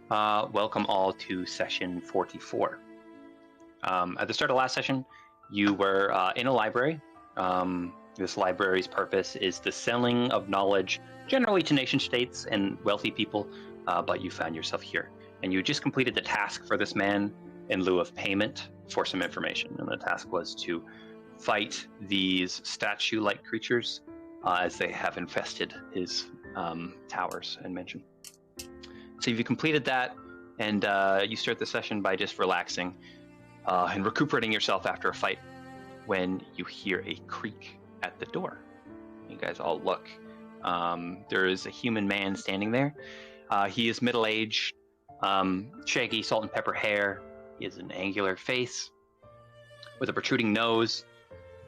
Welcome all to session 44. At the start of last session, you were in a library. This library's purpose is the selling of knowledge, generally to nation states and wealthy people, but you found yourself here. And you just completed the task for this man in lieu of payment for some information. And the task was to fight these statue-like creatures as they have infested his towers and mansion. So you completed that, and you start the session by just relaxing and recuperating yourself after a fight when you hear a creak at the door. You guys all look. There is a human man standing there. He is middle-aged, shaggy salt and pepper hair. He has an angular face with a protruding nose,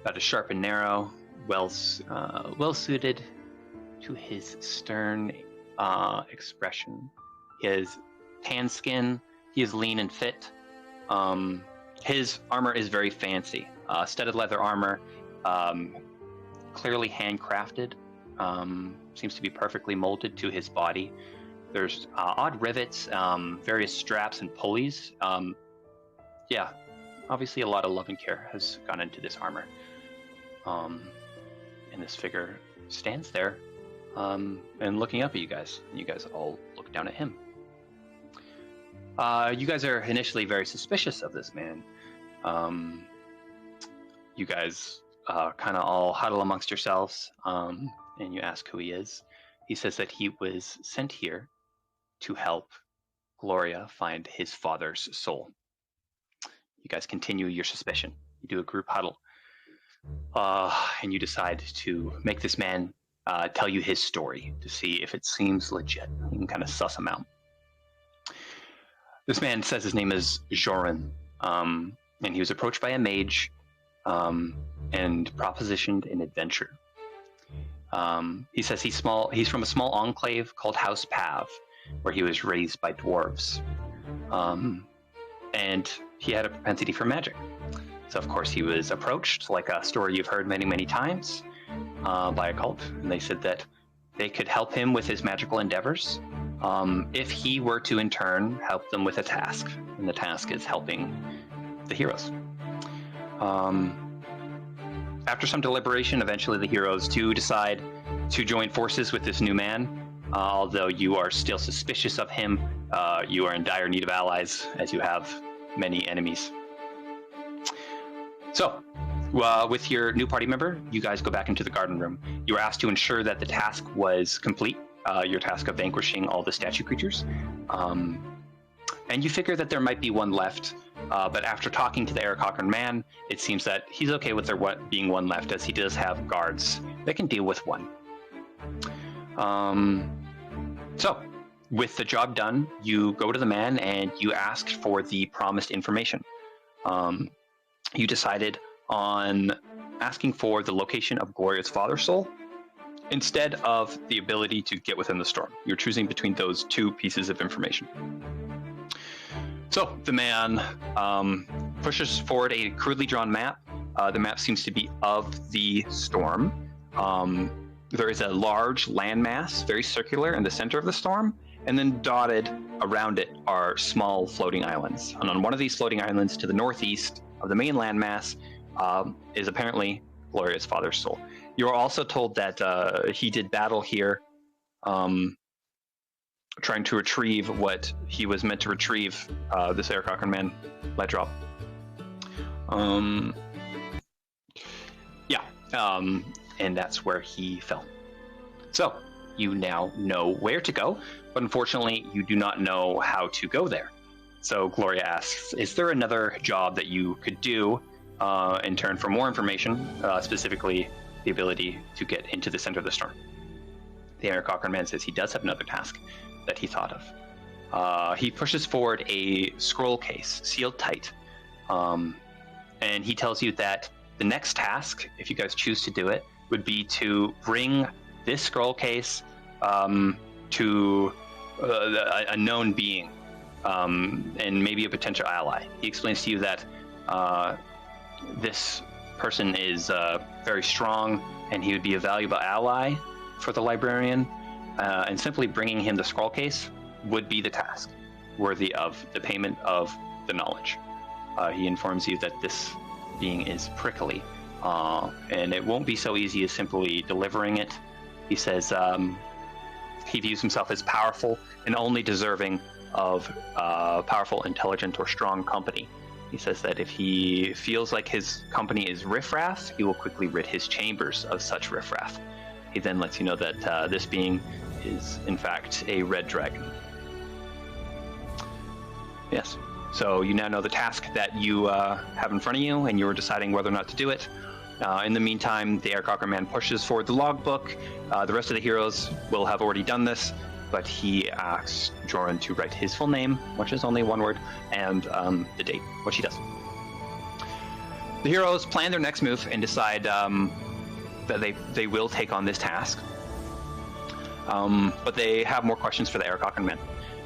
about as sharp and narrow, well-suited to his stern expression. He has tan skin. He is lean and fit. His armor is very fancy. Studded leather armor, clearly handcrafted. Seems to be perfectly molded to his body. There's odd rivets, various straps and pulleys. Yeah, obviously a lot of love and care has gone into this armor. And this figure stands there and looking up at you guys. And you guys all look down at him. You guys are initially very suspicious of this man. You guys kind of all huddle amongst yourselves, and you ask who he is. He says that he was sent here to help Gloria find his father's soul. You guys continue your suspicion. You do a group huddle, and you decide to make this man tell you his story to see if it seems legit. You can kind of suss him out. This man says his name is Joran, and he was approached by a mage and propositioned an adventure. He says he's from a small enclave called House Pav, where he was raised by dwarves. And he had a propensity for magic. So, of course, he was approached, like a story you've heard many, many times, by a cult. And they said that they could help him with his magical endeavors if he were to, in turn, help them with a task. And the task is helping the heroes. After some deliberation, eventually the heroes do decide to join forces with this new man. Although you are still suspicious of him, you are in dire need of allies, as you have many enemies. So, with your new party member, you guys go back into the garden room. You were asked to ensure that the task was complete, your task of vanquishing all the statue creatures. And you figure that there might be one left, but after talking to the Eric Cochran man, it seems that he's okay with there being one left, as he does have guards that can deal with one. So, with the job done, you go to the man and you ask for the promised information. You decided on asking for the location of Gloria's father's soul instead of the ability to get within the storm. You're choosing between those two pieces of information. So the man pushes forward a crudely drawn map. The map seems to be of the storm. There is a large landmass, very circular, in the center of the storm, and then dotted around it are small floating islands. And on one of these floating islands to the northeast of the main landmass is apparently Gloria's father's soul. You are also told that he did battle here, trying to retrieve what he was meant to retrieve, this Eric Cochran man let drop. And that's where he fell. So, you now know where to go, but unfortunately, you do not know how to go there. So Gloria asks, is there another job that you could do in turn for more information, specifically the ability to get into the center of the storm? The Eric Cochran man says he does have another task that he thought of. He pushes forward a scroll case, sealed tight, and he tells you that the next task, if you guys choose to do it, would be to bring this scroll case to a known being, and maybe a potential ally. He explains to you that this person is very strong, and he would be a valuable ally for the librarian, and simply bringing him the scroll case would be the task. worthy of the payment of the knowledge. He informs you that this being is prickly, and it won't be so easy as simply delivering it. He says he views himself as powerful and only deserving of powerful, intelligent, or strong company. He says that if he feels like his company is riffraff, he will quickly rid his chambers of such riffraff. He then lets you know that this being is, in fact, a red dragon. Yes. So you now know the task that you have in front of you, and you were deciding whether or not to do it. In the meantime, the Aarakocra man pushes forward the logbook. The rest of the heroes will have already done this, but he asks Joran to write his full name, which is only one word, and the date, which he does. The heroes plan their next move and decide that they will take on this task. But they have more questions for the Aarakocra man.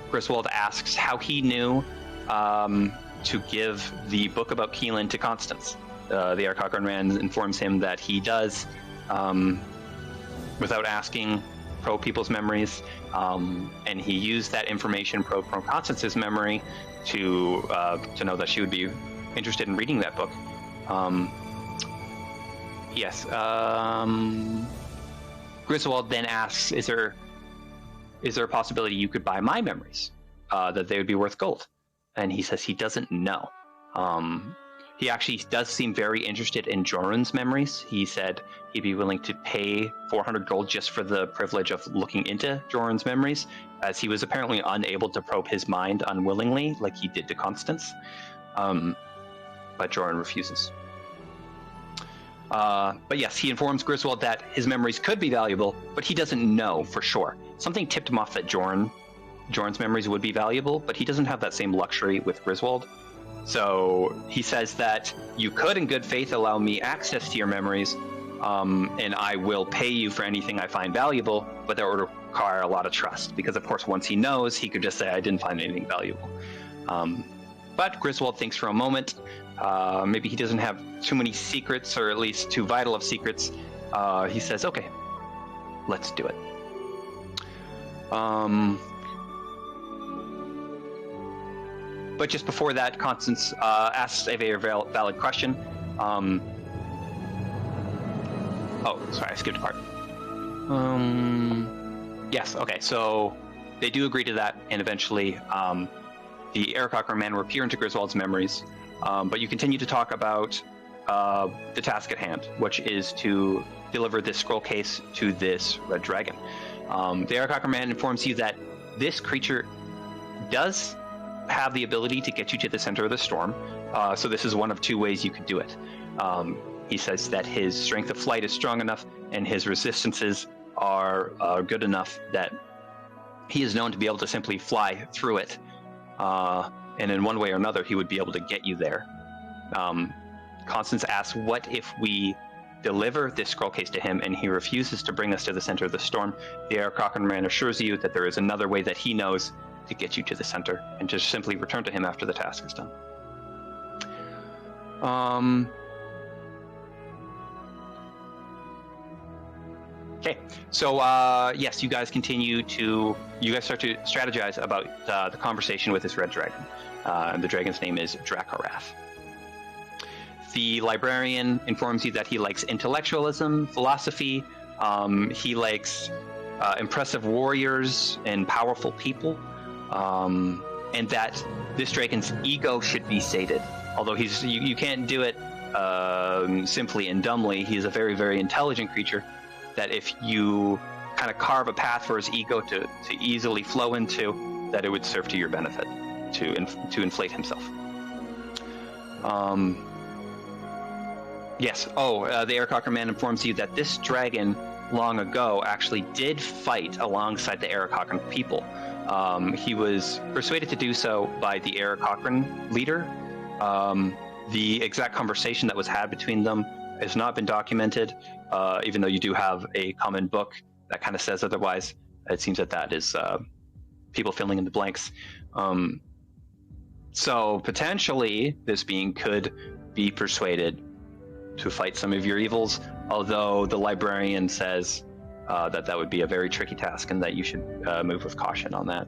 Griswold asks how he knew to give the book about Keelan to Constance. The Aarakocra man informs him that he does, without asking, probe people's memories, and he used that information probe from Constance's memory to know that she would be interested in reading that book. Yes. Griswold then asks, "Is there a possibility you could buy my memories? That they would be worth gold?" And he says he doesn't know. He actually does seem very interested in Joran's memories. He said he'd be willing to pay 400 gold just for the privilege of looking into Joran's memories, as he was apparently unable to probe his mind unwillingly, like he did to Constance. But Joran refuses. But yes, he informs Griswold that his memories could be valuable, but he doesn't know for sure. Something tipped him off that Joran's memories would be valuable, but he doesn't have that same luxury with Griswold. So he says that you could, in good faith, allow me access to your memories, and I will pay you for anything I find valuable, but that would require a lot of trust, because of course once he knows, he could just say, I didn't find anything valuable. But Griswold thinks for a moment. Maybe he doesn't have too many secrets, or at least too vital of secrets. He says, okay, let's do it. But just before that, Constance asks a very valid question. Oh, sorry, I skipped a part. Yes, okay, so they do agree to that, and eventually the Aarakocra man will appear into Griswold's memories. But you continue to talk about the task at hand, which is to deliver this scroll case to this red dragon. The Aarakocra man informs you that this creature does have the ability to get you to the center of the storm. So this is one of two ways you could do it. He says that his strength of flight is strong enough and his resistances are good enough that he is known to be able to simply fly through it. And in one way or another, he would be able to get you there. Constance asks, what if we deliver this scroll case to him and he refuses to bring us to the center of the storm? The Aarakocra man assures you that there is another way that he knows to get you to the center, and just simply return to him after the task is done. Okay, so yes, you guys start to strategize about the conversation with this red dragon. And the dragon's name is Dracorath. The librarian informs you that he likes intellectualism, philosophy, he likes impressive warriors and powerful people, and that this dragon's ego should be sated. Although you can't do it simply and dumbly. He is a very, very intelligent creature that if you kind of carve a path for his ego to easily flow into, that it would serve to your benefit to inflate himself. Yes. The Aarakocra man informs you that this dragon long ago actually did fight alongside the Aarakocran people. He was persuaded to do so by the Aarakocran leader. The exact conversation that was had between them has not been documented, even though you do have a common book that kind of says otherwise. It seems that is people filling in the blanks. So potentially this being could be persuaded to fight some of your evils, although the librarian says that would be a very tricky task and that you should move with caution on that.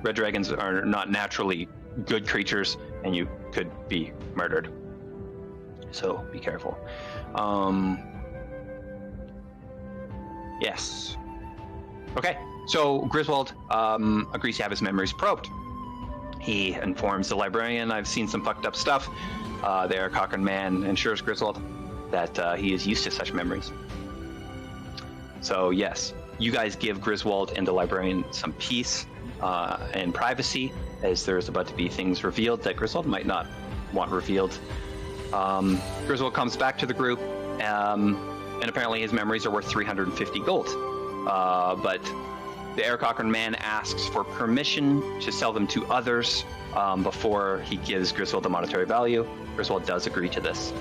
red dragons are not naturally good creatures, and you could be murdered. So be careful. Yes. Okay, so Griswold agrees to have his memories probed. He informs the librarian, I've seen some fucked up stuff. The Eric Cochran man ensures Griswold that he is used to such memories. So yes, you guys give Griswold and the librarian some peace and privacy, as there's about to be things revealed that Griswold might not want revealed. Griswold comes back to the group, and apparently his memories are worth 350 gold. But the Eric Cochran man asks for permission to sell them to others before he gives Griswold the monetary value. Griswold does agree to this.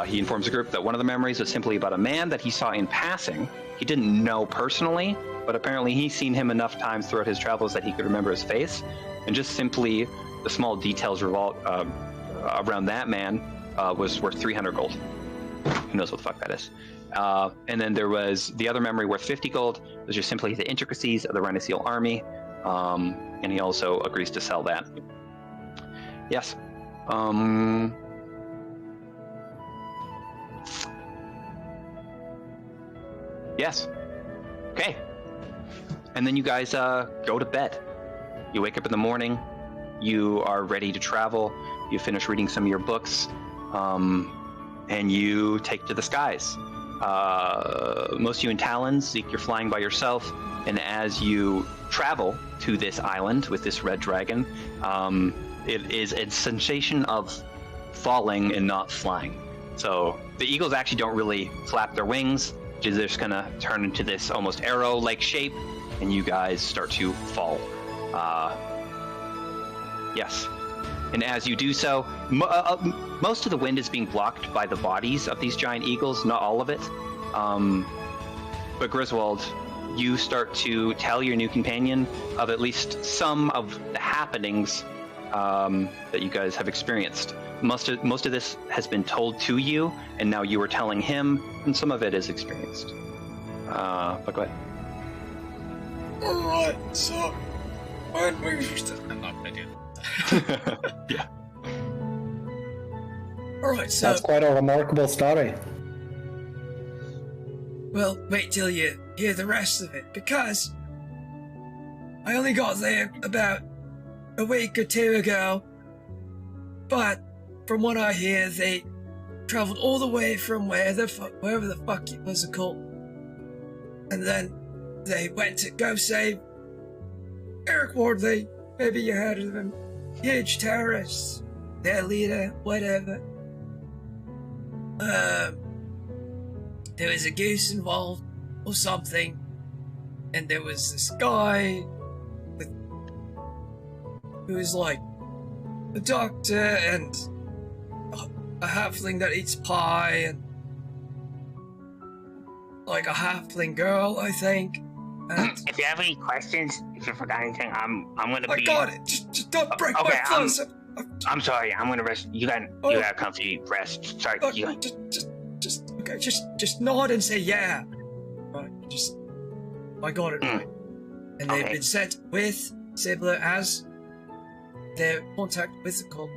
He informs the group that one of the memories was simply about a man that he saw in passing. He didn't know personally, but apparently he's seen him enough times throughout his travels that he could remember his face. And just simply the small details around that man was worth 300 gold. Who knows what the fuck that is? And then there was the other memory worth 50 gold. It was just simply the intricacies of the Renaissance army. And he also agrees to sell that. Yes. Yes. Okay. And then you guys go to bed. You wake up in the morning. You are ready to travel. You finish reading some of your books. And you take to the skies. Most of you in Talon, Zeke, you're flying by yourself. And as you travel to this island with this red dragon, it is a sensation of falling and not flying. So the eagles actually don't really flap their wings. They're just gonna turn into this almost arrow-like shape, and you guys start to fall. Yes. And as you do so, most of the wind is being blocked by the bodies of these giant eagles, not all of it. But Griswold, you start to tell your new companion of at least some of the happenings that you guys have experienced. Most of this has been told to you, and now you are telling him, and some of it is experienced. But go ahead. Alright, so when we I'm not gonna do that. Yeah. Alright, so That's quite a remarkable story. well, wait till you hear the rest of it, because I only got there about a week or two ago, but from what I hear, they traveled all the way from wherever the fuck it was called, and then they went to go save Eric Wardley. Maybe you heard of him. Huge terrorists, their leader, whatever. There was a goose involved or something, and there was this guy who was like a doctor and a halfling that eats pie, and like a halfling girl, I think. And if you have any questions, if you forgot anything, I'm gonna be. I got it. Just don't break Okay, my clothes. I'm sorry. I'm gonna rest. You got comfy rest. Sorry. Just nod and say yeah. Right. I got it right. And they've been sent with Sibler as their contact with the cult.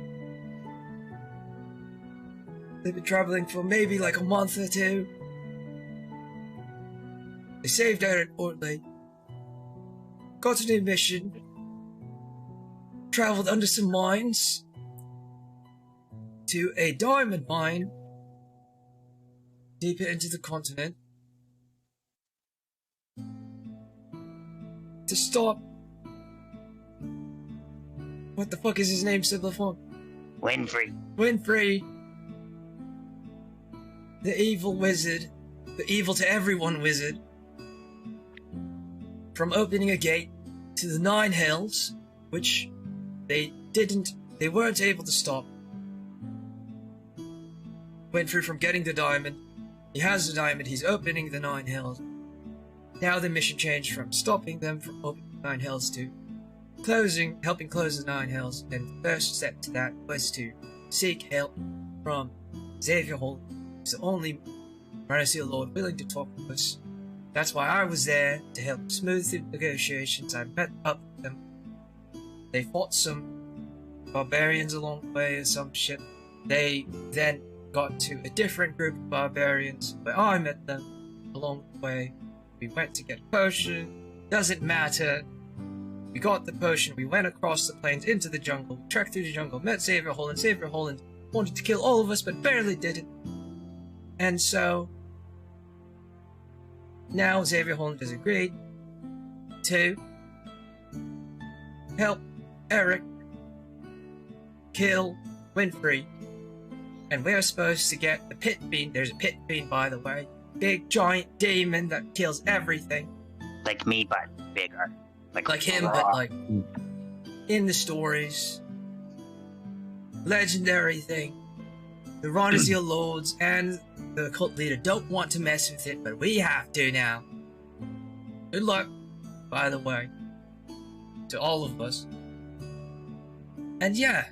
They've been traveling for maybe like a month or two. They saved Eric Ortley, got a new mission, traveled under some mines to a diamond mine deeper into the continent to stop. What the fuck is his name, Sibler? Winfrey. The evil wizard, the evil to everyone wizard, from opening a gate to the Nine Hells, which they weren't able to stop. Winfrey from getting the diamond. He has the diamond, he's opening the Nine Hells. Now the mission changed from stopping them from opening the Nine Hells to helping close the Nine Hells, and the first step to that was to seek help from Xavier Holt, who's the only Renaissance Lord willing to talk to us. That's why I was there, to help smooth the negotiations. I met up with them. they fought some barbarians along the way or some shit. They then got to a different group of barbarians where I met them along the way. We went to get a potion. Doesn't matter. We got the potion. We went across the plains into the jungle. Trekked through the jungle. Met Xavier Holland. Xavier Holland wanted to kill all of us, but barely did it. And so now Xavier Holland has agreed to help Eric kill Winfrey. And we're supposed to get the pit fiend. There's a pit fiend, by the way. Big giant demon that kills everything. Like me, but bigger. Like him, but like in the stories. Legendary thing. The Ronazil Lords and the cult leader don't want to mess with it, but we have to now. Good luck, by the way, to all of us. And yeah,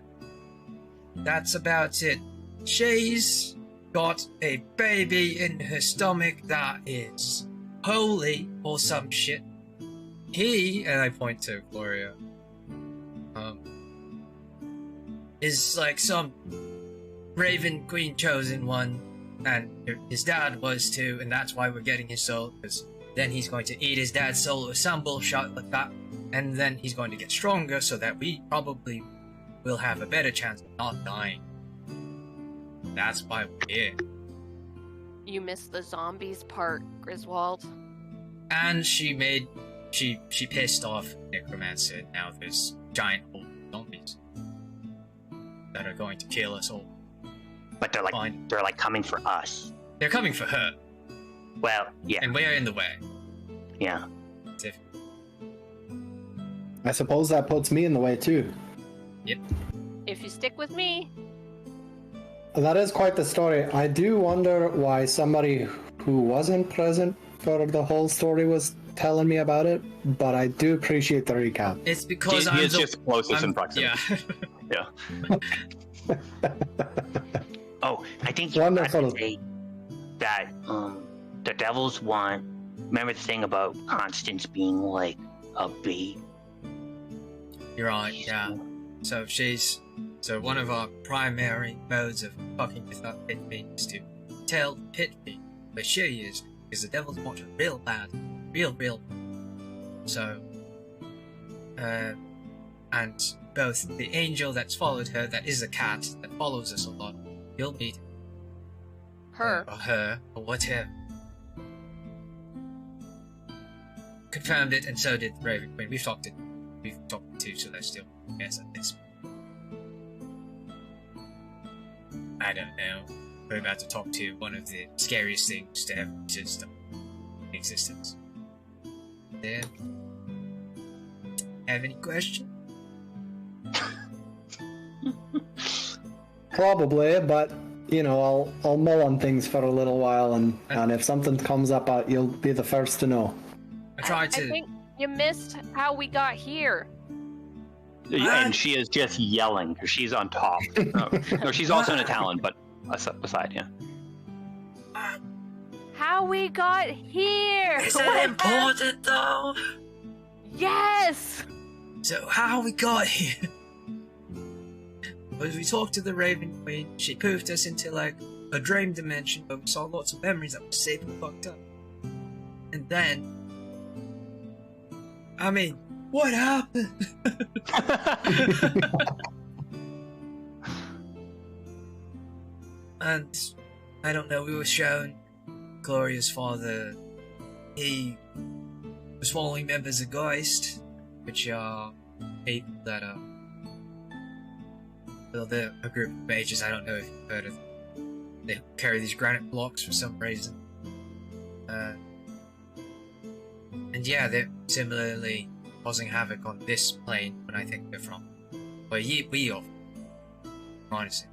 that's about it. She's got a baby in her stomach that is holy or some shit. He, and I point to Gloria, is like some Raven Queen chosen one, and his dad was too, and that's why we're getting his soul, because then he's going to eat his dad's soul or some bullshit like that, and then he's going to get stronger so that we probably will have a better chance of not dying. That's why we're here. You missed the zombies part, Griswold. And she pissed off Necromancer. Now there's giant old zombies that are going to kill us all. But they're like coming for us. They're coming for her. Well, yeah. And we're in the way. Yeah. I suppose that puts me in the way too. Yep. If you stick with me. That is quite the story. I do wonder why somebody who wasn't present for the whole story was telling me about it, but I do appreciate the recap. It's because he is just closest in proximity. Yeah. Yeah. Oh, I think you forgot to say that the devils want. Remember the thing about Constance being like a bee? You're right. Yeah. So one of our primary modes of fucking with that pit fiend is to tell the pit fiend where she is, because the devils want her real bad. Real. So, and both the angel that's followed her, that is a cat that follows us a lot, you'll meet Her. Or her, or whatever. Confirmed it, and so did the Raven Queen. We've talked to Celestial. Yes, at this. I don't know. We're about to talk to one of the scariest things to ever exist in existence. There. Have any questions? Probably, but you know, I'll mull on things for a little while, and if something comes up, you'll be the first to know. I think you missed how we got here. And she is just yelling because she's on top. No, she's also in a talon, but beside, yeah. How we got here? Is it important though? Yes! So how we got here? Was we talked to the Raven Queen, she poofed us into like a dream dimension where we saw lots of memories that were super fucked up. And then, I mean, what happened? And I don't know, we were shown Gloria's father. He was following members of Geist, which are people that are, well, they're a group of mages. I don't know if you've heard of them. They carry these granite blocks for some reason. And yeah, they're similarly causing havoc on this plane when I think they're from. Where we are. Honestly.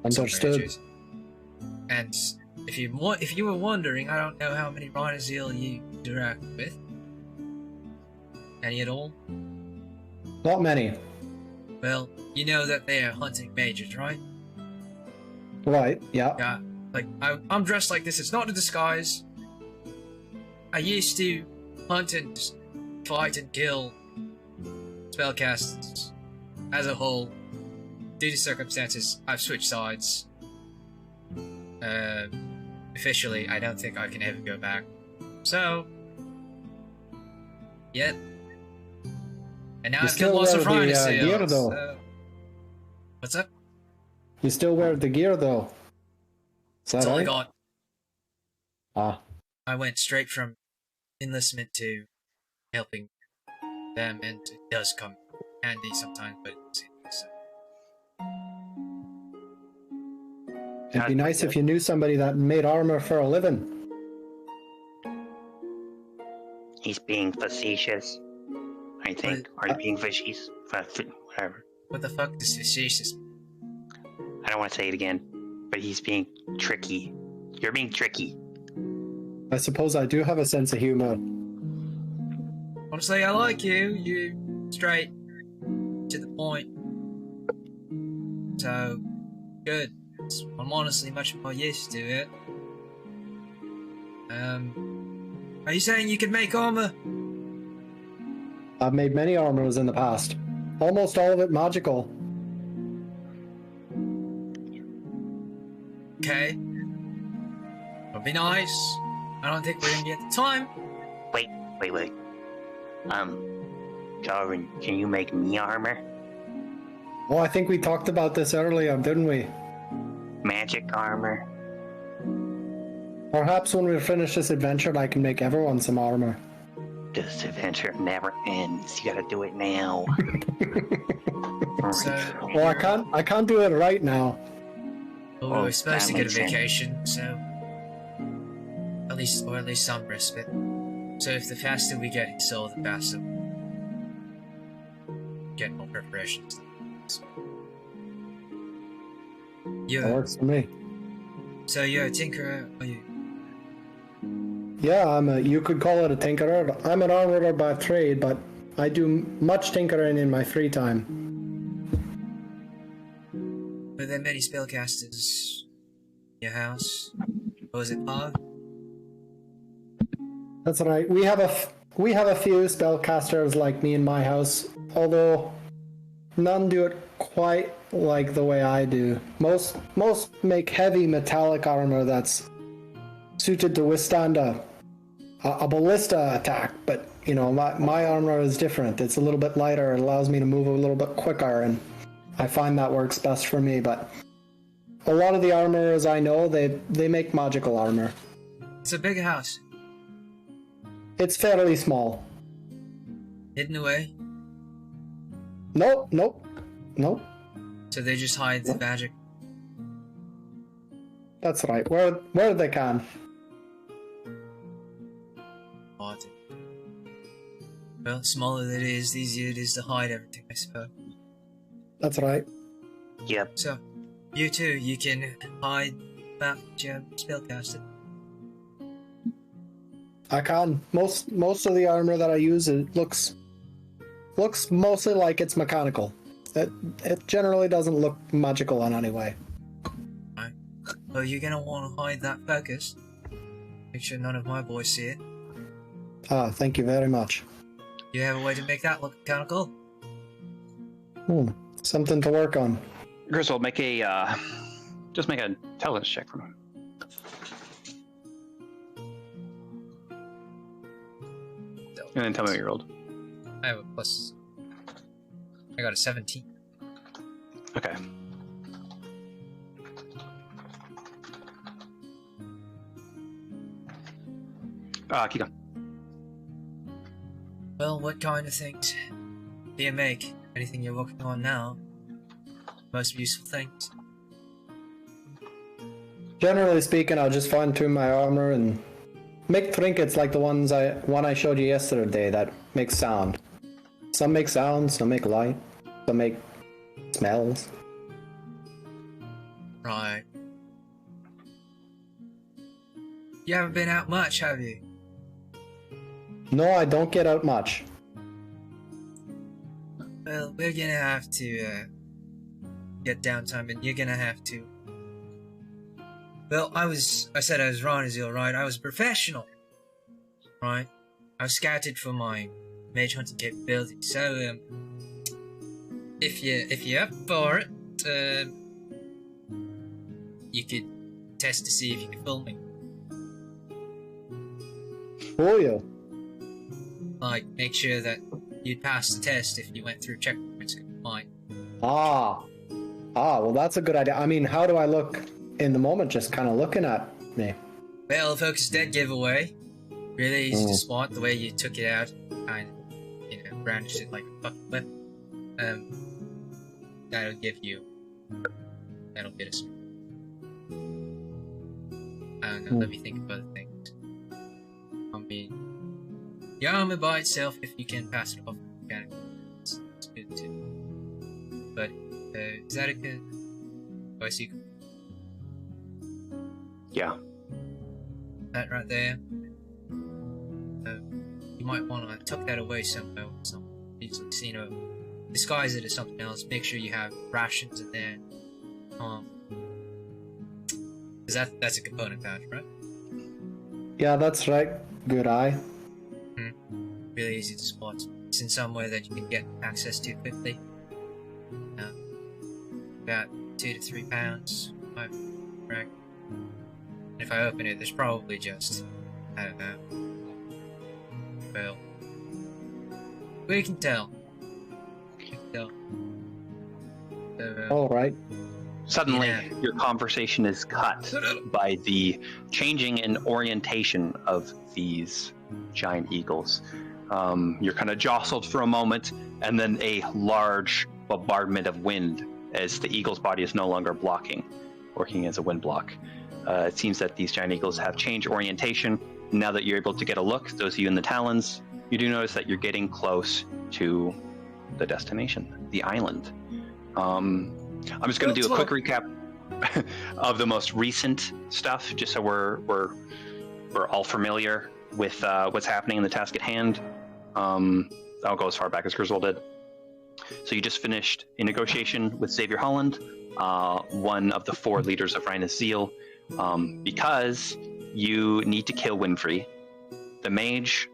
Understood. And if you were wondering, I don't know how many Ronazil you interact with. Any at all? Not many. Well, you know that they are hunting mages, right? Right, yeah. Yeah, like, I'm dressed like this, it's not a disguise. I used to hunt and fight and kill spellcasters as a whole, due to circumstances, I've switched sides. Officially, I don't think I can ever go back. So, yep. And now I've killed lots of rhinos. Gear, though. So... What's up? You still wear the gear, though. Is that That's all I right? got. Ah. I went straight from enlistment to helping them, and it does come handy sometimes, but it's so. It'd be nice if you knew somebody that made armor for a living. He's being facetious, I think. Or being facetious. Whatever. What the fuck is facetious? I don't want to say it again, but he's being tricky. You're being tricky. I suppose I do have a sense of humor. Honestly, I like you. You straight to the point. So, good. I'm honestly much more used to it. Are you saying you can make armor? I've made many armors in the past. Almost all of it magical. Okay. That'll be nice. I don't think we're gonna get the time. Wait. Jarvin, can you make me armor? Oh, I think we talked about this earlier, didn't we? Magic armor? Perhaps when we finish this adventure, I can make everyone some armor. This adventure never ends. You gotta do it now. So, Well, I can't do it right now. well, we were supposed to get a that makes sense. vacation, so at least some respite. So if the faster we get installed, the faster we get more preparations. So, That works for me. So you're a tinkerer, are you? Yeah, you could call it a tinkerer. I'm an armorer by trade, but I do much tinkering in my free time. Were there many spellcasters in your house? Or was it hard? That's right. We have a few spellcasters like me in my house, although none do it quite like the way I do. Most make heavy metallic armor that's suited to withstand a ballista attack, but you know, my armor is different. It's a little bit lighter. It allows me to move a little bit quicker, and I find that works best for me. But a lot of the armorers I know, they make magical armor. It's a big house. It's fairly small. Hidden away. Nope. So they just hide the magic. That's right. Where they can. Odd. Well, the smaller it is, the easier it is to hide everything, I suppose. That's right. Yep. So, you too, you can hide that spellcaster. I can. Most of the armor that I use, it looks mostly like it's mechanical. It generally doesn't look magical in any way. Right. Well, you're gonna want to hide that focus. Make sure none of my boys see it. Ah, thank you very much. You have a way to make that look mechanical? Something to work on. Griswold, make a just make a intelligence check for him. And then tell me what you rolled. I have a plus. I got a 17. Okay. Keep going. Well, what kind of things do you make? Anything you're working on now? Most useful things? Generally speaking, I'll just fine-tune my armor and make trinkets like the one I showed you yesterday that make sound. Some make sound, some make light, some make smells. Right. You haven't been out much, have you? No, I don't get out much. Well, we're gonna have to get downtime, and you're gonna have to. Well, I said I was Ronazil, right? I was a professional, right? I was scouted for my mage hunting capability, so if you're up for it, you could test to see if you can fool me. Fool you? Like, make sure that you'd pass the test if you went through checkpoints. Fine. Well, that's a good idea. I mean, how do I look in the moment, just kind of looking at me? Well, focus dead giveaway. Really easy to spot the way you took it out, kind of, brandished it like a fucking whip. That'll give you that'll get us. I don't know. Let me think of other things. The armor by itself, if you can pass it off, it's good too. But is that a good? Oh, I see. Yeah. That right there. You might want to tuck that away somewhere. Disguise it as something else. Make sure you have rations in there. Because that's a component pouch, right? Yeah, that's right. Good eye. Really easy to spot. It's in somewhere that you can get access to quickly. About 2 to 3 pounds. Right. And if I open it, there's probably just, I don't know. Well, we can tell. All right. Suddenly, your conversation is cut by the changing in orientation of these giant eagles. You're kind of jostled for a moment, and then a large bombardment of wind as the eagle's body is no longer working as a wind block. It seems that these giant eagles have changed orientation. Now that you're able to get a look, those of you in the talons, you do notice that you're getting close to the destination, the island. I'm just going to do a quick recap of the most recent stuff, just so we're all familiar with what's happening in the task at hand. I'll go as far back as Griswold did. So you just finished a negotiation with Xavier Holland, one of the 4 leaders of Rhinus Zeal, because you need to kill Winfrey, the mage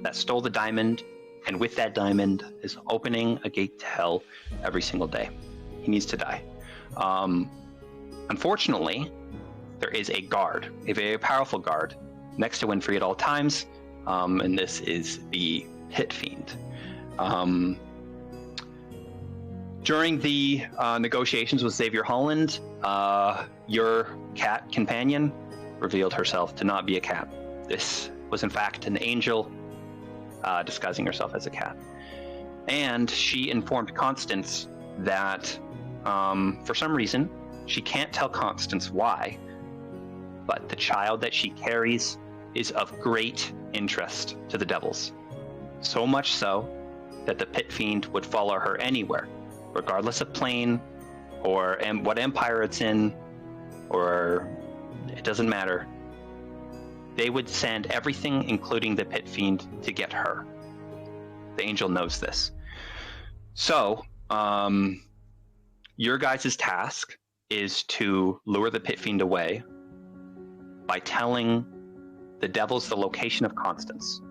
that stole the diamond, and with that diamond is opening a gate to hell every single day. He needs to die. Unfortunately, there is a guard, a very powerful guard, next to Winfrey at all times, and this is the Pit Fiend. During the negotiations with Xavier Holland, your cat companion revealed herself to not be a cat. This was in fact an angel disguising herself as a cat. And she informed Constance that for some reason, she can't tell Constance why, but the child that she carries is of great interest to the devils. So much so that the Pit Fiend would follow her anywhere, regardless of plane or what empire it's in, or it doesn't matter. They would send everything, including the Pit Fiend, to get her. The angel knows this. So, your guys' task is to lure the Pit Fiend away by telling the devils the location of Constance.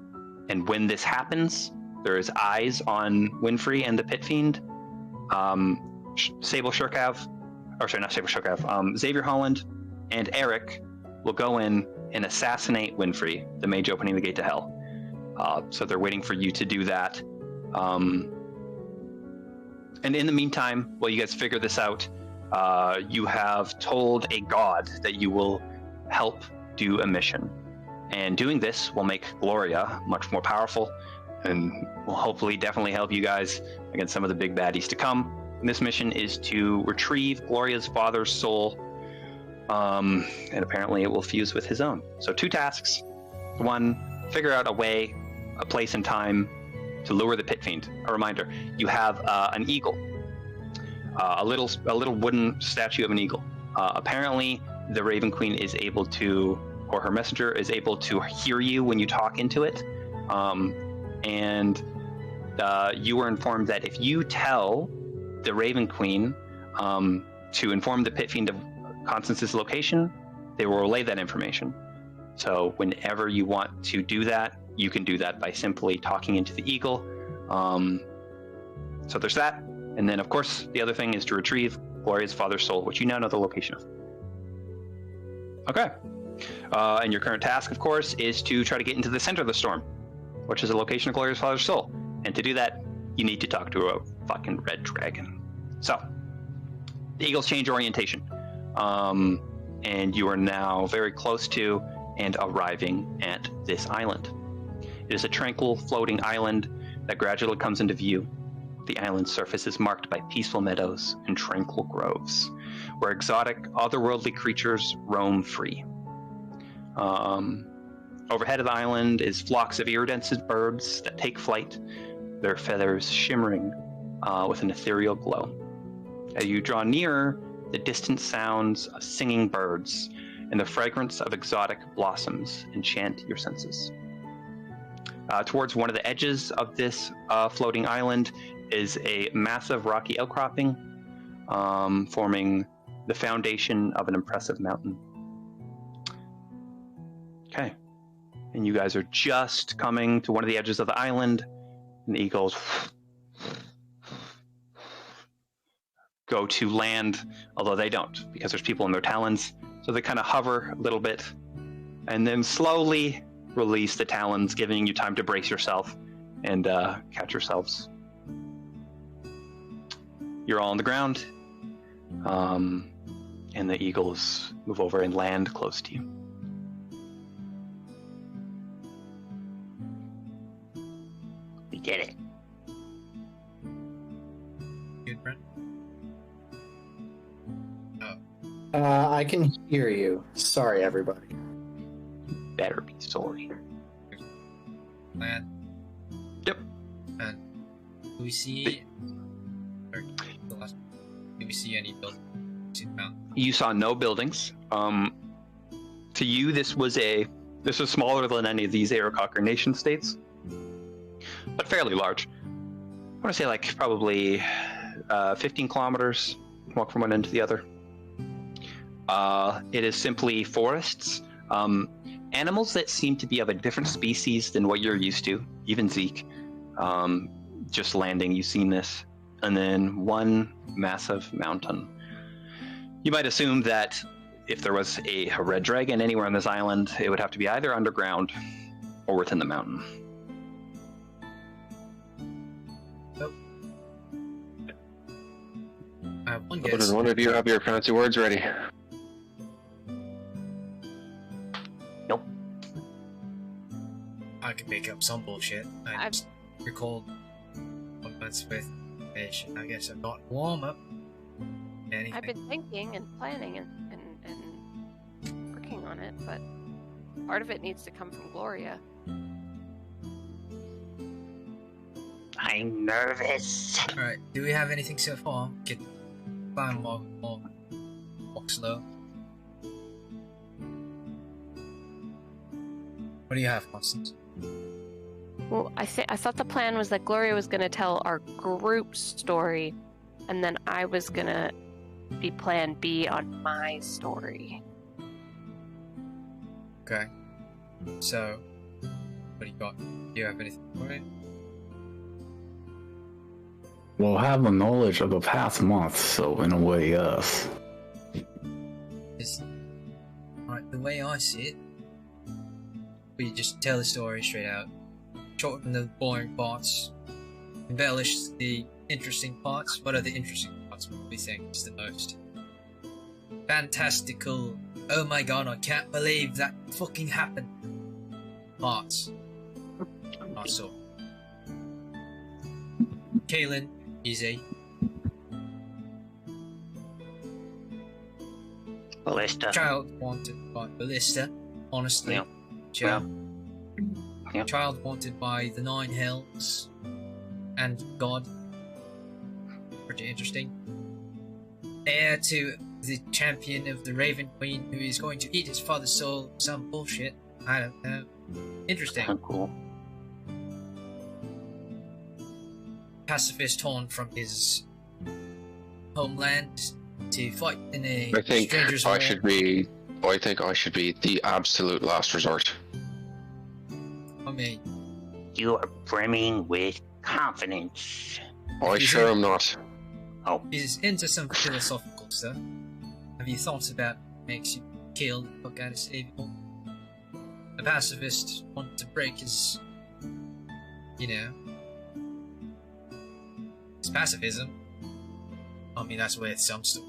And when this happens, there is eyes on Winfrey and the Pit Fiend. Xavier Holland and Eric will go in and assassinate Winfrey, the mage opening the gate to hell. So they're waiting for you to do that. And in the meantime, while you guys figure this out, you have told a god that you will help do a mission. And doing this will make Gloria much more powerful and will hopefully definitely help you guys against some of the big baddies to come. And this mission is to retrieve Gloria's father's soul, and apparently it will fuse with his own. So 2 tasks. 1, figure out a way, a place and time to lure the Pit Fiend. A reminder, you have an eagle, a little wooden statue of an eagle. Apparently, the Raven Queen is able to, or her messenger is able to hear you when you talk into it. And you were informed that if you tell the Raven Queen to inform the Pit Fiend of Constance's location, they will relay that information. So whenever you want to do that, you can do that by simply talking into the eagle. So there's that. And then, of course, the other thing is to retrieve Gloria's father's soul, which you now know the location of. Okay. And your current task, of course, is to try to get into the center of the storm, which is the location of Gloria's father's soul. And to do that, you need to talk to a fucking red dragon. So, the eagles change orientation. And you are now very close to and arriving at this island. It is a tranquil, floating island that gradually comes into view. The island's surface is marked by peaceful meadows and tranquil groves, where exotic, otherworldly creatures roam free. Overhead of the island is flocks of iridescent birds that take flight, their feathers shimmering with an ethereal glow. As you draw nearer, the distant sounds of singing birds and the fragrance of exotic blossoms enchant your senses. Towards one of the edges of this floating island is a massive rocky outcropping, forming the foundation of an impressive mountain. Okay. And you guys are just coming to one of the edges of the island, and the eagles go to land, although they don't, because there's people in their talons. So they kind of hover a little bit, and then slowly release the talons, giving you time to brace yourself and catch yourselves. You're all on the ground, and the eagles move over and land close to you. We did it. Good, Brent. I can hear you. Sorry, everybody. Better be sorry. Land. Yep. And do we see? Do we see any buildings? You saw no buildings. To you, this was smaller than any of these Aarakocra nation states, but fairly large. I want to say like probably 15 kilometers walk from one end to the other. It is simply forests. Animals that seem to be of a different species than what you're used to, even Zeke. Just landing, you've seen this. And then one massive mountain. You might assume that if there was a red dragon anywhere on this island, it would have to be either underground or within the mountain. One guess. Does one of you have your fancy words ready? Nope. I can make up some bullshit. I just recalled one month's worth of information. I guess I'm not warm up. Anything. I've been thinking and planning and working on it, but part of it needs to come from Gloria. I'm nervous. Alright, do we have anything so far? Get climb walk slow. What do you have, Constance? Well, I thought the plan was that Gloria was going to tell our group story, and then I was going to be plan B on my story. Okay. So, what do you got? Do you have anything for it? We'll have the knowledge of the past month, so in a way, yes. Alright, the way I see it, we just tell the story straight out. Shorten the boring parts, embellish the interesting parts. What are the interesting parts? What do we think is the most fantastical? Oh my god, I can't believe that fucking happened. Parts. So, Kaylin, easy. Ballista. Child wanted by Ballista, honestly. Yeah. Child. Yeah. Child wanted by the Nine Hells and God. Pretty interesting. Heir to the champion of the Raven Queen who is going to eat his father's soul. Some bullshit. I don't know. Interesting. Cool. Pacifist torn from his homeland to fight in a I think stranger's war. I should be the absolute last resort. I mean, You are brimming with confidence. I sure am not. Oh. He's into some philosophical stuff. Have you thought about what makes you kill the fuck out of evil? A pacifist wants to break his, his pacifism. I mean, that's worth some stuff.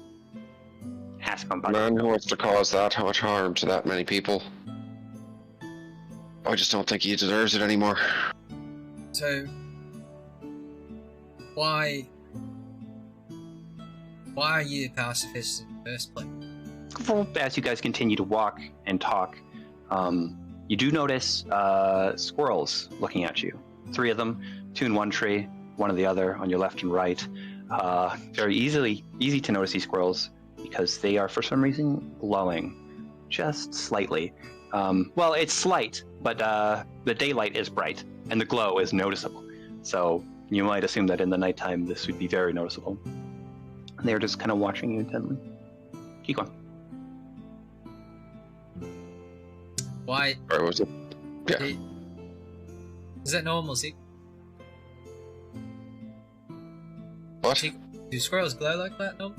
Ask him about Man who wants to cause that much harm to that many people. I just don't think he deserves it anymore. So, why are you a pacifist in the first place? Well, as you guys continue to walk and talk, you do notice squirrels looking at you. 3 of them, 2 in one tree, 1 in the other, on your left and right. Very easy to notice these squirrels because they are, for some reason, glowing just slightly. Well, it's slight, but the daylight is bright and the glow is noticeable. So you might assume that in the nighttime this would be very noticeable. And they're just kind of watching you intently. Keep going. Why? Or was it? Yeah. Is that normal, see? What? Do squirrels glow like that, no?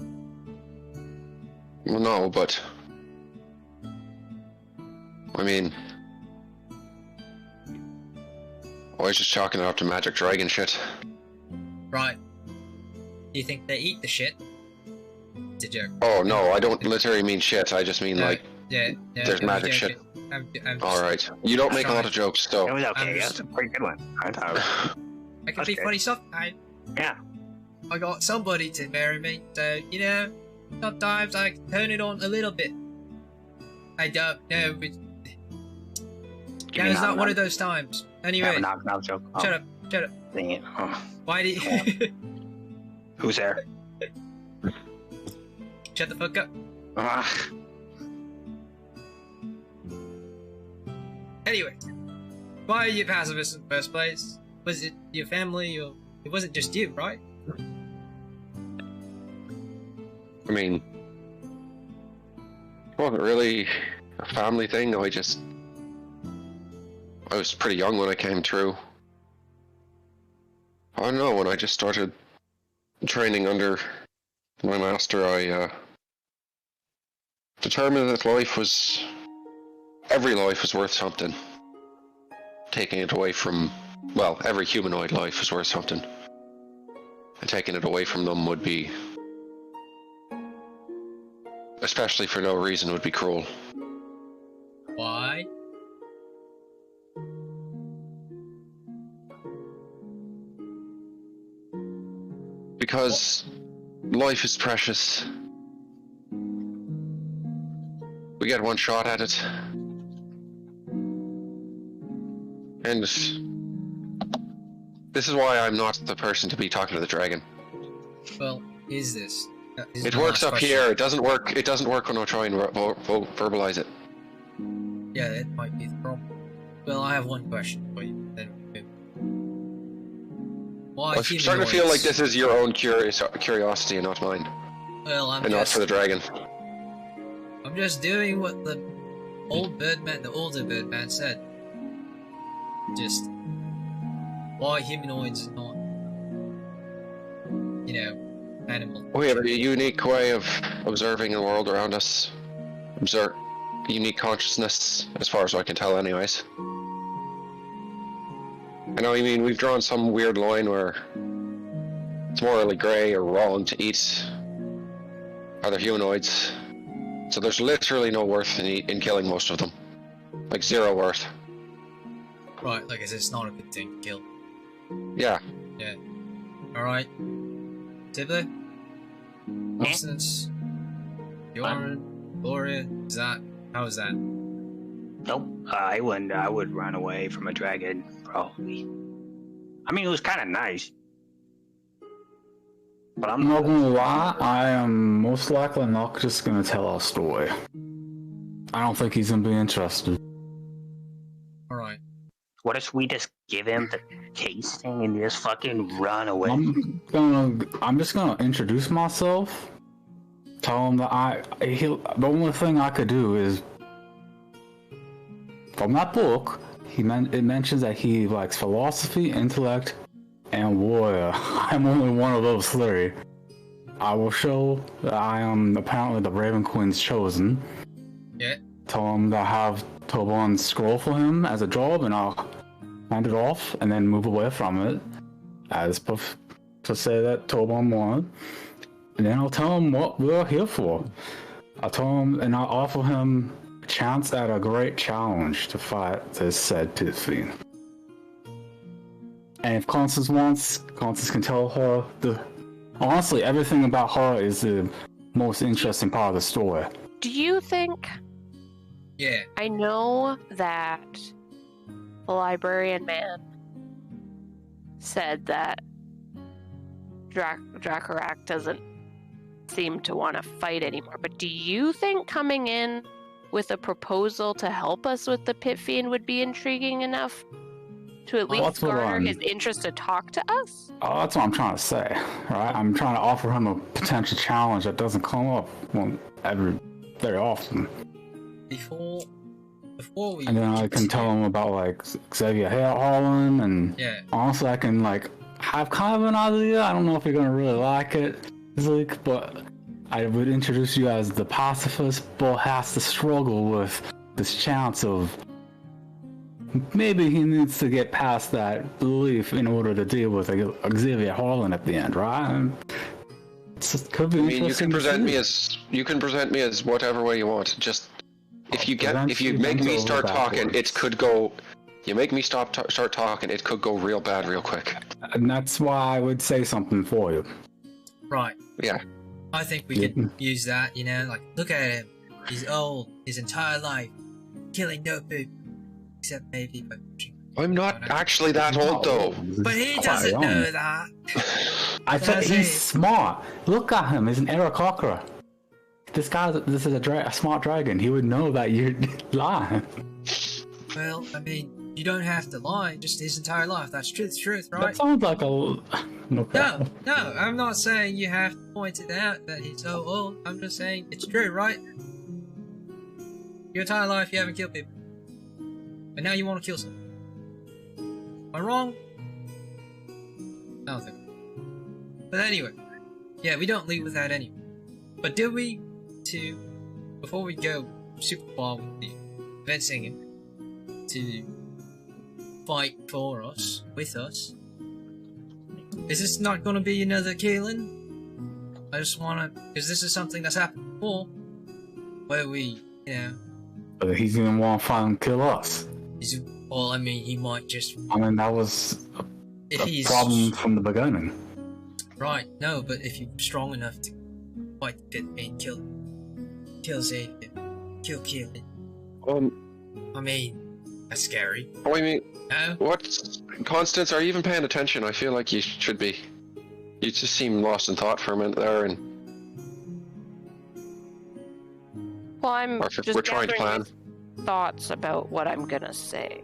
Well, no, but... I mean... I was just chalking it up to magic dragon shit. Right. Do you think they eat the shit? It's a joke. Oh, no, I don't literally mean shit, I just mean, No, like, yeah, there's magic shit. I'm just, Alright. You don't make a lot of jokes, so... It was okay. I'm just- That's a pretty good one. I thought. I can be Okay. funny stuff. Yeah. I got somebody to marry me, so sometimes I can turn it on a little bit. I don't know. Now it's not one of those times. Anyway, Knock joke. Oh, shut up. dang it. Oh. Why did you... Who's there? Shut the fuck up. Ah. Anyway, why are you pacifist in the first place? Was it your family, or it wasn't just you, right? I mean... It wasn't really a family thing, I was pretty young when I came through. I don't know, when I just started training under my master, I determined that every life was worth something. Taking it away from, well, every humanoid life is worth something. And taking it away from them would be, especially for no reason, would be cruel. Why? Because life is precious. We get one shot at it. And this is why I'm not the person to be talking to the dragon. Well, is this? It works up here. It doesn't work. It doesn't work when I try and verbalize it. Yeah, that might be the problem. Well, I have one question for you. Then why I'm starting to feel like this is your own curiosity and not mine, Well, and not for the dragon. I'm just doing what the older birdman said. Just why humanoids and not, animal. We have a unique way of observing the world around us. Unique consciousness, as far as I can tell, anyways. I know you mean we've drawn some weird line where it's morally grey or wrong to eat other humanoids. So there's literally no worth in killing most of them. Like, 0 worth. Right, like I said, it's not a good thing to kill. Yeah. Yeah. Alright. Tibbler? Constance? Bjorn? Gloria? How is that? Nope. I would run away from a dragon, probably. I mean, it was kind of nice. But I'm not gonna lie, I am most likely not just gonna tell our story. I don't think he's gonna be interested. Alright. What if we just give him the casing and just fucking run away? I'm just gonna introduce myself. Tell him that the only thing I could do is, from that book, it mentions that he likes philosophy, intellect, and warrior. I'm only one of those 3. I will show that I am apparently the Raven Queen's chosen. Yeah. Tell him that I have Tobon's scroll for him as a job, and I'll hand it off and then move away from it, as to say that Tobon won. And then I'll tell him what we're here for. I'll tell him, and I'll offer him a chance at a great challenge to fight this said Pit Fiend. And if Constance wants, Constance can tell her honestly, everything about her is the most interesting part of the story. Do you think... Yeah. I know that the librarian man said that Dracorak doesn't seem to want to fight anymore, but do you think coming in with a proposal to help us with the Pit Fiend would be intriguing enough to at least garner his interest to talk to us? Oh, that's what I'm trying to say, right? I'm trying to offer him a potential challenge that doesn't come up very often. Before we... And then I can tell him about, like, Xavier Harlan, and honestly, I can, like, have kind of an idea. I don't know if you're going to really like it, Zeke, but I would introduce you as the pacifist, but has to struggle with this chance of maybe he needs to get past that belief in order to deal with Xavier Harlan at the end, right? It could be interesting. You can present me as whatever way you want. Just if you make me start talking, it could go. You make me start talking, it could go real bad real quick. And that's why I would say something for you. Right. Yeah. I think we could use that. You know, like look at him. He's old. His entire life killing no people. Except maybe by pushing. I'm not actually that old though. But he doesn't know that. I said he's smart. Look at him. He's an Aarakocra. This is a smart dragon. He would know that you're lying. Well, I mean, you don't have to lie. Just his entire life. That's truth, right? That sounds like a... Okay. No. I'm not saying you have to point it out that he's so old. I'm just saying it's true, right? Your entire life you haven't killed people. But now you want to kill someone. Am I wrong? I don't think so. But anyway. Yeah, we don't leave with that anyway. But do we, before we go super far with the event singing, to fight for us, with us, is this not going to be another killing? I just want to, because this is something that's happened before, where we, you know... But he's going to want to find and kill us. Well, I mean, he might just... I mean, that was a problem from the beginning. Right, no, but if you're strong enough to fight the Pit Fiend, kill Xavier, kill Keelan. I mean, that's scary. Oh, I mean, no? What? Constance, are you even paying attention? I feel like you should be. You just seem lost in thought for a minute there, and... Well, I'm just we're trying to plan. Thoughts about what I'm gonna say.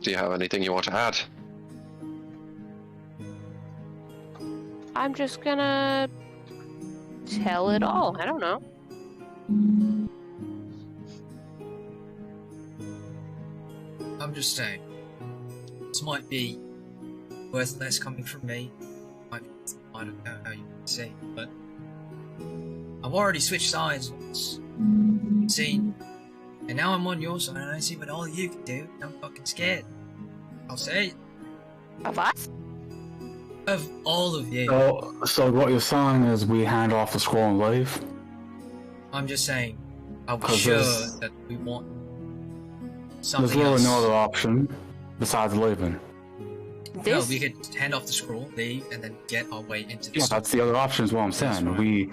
Do you have anything you want to add? I'm just gonna tell it all. I don't know. I'm just saying. This might be worth less coming from me. I don't know how you would say it, but I've already switched sides once. Seen. And now I'm on your side and I see what all you can do. I'm fucking scared. I'll say it. Of us? Of all of you. So what you're saying is we hand off the scroll and leave? I'm just saying, I was sure that we want something There's really else. no other option besides leaving. No, we could hand off the scroll, leave, and then get our way into the that's the other option is what I'm saying. Right.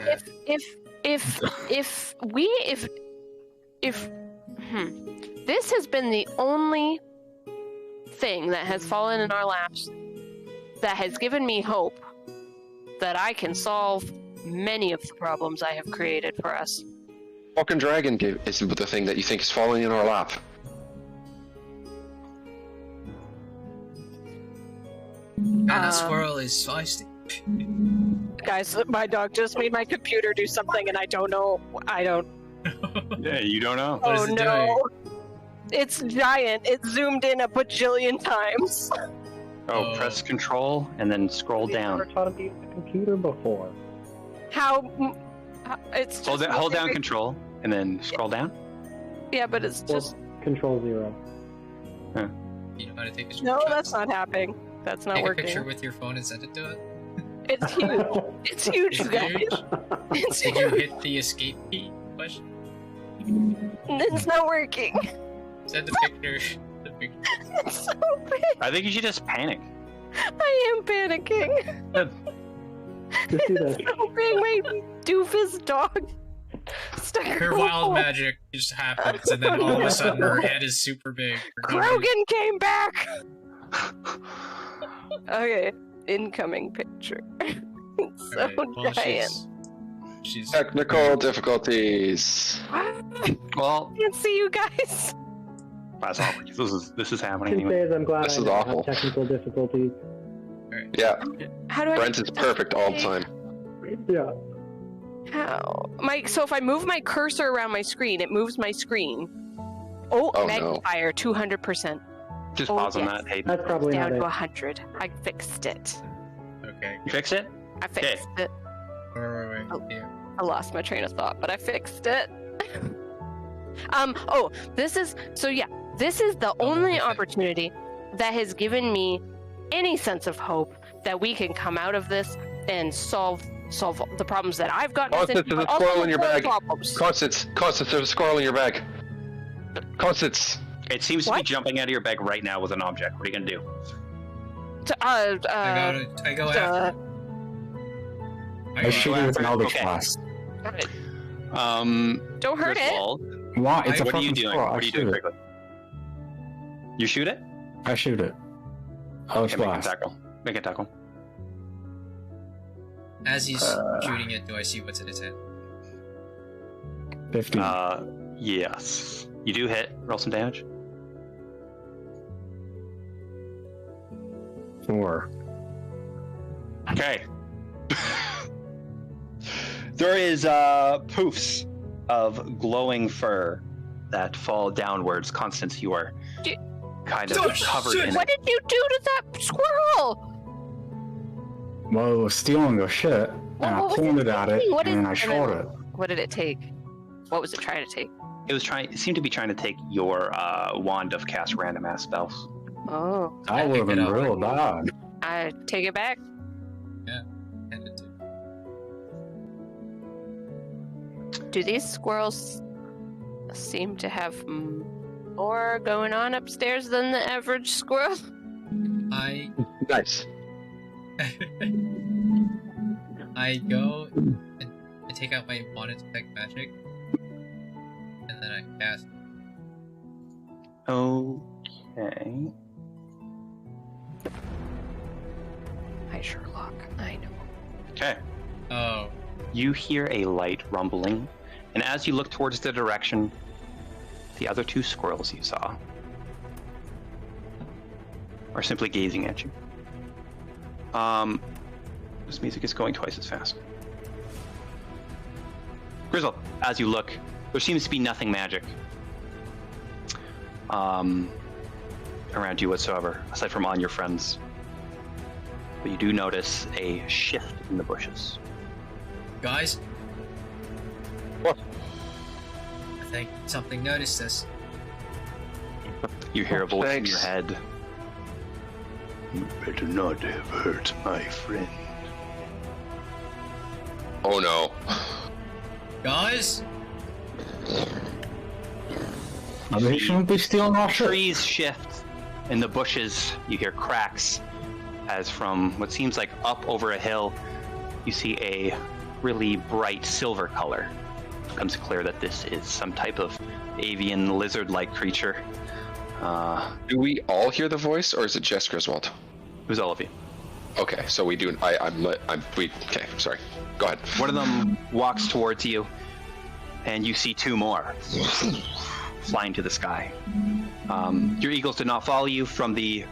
This has been the only thing that has fallen in our laps that has given me hope that I can solve many of the problems I have created for us. Fucking dragon is the thing that you think is falling in our lap. And that squirrel is feisty. Guys, my dog just made my computer do something and I don't know. Yeah, you don't know. What is it doing? It's giant. It zoomed in a bajillion times. Press control and then scroll down. I've never taught him to use the computer before. How? It's just hold down control and then scroll down. Yeah, but it's just Control 0. Huh. You know how to take a screenshot? no. That's not happening. That's not Take working. a picture with your phone and send it to it. It's huge. It's huge, you guys. It's Did you huge. hit the escape key? Question. It's not working. Send the picture. The picture. It's so big. I think you should just panic. I am panicking. Just do It's that. so big. My doofus dog stuck Her in the wild wall. magic just happens, and then all of a sudden her head is super big. Krogan came back. Okay, incoming picture. It's so Alright, giant. She's Technical difficulties. Well, Can't see you guys. that's all. This is happening Two anyway. days, I'm glad This I is don't awful. have technical difficulties. Yeah, How do I? Brent is perfect all the time. Yeah. How? So if I move my cursor around my screen, it moves my screen. Oh, Oh, no. magnifier 200%. Just Oh, pause on yes. that, Hayden. That's probably Down not to it. 100. I fixed it. okay. You fix it? I fixed it. Wait. Oh. Here. I lost my train of thought, but I fixed it. This is the only opportunity that has given me any sense of hope that we can come out of this and solve the problems that I've got. Constance, there's a but also squirrel in your the bag. problems. Constance, there's a squirrel in your bag. Constance. It seems to be What? jumping out of your bag right now with an object. What are you gonna do? I go after. I shoot it with an Eldritch Okay. Blast. Don't hurt it. Griswold, What? It's a what are you fucking doing? squirrel. What I are you shoot doing, it. quickly? You shoot it? I shoot it. Eldritch Okay, make a Blast. tackle. Make a tackle. As he's shooting it, do I see what's in his head? 15. Yes. You do hit. Roll some damage. 4. Okay. There is poofs of glowing fur that fall downwards. Constance, you are D- kind of Oh, covered shit. in What it. did you do to that squirrel? Well, it was stealing the shit, and What I was pointed at it, What is- and I and shot then- it. What did it take? What was it trying to take? It seemed to be trying to take your wand of cast random ass spells. Oh, That would have pick it been up. real bad. Uh, I take it back. Hand it to. Do these squirrels seem to have more going on upstairs than the average squirrel? I Nice. I go and I take out my wand detect magic, and then I cast. Okay. Hi, Sherlock. I know. Okay. Oh, You hear a light rumbling, and as you look towards the direction, the other two squirrels you saw are simply gazing at you. This music is going twice as fast. Grizzle, as you look, there seems to be nothing magic around you whatsoever, aside from on your friends. But you do notice a shift in the bushes. guys. What? I think something noticed us. You hear a voice in your Thanks. head. You better not have hurt my friend. Oh no. Guys, They shouldn't be stealing our shit. Trees shift in the bushes. You hear cracks as from what seems like up over a hill, you see a really bright silver color. It becomes clear that this is some type of avian lizard-like creature. Do we all hear the voice, or is it just Griswold? It was all of you. Okay, so we do. Okay, sorry. Go ahead. One of them walks towards you, and you see two more flying to the sky. Your eagles did not follow you from the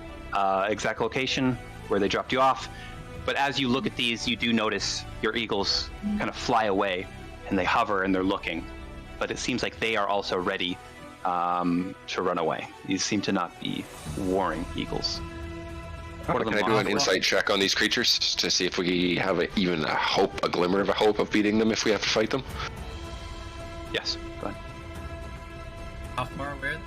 exact location where they dropped you off, but as you look at these, you do notice your eagles kind of fly away, and they hover and they're looking, but it seems like they are also ready to run away. These seem to not be warring eagles. Can I do an insight check on these creatures to see if we have a glimmer of a hope of beating them if we have to fight them? Yes, go ahead. How far away?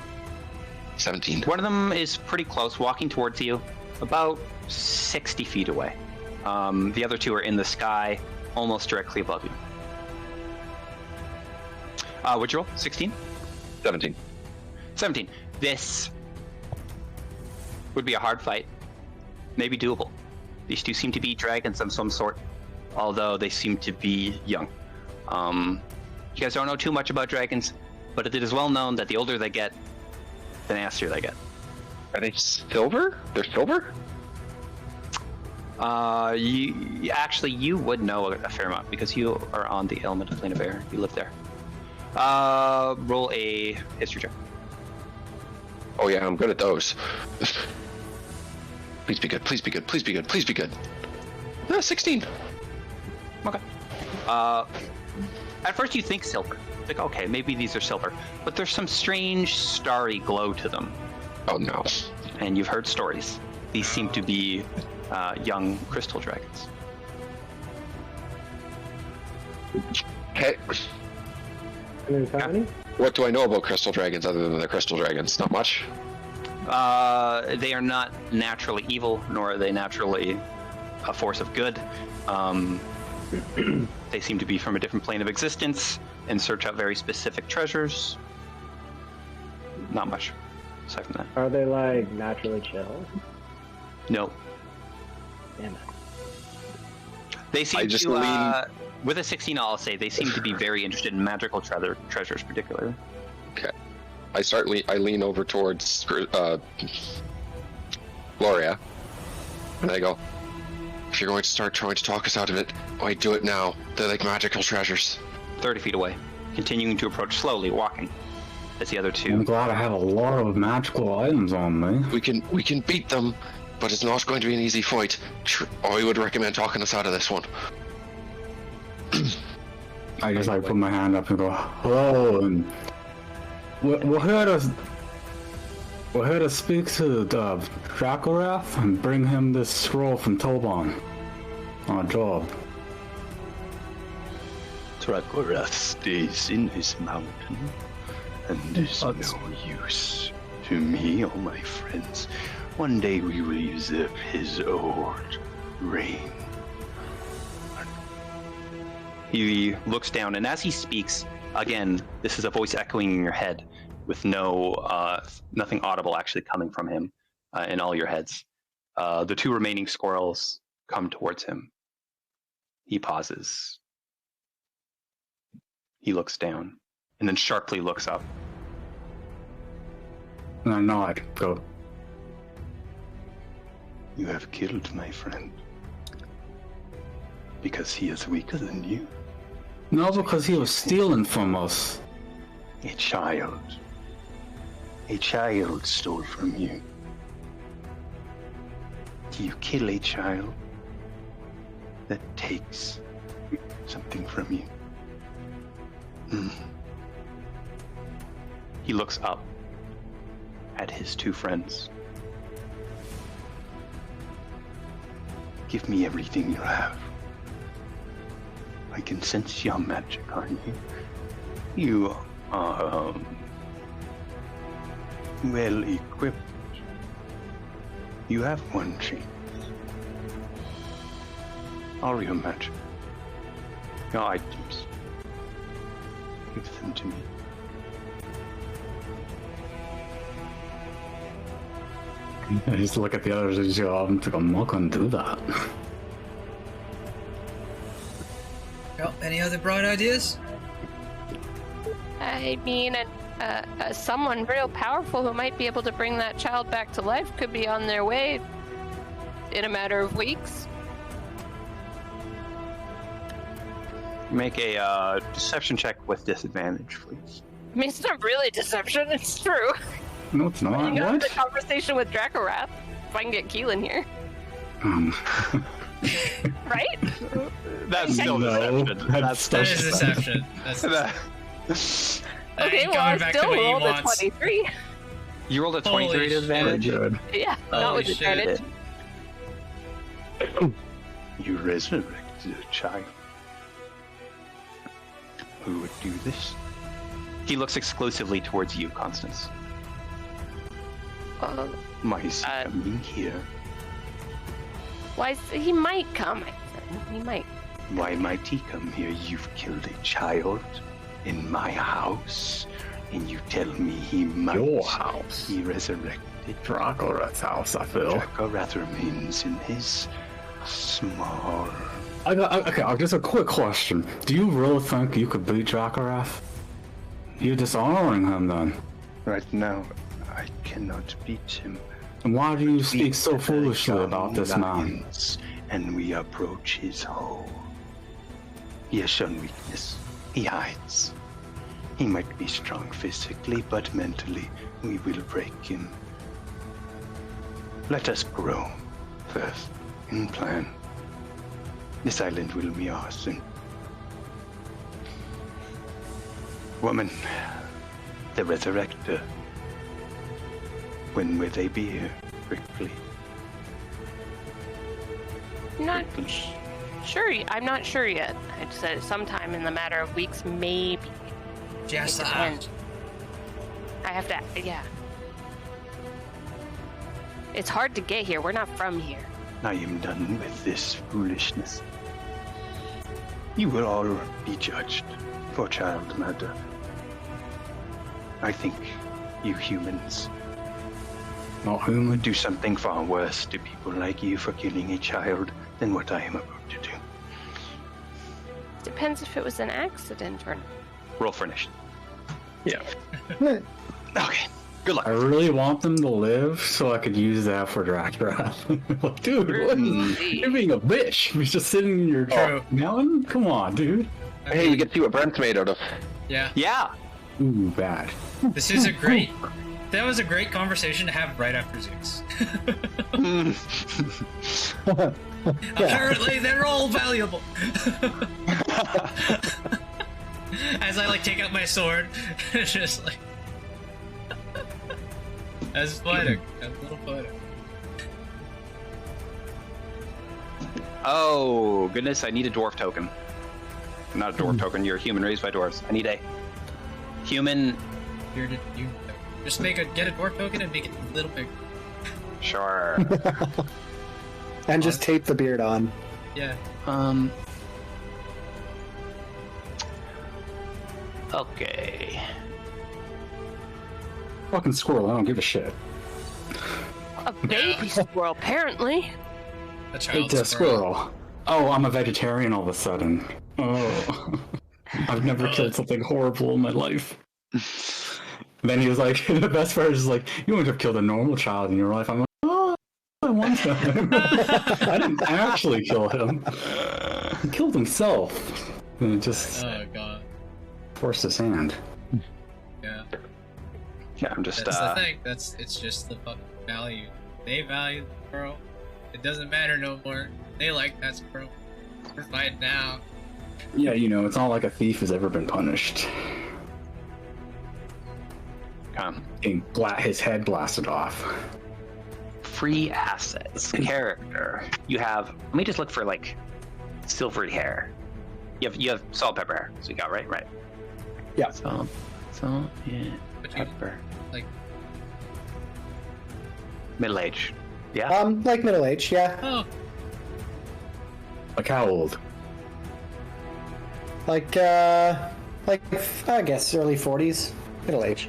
17. One of them is pretty close, walking towards you, about 60 feet away. The other two are in the sky, almost directly above you. What'd you roll? 16? 17. 17. This would be a hard fight. Maybe doable. These two seem to be dragons of some sort, although they seem to be young. You guys don't know too much about dragons, but it is well known that the older they get, the nastier they get. Are they silver? They're silver? You would know a fair amount because you are on the elemental plane of air. You live there. Roll a history check. Oh yeah, I'm good at those. Please be good, please be good, please be good, please be good. 16. Okay. At first you think silver. Like, okay, maybe these are silver. But there's some strange starry glow to them. Oh no. And you've heard stories. These seem to be young crystal dragons. Hey. What do I know about crystal dragons other than they're crystal dragons? Not much. They are not naturally evil, nor are they naturally a force of good. They seem to be from a different plane of existence and search out very specific treasures. Not much aside from that. Are they like naturally chill? No. Damn it. They seem with a 16, I'll say they seem to be very interested in magical treasures, particularly. Okay. I lean over towards Gloria, and I go, if you're going to start trying to talk us out of it, why do it now? They're like magical treasures. 30 feet away, continuing to approach slowly, walking, as the other two. I'm glad I have a lot of magical items on me. We can beat them, but it's not going to be an easy fight. I would recommend talking us out of this one. I just put my hand up and go, hello, and we're here to speak to the Dracorath and bring him this scroll from Toban on a job. Dracorath stays in his mountain and is no use to me or my friends. One day we will usurp his old reign. He looks down, and as he speaks, again, this is a voice echoing in your head, with nothing audible actually coming from him in all your heads. The two remaining squirrels come towards him. He pauses. He looks down, and then sharply looks up. And I nod, go. You have killed my friend. Because he is weaker than you. No, because he was stealing from us. A child stole from you. Do you kill a child that takes something from you? He looks up at his two friends. Give me everything you have. I can sense your magic on you. You are well equipped. You have one chance. All your magic, your items, give them to me. I just look at the others and go, I'm not going to do that. Well, any other bright ideas? I mean, someone real powerful who might be able to bring that child back to life could be on their way in a matter of weeks. Make a deception check with disadvantage, please. I mean, it's not really deception, it's true. No, it's not. You got What? the conversation with Dracorath. If I can get Keelan here. Right? That's still deception. That is deception. Okay, well, I still rolled a 23. You rolled a 23 to advantage? Good. Yeah, not with advantage. You resurrected a child. Who would do this? He looks exclusively towards you, Constance. My son coming here. Why? He might come. I said. He might. Why might he come here? You've killed a child in my house, and you tell me he might Your house. be resurrected. Dracorath's house, I feel. Dracorath remains in his small... Okay, just a quick question. Do you really think you could beat Dracorath? You're dishonoring him then. Right now, I cannot beat him. And why do you speak so foolishly about this man? And we approach his hole. He has shown weakness. He hides. He might be strong physically, but mentally, we will break him. Let us grow first and plan. This island will be ours soon. Woman, the Resurrector. When will they be here? Quickly. Not sure. I'm not sure yet. I said sometime in the matter of weeks, maybe. Just It depends. I have to. Yeah. It's hard to get here. We're not from here. I am done with this foolishness. You will all be judged for child murder. I think you humans would do something far worse to people like you for killing a child than what I am about to do. Depends if it was an accident or not. Roll for initiative. Yeah. Okay. Good luck. I really want them to live so I could use that for Dracorath. Like, dude, what? You're being a bitch. You're just sitting in your mountain? Come on, dude. Hey, you get to see what Brent's made out of. Yeah. Yeah. Ooh, bad. This is a great... That was a great conversation to have right after Zeus. Apparently, they're all valuable. As I take out my sword, it's just like... As fighting, a little fighter. Oh, goodness, I need a dwarf token. Not a dwarf token, you're a human raised by dwarves. I need a human... You just get a dwarf token and make it a little bigger. Sure. And just tape the beard on. Yeah. Okay. Fucking squirrel, I don't give a shit. A baby squirrel, apparently. A child It's a squirrel. squirrel. Oh, I'm a vegetarian all of a sudden. Oh. I've never killed something horrible in my life. Then he was like, the best part is like, you wouldn't have killed a normal child in your life. I'm like, oh, I one time. I didn't actually kill him. He killed himself. And it just forced his hand. Yeah. Yeah, I'm just, That's the thing. It's just the fucking value. They value the squirrel. It doesn't matter no more. They like that squirrel. We're fighting now. Yeah, it's not like a thief has ever been punished. Getting his head blasted off. Free assets. Character. You have... Let me just look for, silvery hair. You have salt, pepper hair. So you got, right? Right. Yeah. Salt, yeah. Pepper. Middle age. Yeah? Middle age, yeah. Oh. Like how old? I guess early 40s. Middle age.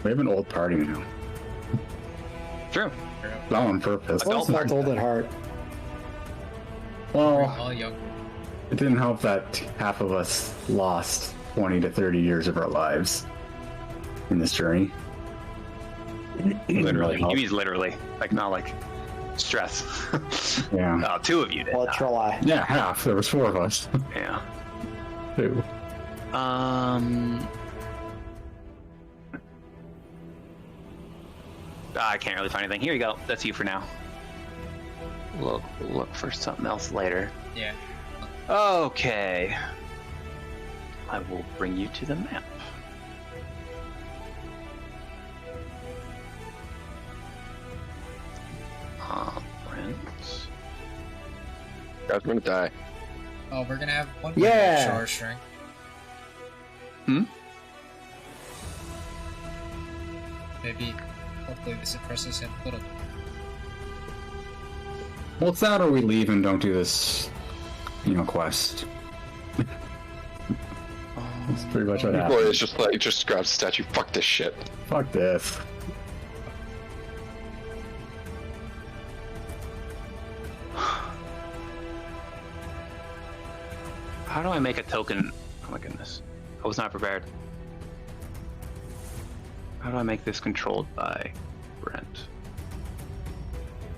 We have an old party now. True. Not on purpose. Well, not old at heart. Well, all young. It didn't help that half of us lost 20 to 30 years of our lives in this journey. Literally. You mean literally. Not stress. Yeah. Two of you did. Well, try. Yeah, half. There was 4 of us. Yeah. 2. I can't really find anything. Here you go. That's you for now. Look for something else later. Yeah. Okay. I will bring you to the map. Guys, I'm gonna die. Oh, we're gonna have one shower string. Maybe, hopefully this impresses him a little bit. Well, it's that or we leave and don't do this, quest. That's pretty much what happened. Boy, it's just like, just grab the statue, fuck this shit. Fuck this. How do I make a token? Oh my goodness. I was not prepared. How do I make this controlled by Brent?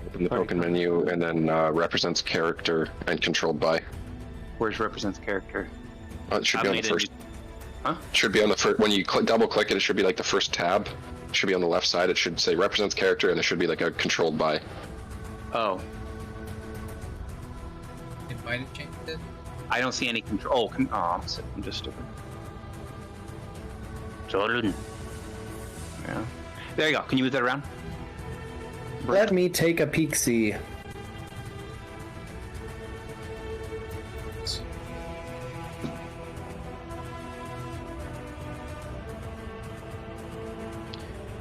Open the token menu and then represents character and controlled by. Where's represents character? It should be on the first. Should be on the first. When you double click it, it should be like the first tab. It should be on the left side. It should say represents character, and there should be like a controlled by. Oh. It might have changed it. I don't see any control. I'm just stupid. Jordan. Yeah. There you go. Can you move that around? Let me take a peek-see.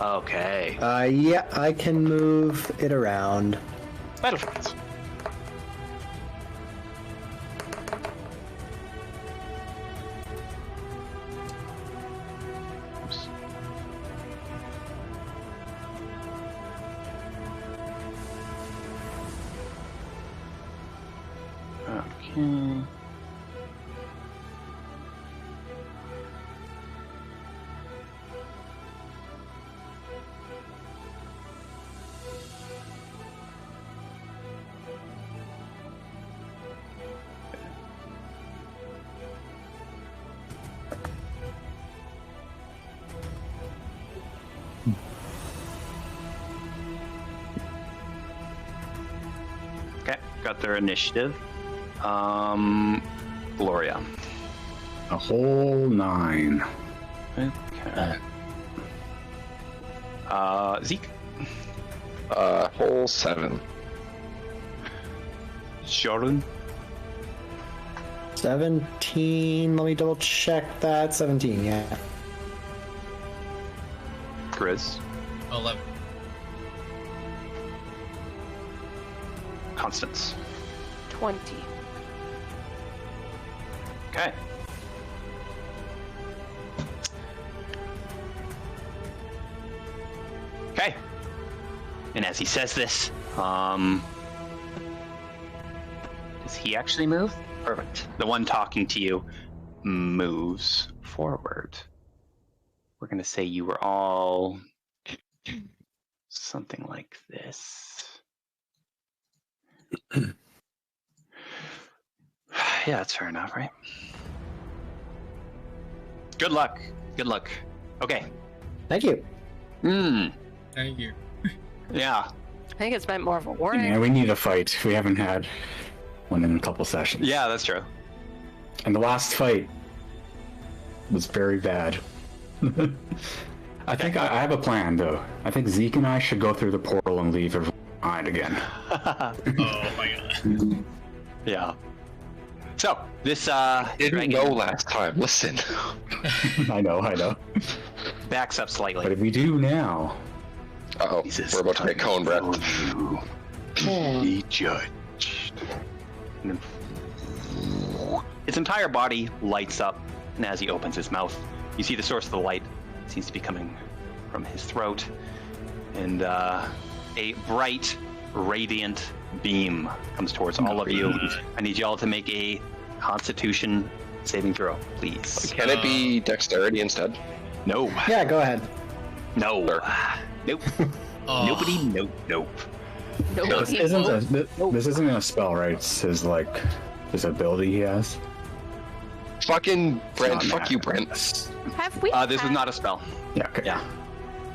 Okay. Yeah, I can move it around. Battlefields. Oops. Okay. Okay, got their initiative. Gloria. A whole 9. Okay. Zeke. Whole 7. Jordan. 17. Let me double check that. 17, yeah. Grizz. 11. Constance. 20. Okay. Okay. And as he says this, does he actually move? Perfect. The one talking to you moves forward. We're going to say you were all something like this. Yeah, that's fair enough, right? Good luck. Good luck. Okay. Thank you. Thank you. Yeah. I think it's meant more of a warning. Yeah, we need a fight. We haven't had one in a couple sessions. Yeah, that's true. And the last fight was very bad. I think I have a plan, though. I think Zeke and I should go through the portal and leave everyone behind again. Oh my god. Yeah. So, this, Didn't go last time. Listen. I know. backs up slightly. But if we do now... Uh-oh, we're about to make cone breath. Be judged. And then its entire body lights up, and as he opens his mouth, you see the source of the light seems to be coming from his throat, and a bright, radiant beam comes towards all of you. I need you all to make a Constitution saving throw, please. Can it be dexterity instead? No. Yeah, go ahead. No. Nope. Nobody. Nope. This isn't a spell, right? It's his, this ability he has. Fucking Brent. Fuck you, Brent. Have we? This is not a spell. Yeah, okay. Yeah.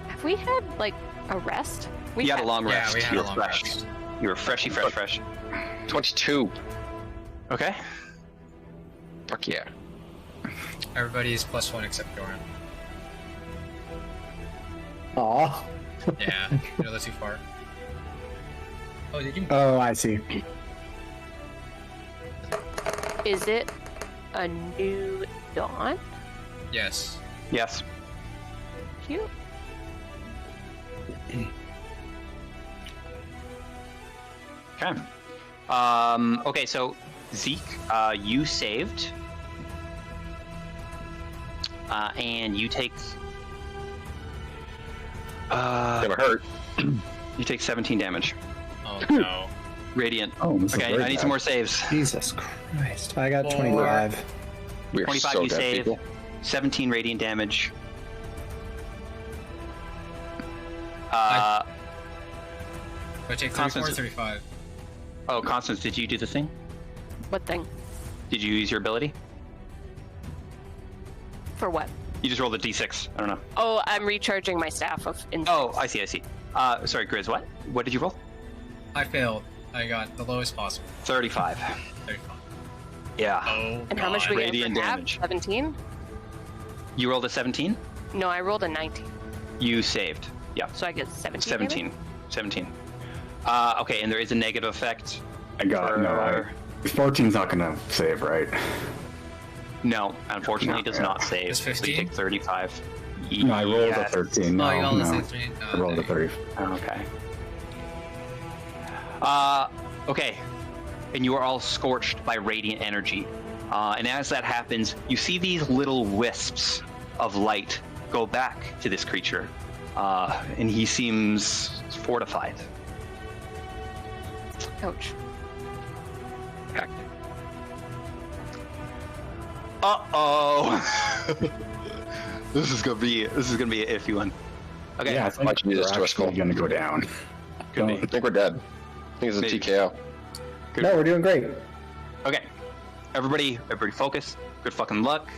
Have we had, a rest? We had a long rest. Yeah, we had You a were long fresh. rest. You were fresh. 22. Okay. Fuck yeah. Everybody is +1 except Doran. Aw. Yeah, you're a little too far. Oh, did you? Oh, I see. Is it a new dawn? Yes. Yes. Cute. Okay. Okay, so Zeke, you saved. And you take... Gonna hurt. You take 17 damage. Oh no. Radiant. Oh, this is Okay, very I need bad. some more saves. Jesus Christ. I got 25. We're 25 so you dead, save. people. 17 radiant damage. Do I take 34 or Constance- 35? Oh, Constance, did you do the thing? What thing? Did you use your ability? For what? You just rolled a d6. I don't know. Oh, I'm recharging my staff of insights. Oh, I see. Sorry, Grizz, what? What did you roll? I failed. I got the lowest possible. 35. 35. Yeah. Oh, And how much do we get Radiant for half? damage. 17? You rolled a 17? No, I rolled a 19. You saved. Yeah. So I get 17. 17. 17. Okay, and there is a negative effect. I got no. 14's not gonna save, right? No, unfortunately, it does not save. It's So you 15? take 35. No, I rolled Yes. a 13. No, Oh, you got no. the 13? I rolled a 30. Okay. Okay. And you are all scorched by radiant energy. And as that happens, you see these little wisps of light go back to this creature. And he seems fortified. Ouch. Uh-oh. This is gonna be an iffy one. Okay. Yeah, I think Much we're needed to us, actually gonna go down. Could be. I think we're dead. I think it's a Maybe. TKO. No, we're doing great. Okay. Everybody focus. Good fucking luck.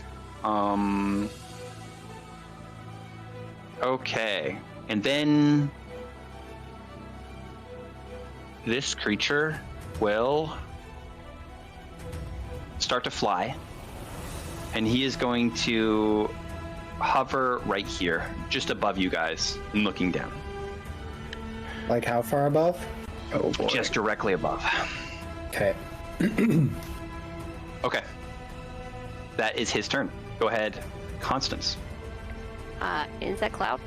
Okay. And then this creature will start to fly. And he is going to hover right here, just above you guys, and looking down. Like how far above? Oh boy. Just directly above. Okay. Okay. That is his turn. Go ahead, Constance. Insect cloud.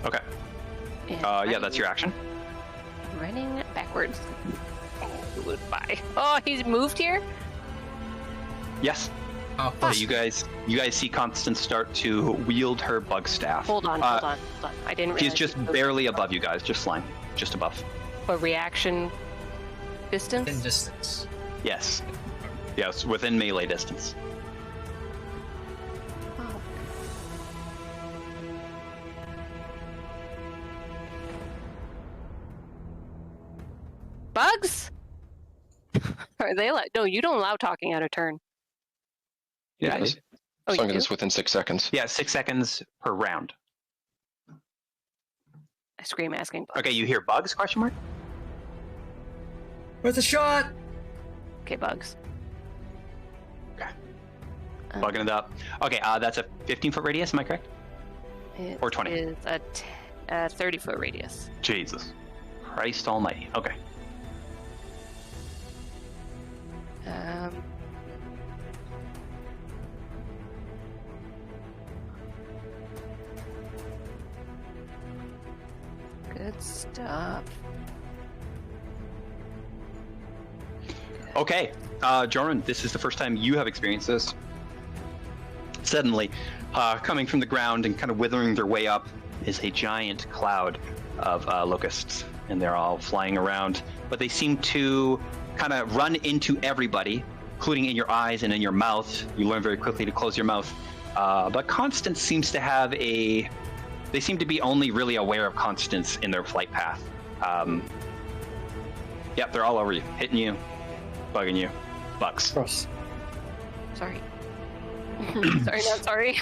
Okay. And Yeah, that's your action. Running backwards. Oh, goodbye. Oh, he's moved here? Yes. Oh, So you guys see Constance start to wield her bug staff. Hold on. I didn't realize. She's just barely above you guys, just flying, just above. A reaction distance? in distance. Yes. Yes, within melee distance. Oh. Bugs? Are they like? No, you don't allow talking out of turn. Yeah. As Oh, long you as do? it's within 6 seconds. Yeah, 6 seconds per round. I scream asking bugs. Okay, you hear bugs? Question mark. Worth a shot. Okay, bugs. Okay. Um, Bugging it up. Okay, that's a 15-foot radius. Am I correct? It Or 20. is a 30-foot radius. Jesus Christ Almighty. Okay. Good stuff. Okay, Joran, this is the first time you have experienced this. Suddenly, coming from the ground and kind of withering their way up is a giant cloud of locusts, and they're all flying around, but they seem to kind of run into everybody, including in your eyes and in your mouth. You learn very quickly to close your mouth. But Constance seems to have they seem to be only really aware of Constance in their flight path. Yep, they're all over you, hitting you, bugging you. Bugs. Gross. Sorry. Sorry, not sorry.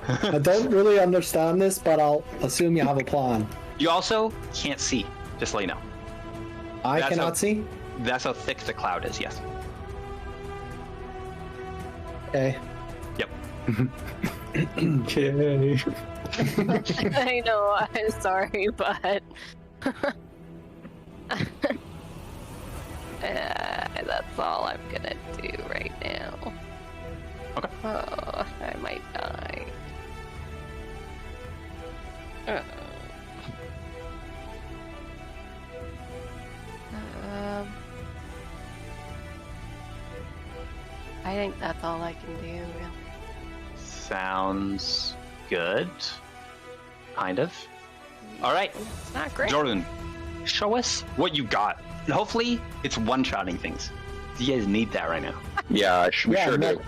I don't really understand this, but I'll assume you have a plan. You also can't see, just to let you know. I That's cannot how- see? That's how thick the cloud is, yes. Okay. Yep. Okay. I know, I'm sorry, but... that's that's all I'm gonna do right now. Okay. Oh, I might die. I think that's all I can do, really. Sounds good. Kind of. All right. It's not great. Jordan, show us what you got. And hopefully, it's one-shotting things. You guys need that right now. Yeah, we sure do.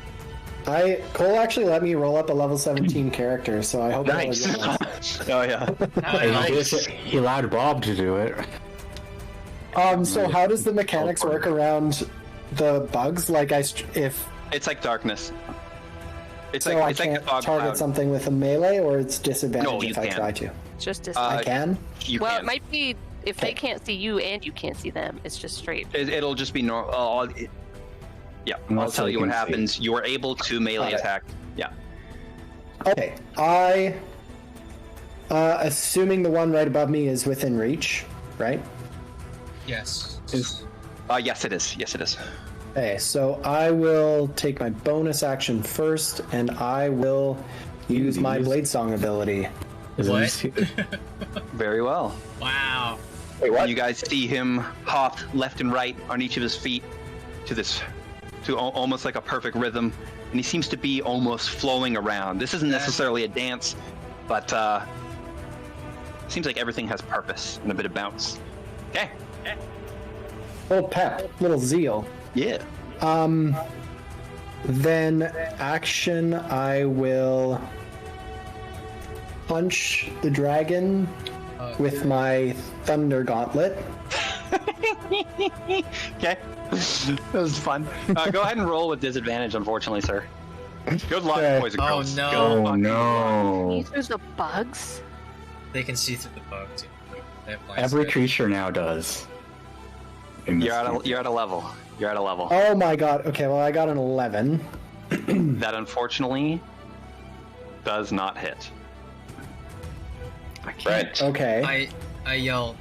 Cole actually let me roll up a level 17 character, so I hope. Nice. Oh yeah. He allowed Bob to do it. So how does the mechanics work around the bugs? Like, if it's like darkness. It's so like I can't like target something with a melee, or it's disadvantage No, you if I can. try to. It's just I can. It might be if they can't see you and you can't see them. It's just straight. It'll just be normal. Yeah, I'll tell you what happens. You are able to melee attack. Yeah. Okay, assuming the one right above me is within reach, right? Yes. Yes, it is. Yes, it is. Okay, so I will take my bonus action first, and I will use my Blade Song ability. What? Very well. Wow. Wait, what? You guys see him hop left and right on each of his feet to almost like a perfect rhythm, and he seems to be almost flowing around. This isn't necessarily a dance, but seems like everything has purpose and a bit of bounce. Okay. Little pep, little zeal. Yeah. Then action, I will punch the dragon with my Thunder Gauntlet. Okay. That was fun. Go ahead and roll with disadvantage, unfortunately, sir. Good luck, boys and girls. no. Oh no. These are the bugs? They can see through the bugs. Every creature now does. You're at a level. You're at a level. Oh my god. Okay, well I got an 11. That unfortunately does not hit. Right. Okay. I yell,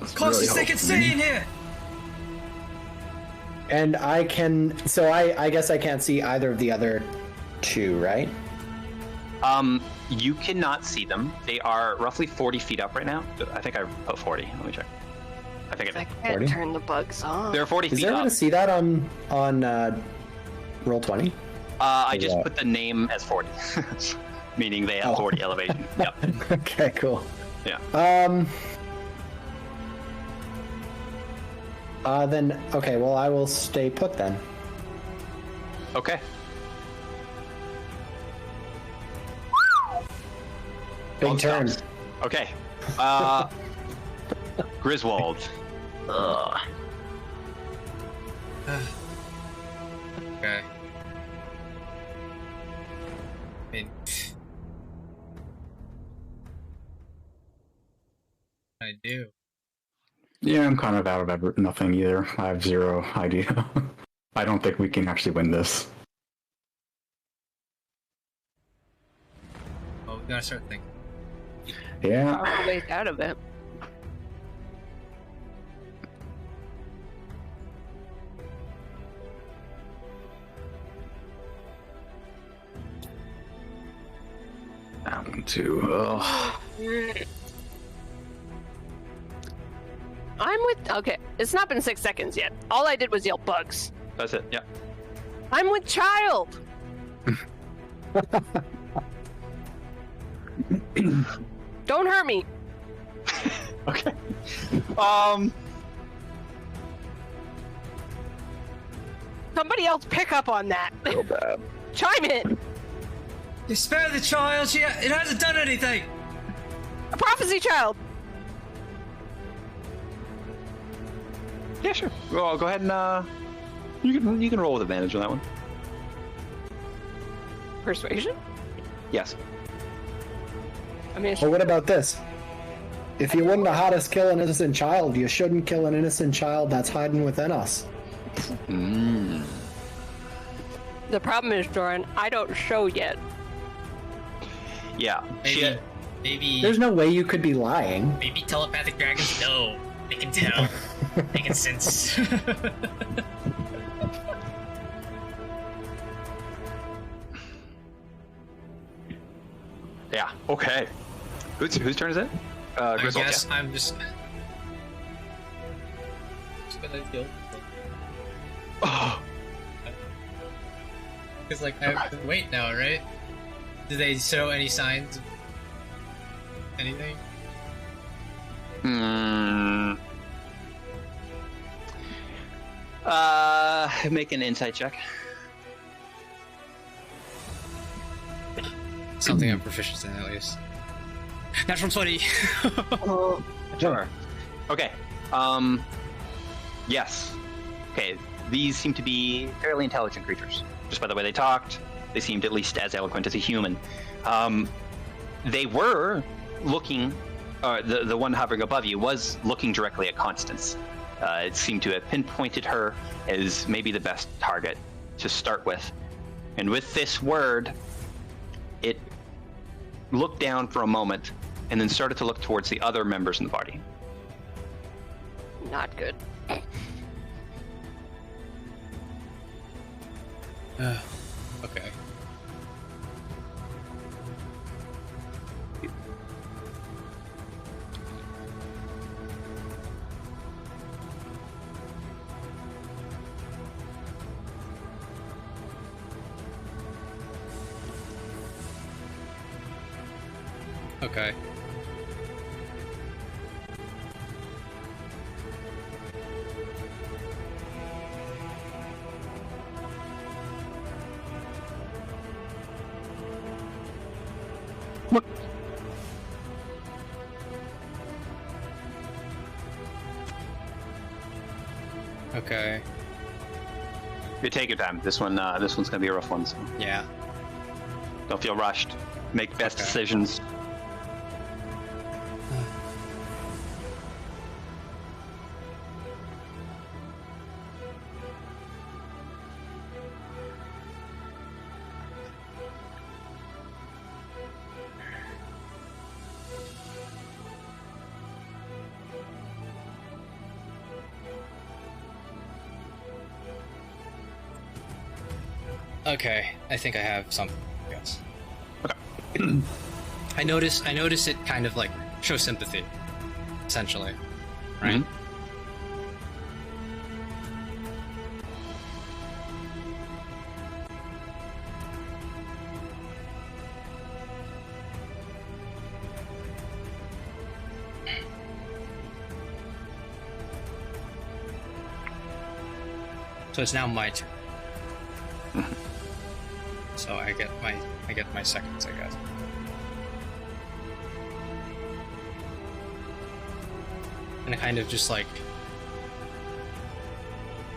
closest they can see in here! And I can... So I guess I can't see either of the other two, right? You cannot see them. They are roughly 40 feet up right now. I think I put 40. Let me check. I think I I can't 40? turn the bugs off. They're 40 Is feet there a way up. to see that on Roll20? I just put the name as 40. Meaning they have 40 elevation. Yep. Okay, cool. Yeah. Then, okay, well I will stay put then. Okay. Big turn. Stops. Okay. Griswold. Okay. I mean, I do. Yeah, I'm kind of out of nothing either. I have zero idea. I don't think we can actually win this. Oh, we gotta start thinking. Yeah. Our ways out of it. Down to. I'm with. Okay, it's not been 6 seconds yet. All I did was yell bugs. That's it. Yeah. I'm with child. Don't hurt me. Okay. Somebody else pick up on that. So bad. Chime in. You spare the child. It hasn't done anything. A prophecy child. Yeah, sure. Well, go ahead and you can roll with advantage on that one. Persuasion? Yes. I mean, Well, what about this? If you wouldn't have had us kill an innocent child, you shouldn't kill an innocent child that's hiding within us. the problem is, Doran, I don't show yet. Yeah. Maybe. There's no way you could be lying. Maybe telepathic dragons know. They can tell. They can sense. Yeah. Okay. Whose turn is it? Grizzle, I guess yeah. I'm just gonna deal. Oh. Because like I have to wait now, right? Do they show any signs of anything? Make an insight check. Something I'm proficient in, at least. Natural 20. Sure. Okay. Yes. Okay. These seem to be fairly intelligent creatures. Just by the way they talked, they seemed at least as eloquent as a human. They were looking. The one hovering above you was looking directly at Constance. It seemed to have pinpointed her as maybe the best target to start with. And with this word, it looked down for a moment and then started to look towards the other members in the party. Not good. Okay. Okay. What? Okay. You take your time. This one's gonna be a rough one. So Yeah. don't feel rushed. Make best decisions. Okay, I think I have something. Yes. Okay. I notice it kind of like show sympathy, essentially, right? So it's now my turn. So I get my seconds, I guess. And I kind of just like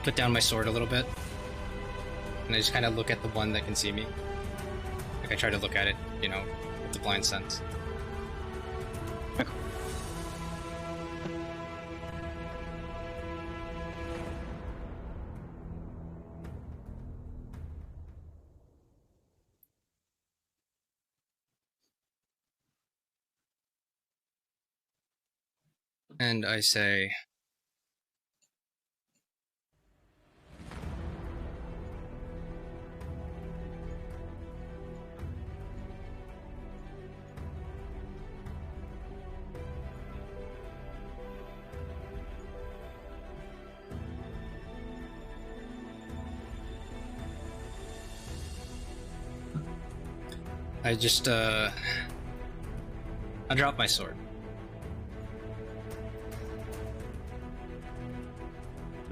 put down my sword a little bit, and I just kind of look at the one that can see me. Like I try to look at it, you know, with the blind sense. And I say, I just, I drop my sword.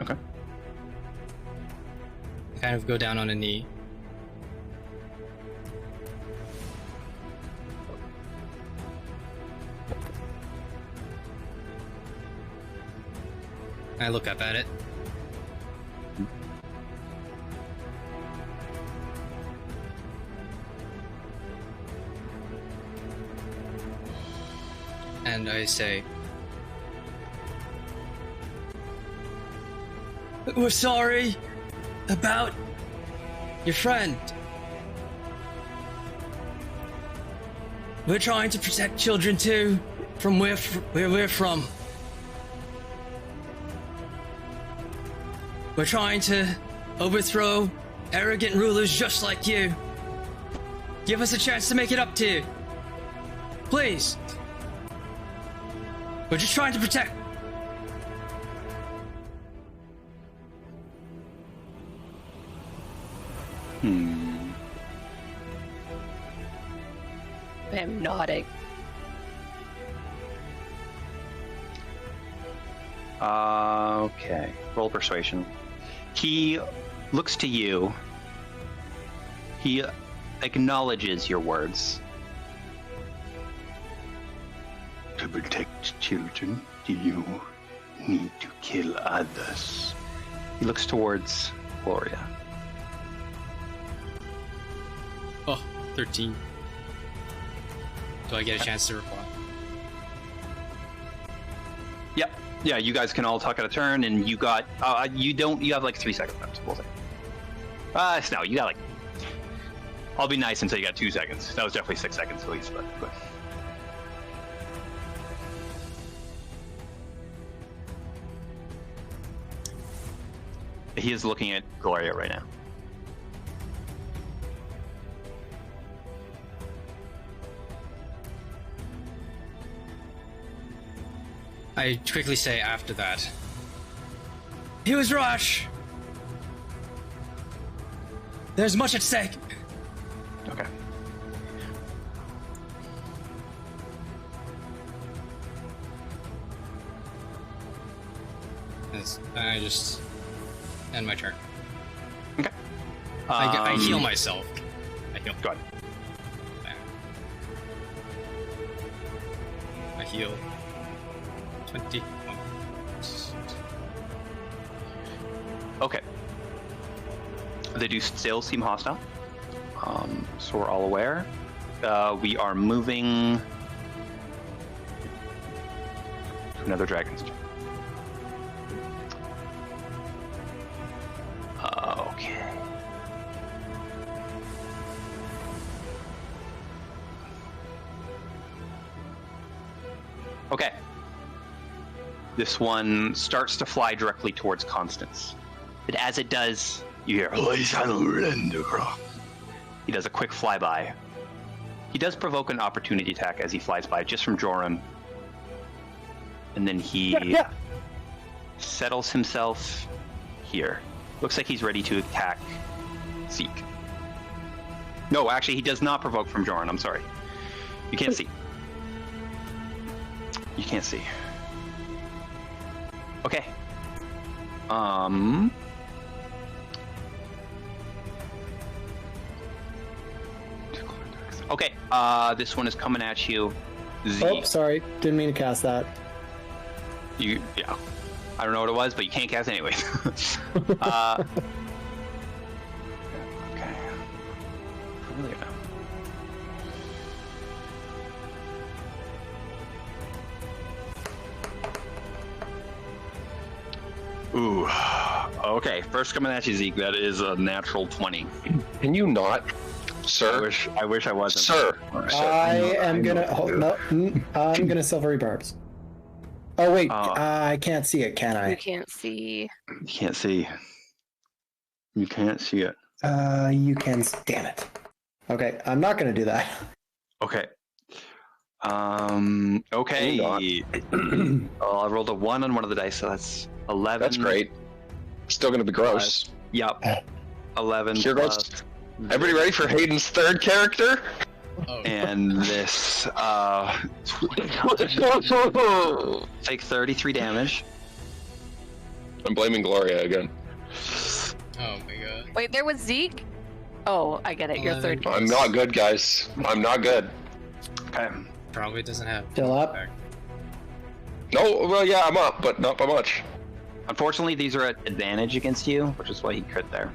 Okay. Kind of go down on a knee. I look up at it. And I say, "We're sorry about your friend. We're trying to protect children too, from where we're from. We're trying to overthrow arrogant rulers just like you. Give us a chance to make it up to you." Please. We're just trying to protect. I am nodding. Okay. Roll persuasion. He looks to you. He acknowledges your words. To protect children, do you need to kill others? He looks towards Gloria. Oh, 13. Do I get a chance to reply? Yep. Yeah, you guys can all talk out a turn, and you got, you have like 3 seconds left, we'll say. No, you got like, I'll be nice until you got 2 seconds. That was definitely 6 seconds at least, but. He is looking at Gloria right now. I quickly say after that. He was rash. There's much at stake. Okay. I just end my turn. Okay. I heal myself. I heal. Go ahead. I heal. 20. Okay. They do still seem hostile. So we're all aware. We are moving to another dragon's turn. Okay. Okay. This one starts to fly directly towards Constance. But as it does, you hear, he does a quick flyby. He does provoke an opportunity attack as he flies by, just from Joram. And then he settles himself here. Looks like he's ready to attack Zeke. No, actually, he does not provoke from Joran. I'm sorry. You can't see. You can't see. Okay. Okay, this one is coming at you. Oh, sorry. Didn't mean to cast that. Yeah. I don't know what it was, but you can't cast it anyways. Okay. Ooh. Okay, first coming at you, Zeke. That is a natural 20. Can you not, sir? I wish I wasn't. Sir. I'm gonna silvery barbs. Oh wait, I can't see it, can I? You can't see. You can't see. You can't see it. You can. Damn it. Okay, I'm not gonna do that. Okay. Okay. I rolled a 1 on one of the dice, so that's 11. That's great. Still gonna be gross. Yep. 11. Here goes. Everybody ready for Hayden's third character? And this take 33 damage. I'm blaming Gloria again. Oh my god. Wait, there was Zeke? Oh, I get it. You're third. I'm not good, guys. I'm not good. Okay. Probably doesn't have. Still up? No, well, yeah, I'm up, but not by much. Unfortunately, these are at advantage against you, which is why he crit there.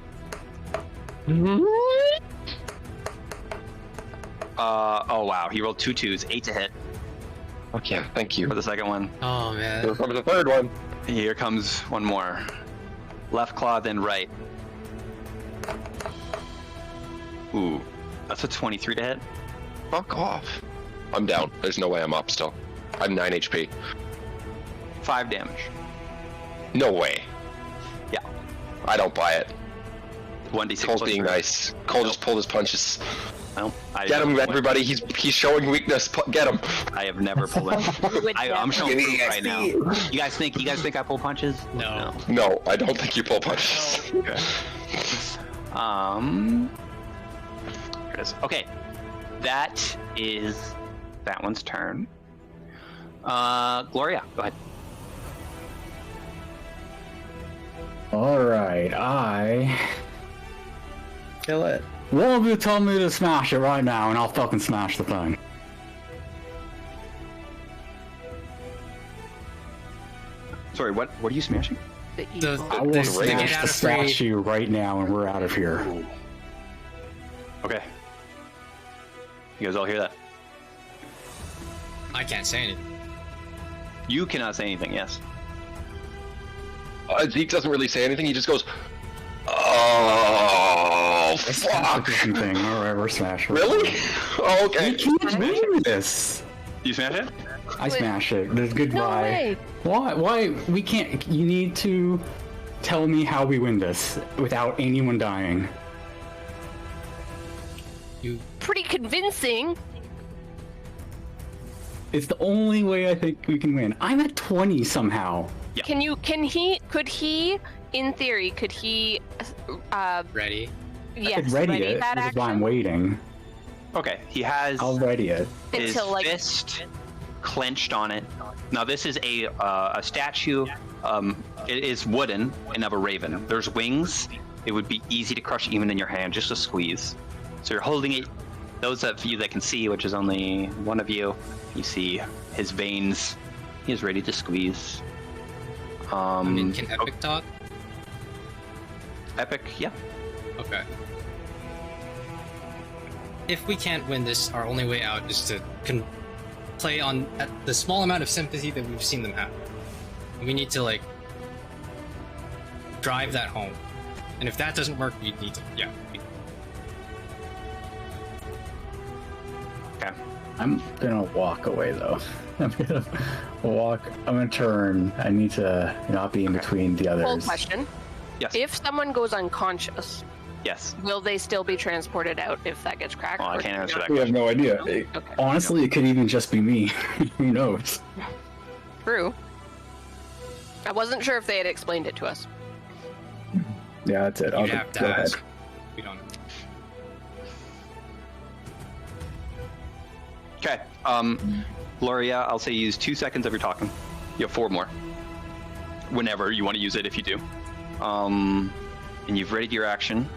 Oh wow, he rolled 2 2s, 8 to hit. Okay, thank you. For the second one. Oh man. Here comes the third one. Here comes one more. Left claw, then right. Ooh, that's a 23 to hit. Fuck off. I'm down. There's no way I'm up still. I'm 9 HP. 5 damage. No way. Yeah. I don't buy it. 1d6. Cole's being nice. Cole just pulled his punches. Well, get him, everybody. He's showing weakness. Get him. I have never pulled one. I'm showing proof right now. You guys think I pull punches? No. No, I don't think you pull punches. Okay. Here it is. Okay. That is that one's turn. Gloria, go ahead. Alright, I... Kill it. One of you tell me to smash it right now, and I'll fucking smash the thing. Sorry, what are you smashing? I will smash the statue right now, and we're out of here. Okay. You guys all hear that? I can't say anything. You cannot say anything, yes. Zeke doesn't really say anything. He just goes, "Oh, fuck!" Thing. Alright, we're smashing. Really? Oh, okay. You can't do this. You smash it? I smash it. There's goodbye. No way. Why? We can't. You need to tell me how we win this without anyone dying. Pretty convincing. It's the only way I think we can win. I'm at 20 somehow. Yeah. Could he, in theory, Ready? Yes, ready ready it, that which is action? why I'm waiting. Okay, he has I'll ready it. his Until, like- fist clenched on it. Now this is a statue. It is wooden and of a raven. There's wings. It would be easy to crush even in your hand, just a squeeze. So you're holding it. Those of you that can see, which is only one of you, you see his veins. He is ready to squeeze. I mean, can Epic talk? Epic, yeah. Okay. If we can't win this, our only way out is to play on the small amount of sympathy that we've seen them have. We need to, like, drive that home. And if that doesn't work, we need to, yeah. Okay. I'm gonna walk away though. I'm gonna turn. I need to not be in between the others. Full question. Yes. If someone goes unconscious, Yes. will they still be transported out if that gets cracked? Oh, I or can't do answer not? that We have no idea. Okay. Honestly, it could even just be me. Who knows? True. I wasn't sure if they had explained it to us. Yeah, that's it. You'd have to ask. We don't know. Okay. Gloria, I'll say use 2 seconds of your talking. You have 4 more. Whenever you want to use it, if you do. And you've readied your action.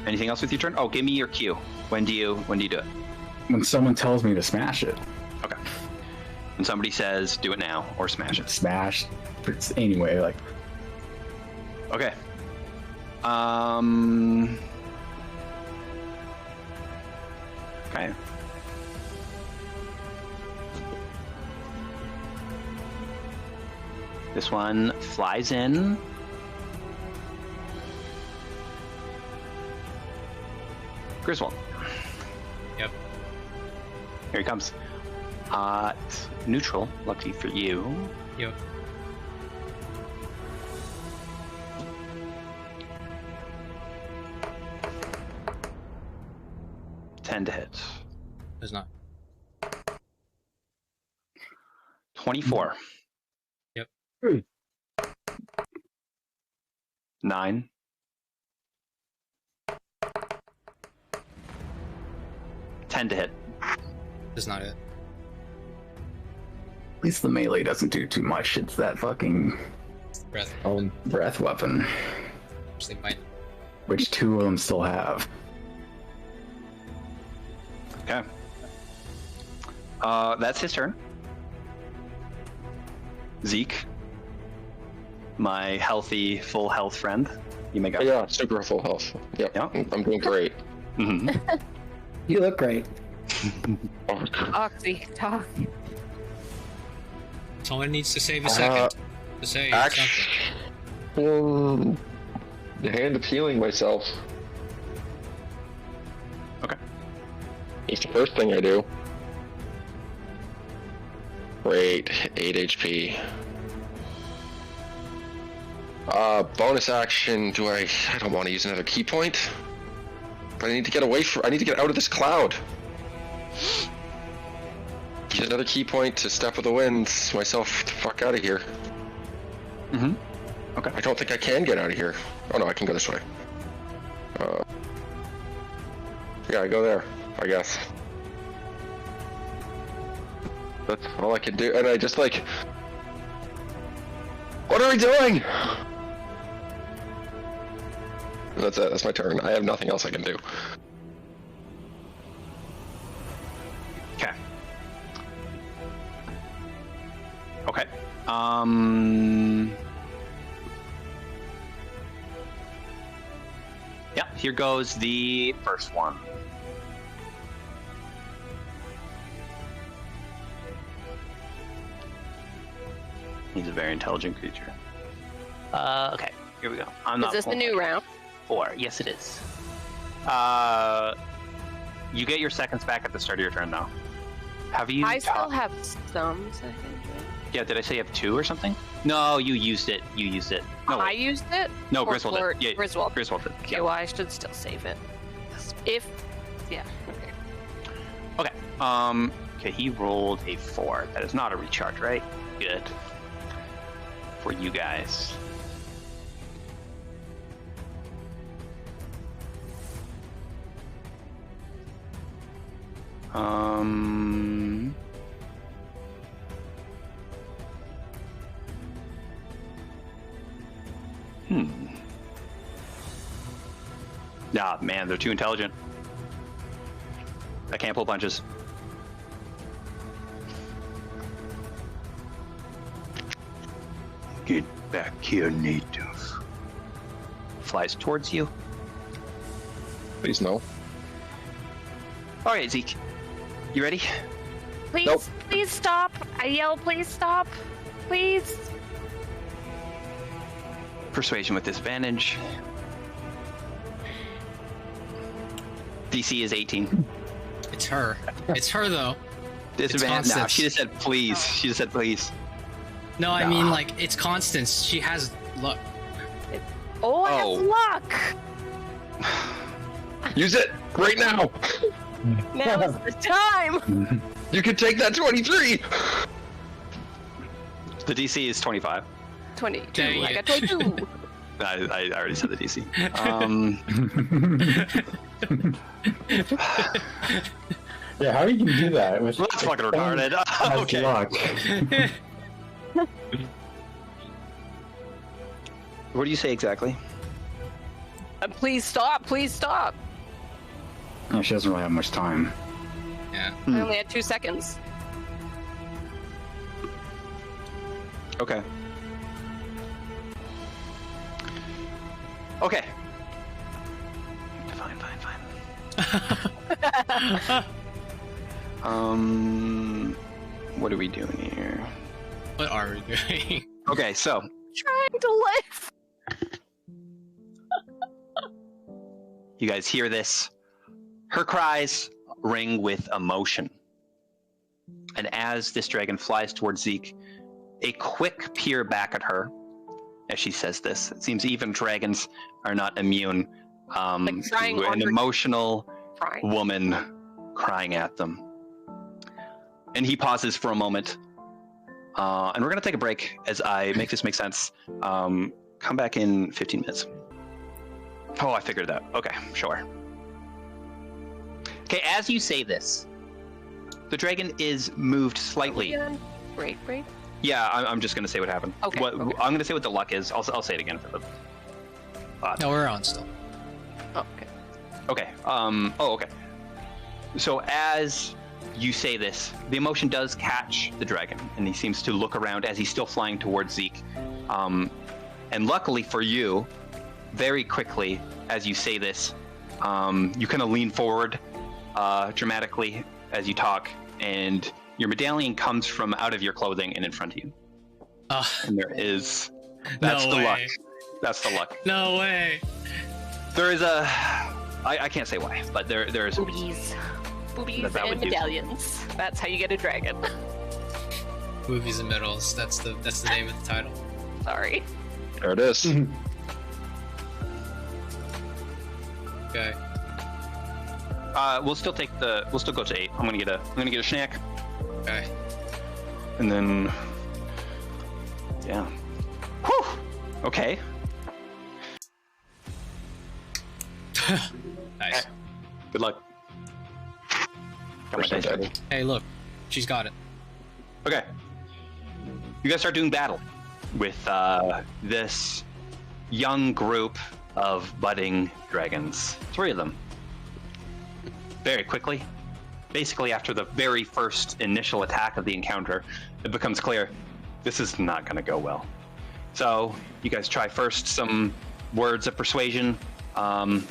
Anything else with your turn? Oh, give me your cue. When do you do it? When someone tells me to smash it. Okay. When somebody says, do it now, or smash it. Smash. Anyway, like. Okay. Okay. This one flies in. Griswold. Yep. Here he comes. It's neutral, lucky for you. Yep. $10 to hit. Does not. 24. Yep. 9. 10 to hit. Does not hit. At least the melee doesn't do too much. It's that fucking breath weapon, Actually, might. which 2 of them still have. Okay. That's his turn. Zeke, my healthy, full health friend. You may go. Yeah, super full health. Yep. Yeah. I'm doing great. Mm-hmm. You look great. Oxy, talk. Someone needs to save a second to say something. The hand of healing myself. Okay. It's the first thing I do. Great, 8 HP. Bonus action, I don't want to use another key point. But I need to get away from. I need to get out of this cloud. Get another key point to step with the winds. Myself the fuck out of here. Mm-hmm. Okay. I don't think I can get out of here. Oh no, I can go this way. Yeah, I go there, I guess. That's all I can do, and I just like... What are we doing? That's it, that's my turn. I have nothing else I can do. Okay. Okay. Yeah, here goes the first one. He's a very intelligent creature. Okay, here we go. Is this the new round? 4. Yes, it is. You get your seconds back at the start of your turn, though. Have you? I still have some seconds. Yeah, did I say you have 2 or something? No, you used it. You used it. No, I used it? No, Griswold did. Yeah, Griswold. Griswold did. Okay, well, I should still save it. Yeah, okay. Okay, okay, he rolled a 4. That is not a recharge, right? Good. For you guys. Nah, man, they're too intelligent. I can't pull punches. Get back here, native. Flies towards you. Please no. All right, Zeke. You ready? Please, Nope. Please stop. I yell, please stop. Please. Persuasion with disadvantage. DC is 18. It's her. It's her, though. Disadvantage. No, Constance. she just said please. She just said please. No, I mean, like, it's Constance. She has luck. Oh, I have luck. Use it right now. Now's the time. You can take that 23. The DC is 25. 22. Dang I it. got 22. I already said the DC. Yeah, how you can do that? With That's fucking retarded. Okay. Luck. What do you say exactly? Please stop. Please stop. Oh, she doesn't really have much time. Yeah. I only had 2 seconds. Okay. Okay. Fine. What are we doing here? What are we doing? Okay, so Trying to live. you guys hear this. Her cries ring with emotion. And as this dragon flies towards Zeke, a quick peer back at her as she says this. It seems even dragons are not immune to an emotional woman crying at them. And he pauses for a moment. And we're going to take a break as I make this make sense. Come back in 15 minutes. Oh, I figured it out. Okay, sure. Okay, as you say this, the dragon is moved slightly. Break. Yeah, I'm just going to say what happened. Okay. I'm going to say what the luck is. I'll say it again for the... No, we're on still. Oh, okay. Okay. Okay. So as you say this, the emotion does catch the dragon, and he seems to look around as he's still flying towards Zeke. And luckily for you, very quickly, as you say this, you kind of lean forward dramatically as you talk, and your medallion comes from out of your clothing and in front of you. And there is... That's the luck. That's the luck. No way. There is a... I can't say why, but there is... Boobies that and medallions. That's how you get a dragon. Movies and medals. That's the name of the title. Sorry. There it is. Okay. We'll still go to 8. I'm gonna get a snack. Okay. And then, yeah. Whew. Okay. Nice. Good luck. Got my dice ready. Hey, look, she's got it. Okay. You guys start doing battle with this young group of budding dragons. 3 of them. Very quickly. Basically, after the very first initial attack of the encounter, it becomes clear this is not going to go well. So, you guys try first some words of persuasion. Doesn't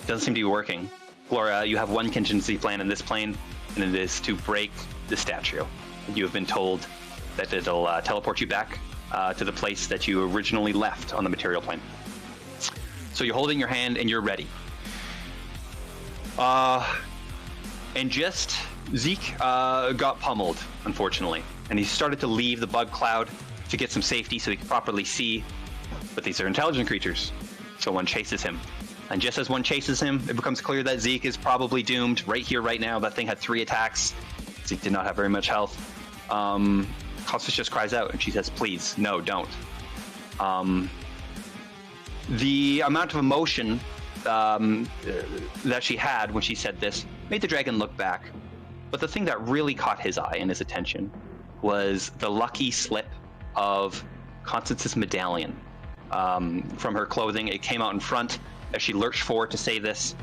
seem to be working. Gloria, you have one contingency plan in this plane, and it is to break the statue. You have been told that it'll teleport you back to the place that you originally left on the material plane. So you're holding your hand and you're ready. And just Zeke got pummeled, unfortunately, and he started to leave the bug cloud to get some safety so he could properly see. But these are intelligent creatures, so one chases him. And just as one chases him, it becomes clear that Zeke is probably doomed right here, right now. That thing had 3 attacks. Zeke did not have very much health. Costas just cries out and she says, please, no, don't. The amount of emotion that she had when she said this made the dragon look back. But the thing that really caught his eye and his attention was the lucky slip of Constance's medallion from her clothing. It came out in front as she lurched forward to say this,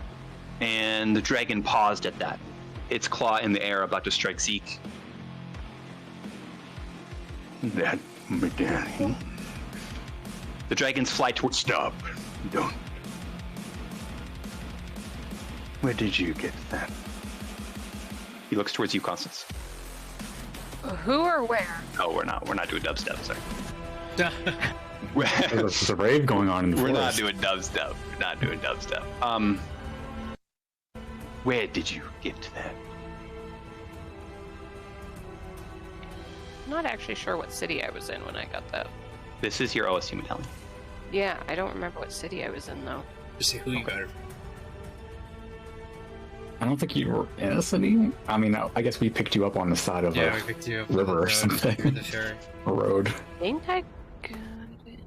and the dragon paused at that, its claw in the air about to strike Zeke. That medallion. The dragons fly towards... Stop. Don't. Where did you get that? He looks towards you, Constance. Who or where? Oh, we're not doing dubstep, sorry. There's a rave going on in the forest. We're not doing dubstep. Where did you get that? I'm not actually sure what city I was in when I got that. This is your OSU medallion. Yeah, I don't remember what city I was in, though. Just see who you got it from. I don't think you were in a city. I mean, I guess we picked you up on the side of a we picked you up river or something. The ferry. A road. I think I got it.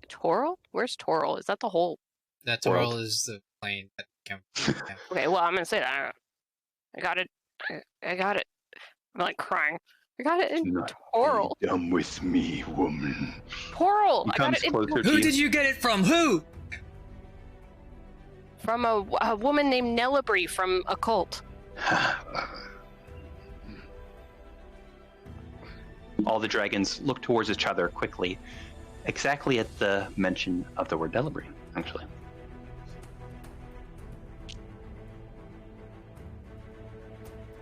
Temporal? Where's Temporal? Is that the whole... That Temporal is the plane that came. Yeah. Okay, well, I'm gonna say that. I got it. I got it. I'm like crying. I got it in Temporal. Come with me, woman. Temporal! I got it in... Who did you get it from? Who? From a woman named Nellabry from a cult. All the dragons look towards each other quickly, exactly at the mention of the word Nellabry, actually.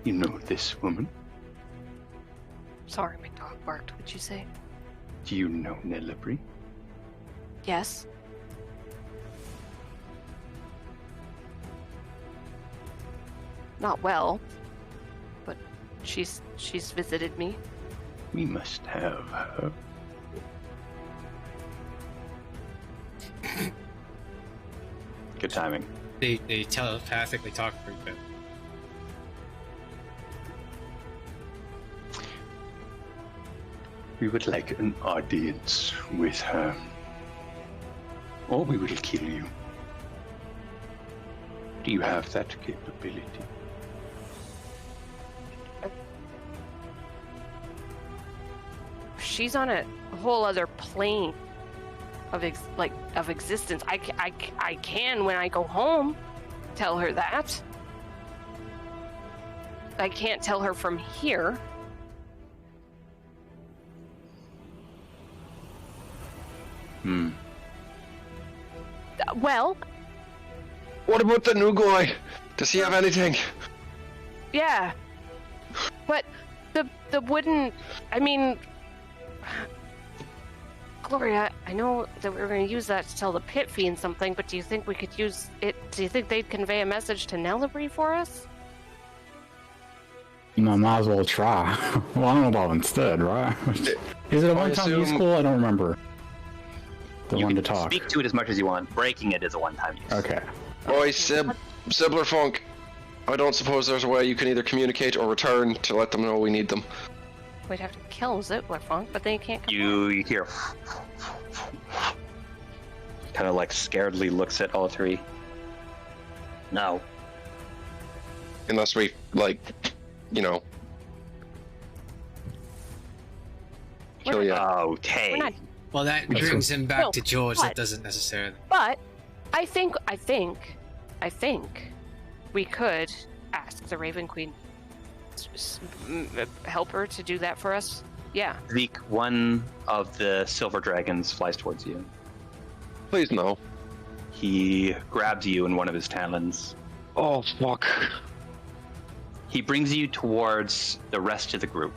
You know this woman? Sorry, my dog barked. What'd you say? Do you know Nellabry? Yes. Not well, but she's visited me. We must have her. Good timing. They telepathically talk pretty good. We would like an audience with her, or we will kill you. Do you have that capability? She's on a whole other plane of existence. I can when I go home tell her that. I can't tell her from here. Well, what about the new guy? Does he have anything? Yeah, but the wooden. I mean, Gloria, I know that we were going to use that to tell the pit fiend something, but do you think we could use it? Do you think they'd convey a message to Nellabry for us? You know, might as well try. Well, I don't know about instead, right? Is it a one-time use school? I don't remember. The you one can to talk. speak to it as much as you want. Breaking it is a one-time use. Okay. Boy, Siblerfunk, I don't suppose there's a way you can either communicate or return to let them know we need them. We'd have to kill Ziplerfunk, but then you can't come You hear kind of like scaredly looks at all three. No. Unless we, like, you know, kill you. Okay. We're not. Well, that brings him back No, to George. but- That doesn't necessarily. But I think we could ask the Raven Queen help her to do that for us. Yeah. Zeke, one of the silver dragons flies towards you. Please no. He grabs you in one of his talons. Oh, fuck. He brings you towards the rest of the group.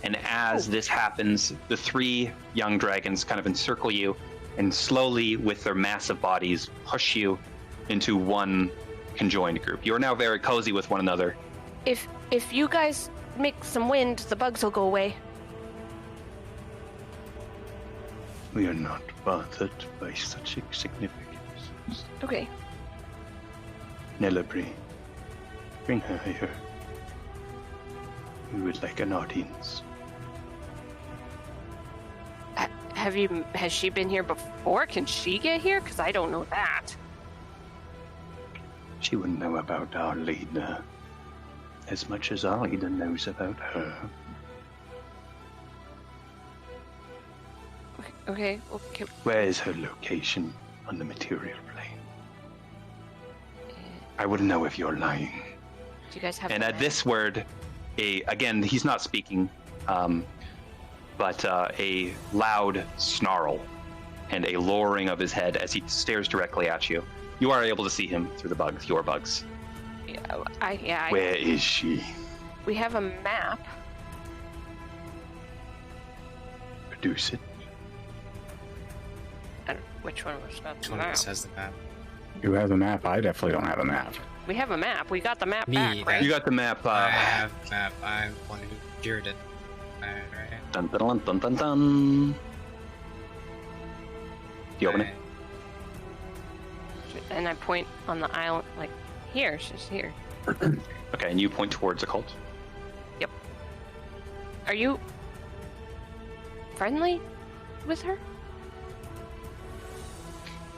And as this happens, the three young dragons kind of encircle you and slowly, with their massive bodies, push you into one conjoined group. You are now very cozy with one another. If you guys make some wind, the bugs will go away. We are not bothered by such significance. Okay. Nelabri, bring her here. We would like an audience. Has she been here before? Can she get here? Because I don't know that. She wouldn't know about our leader as much as our leader knows about her. Okay. Where is her location on the material plane? I wouldn't know if you're lying. Do you guys have? And at this word, again, he's not speaking, but a loud snarl and a lowering of his head as he stares directly at you. You are able to see him through the bugs, your bugs. Where is she? We have a map. Produce it. Which one was got Which the one of map? us has the map? Who has a map? I definitely don't have a map. We have a map. We got the map Me, back, right? You got the map. I have the map. I'm the one who cured it. Alright. Dun dun dun dun dun. Do you open it? And I point on the island, like, here. She's here. Okay, and you point towards the cult. Yep. Are you friendly with her?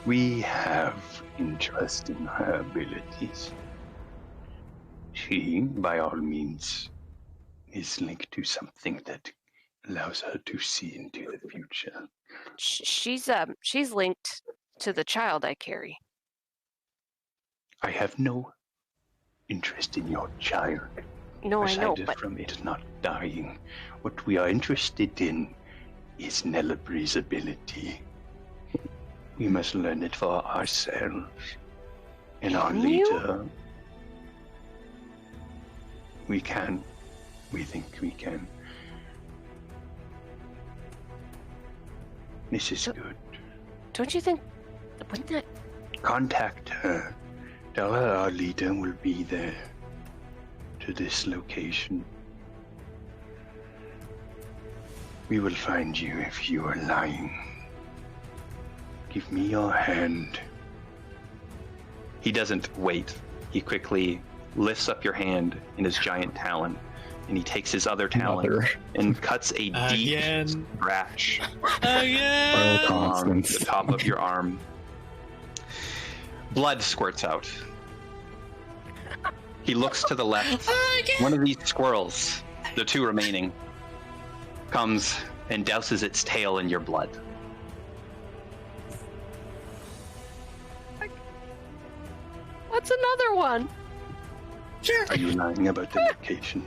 We have interest in her abilities. She, by all means, is linked to something that allows her to see into the future. She's linked to the child I carry. I have no interest in your child. No, I know, aside but from it not dying. What we are interested in is Nellabri's ability. We must learn it for ourselves. And our leader... We can. We think we can. This is good. Don't you think? Wouldn't that? Contact her. Tell her our leader will be there. To this location. We will find you if you are lying. Give me your hand. He doesn't wait. He quickly lifts up your hand in his giant talon, and he takes his other talon and cuts a deep scratch along the top of your arm. Blood squirts out. He looks to the left. One of these squirrels, the two remaining, comes and douses its tail in your blood. What's another one? Sure. Are you lying about the location?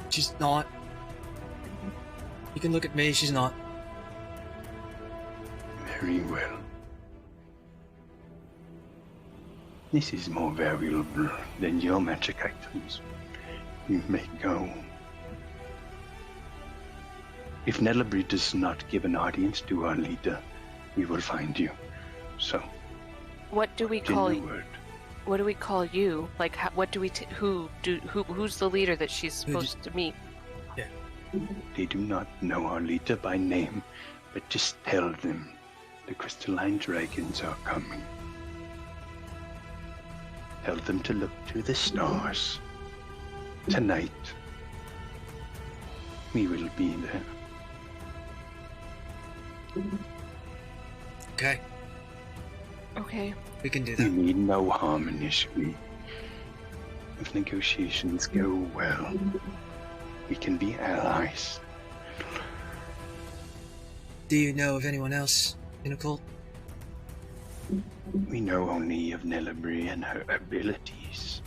She's not. You can look at me, she's not. Very well. This is more valuable than your magic items. You may go. If Nellabri does not give an audience to our leader, we will find you. So, what do we call you? What do we call you? Like, what do we? Who's the leader that she's supposed to meet? Yeah. They do not know our leader by name, but just tell them the crystalline dragons are coming. Tell them to look to the stars. Tonight, we will be there. Okay. Okay. We can do We that. need no harm initially. If negotiations go well, we can be allies. Do you know of anyone else in a cult? We know only of Nelibri and her abilities.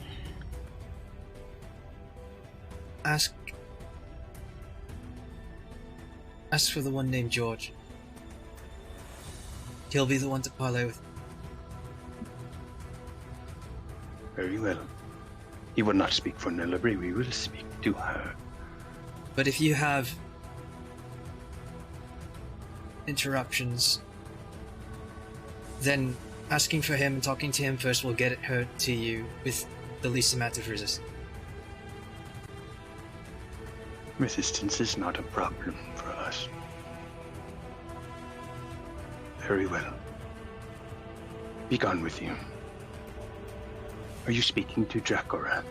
Ask for the one named George. He'll be the one to parlay with. Very well. He will not speak for Nelibri, we will speak to her. But if you have interruptions, then asking for him and talking to him first will get her to you with the least amount of resistance. Resistance is not a problem for us. Very well. Be gone with you. Are you speaking to Dracorath?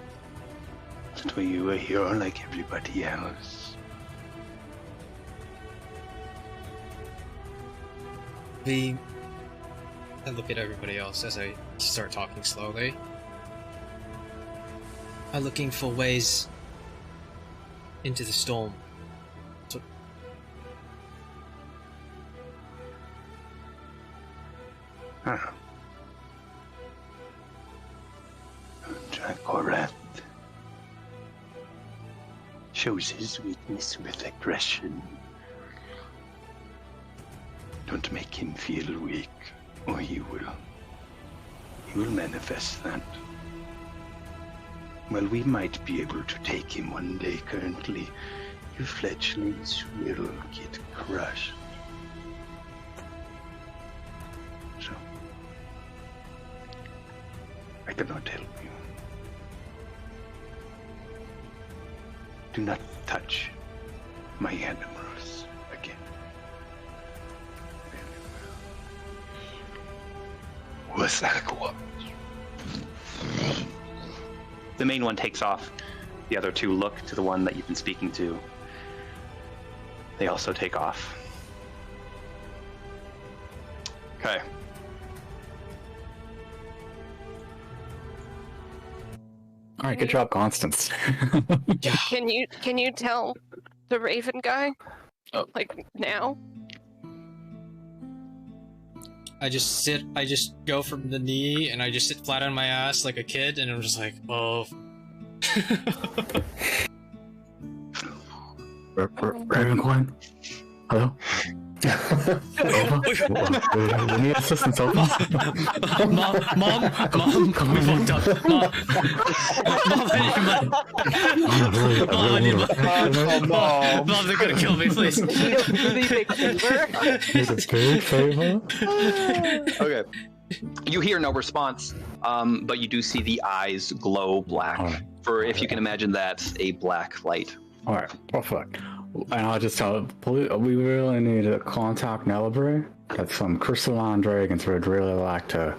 So you are here like everybody else. We I look at everybody else as I start talking slowly. are looking for ways into the storm. So Huh. Dracorath shows his weakness with aggression. Don't make him feel weak, or he will manifest that. Well, we might be able to take him one day. Currently, you fledglings will get crushed. So, I cannot help you. Do not touch my animals again. What's that? The main one takes off. The other two look to the one that you've been speaking to. They also take off. Okay. All right, good job, Constance. Can you tell the Raven guy? Oh. Like now? I just go from the knee and I just sit flat on my ass like a kid and I'm just like, oh. Ravencoin? Hello? We need assistance, Mom, we fucked up. Mom, I need money. Mom, they're gonna kill me, please. Need a big favor? Okay. You hear no response, but you do see the eyes glow black. Right. For if you can imagine, that's a black light. All right. Oh fuck. And I'll just tell police we really need to contact Nelibri. That some crystalline dragons would really like to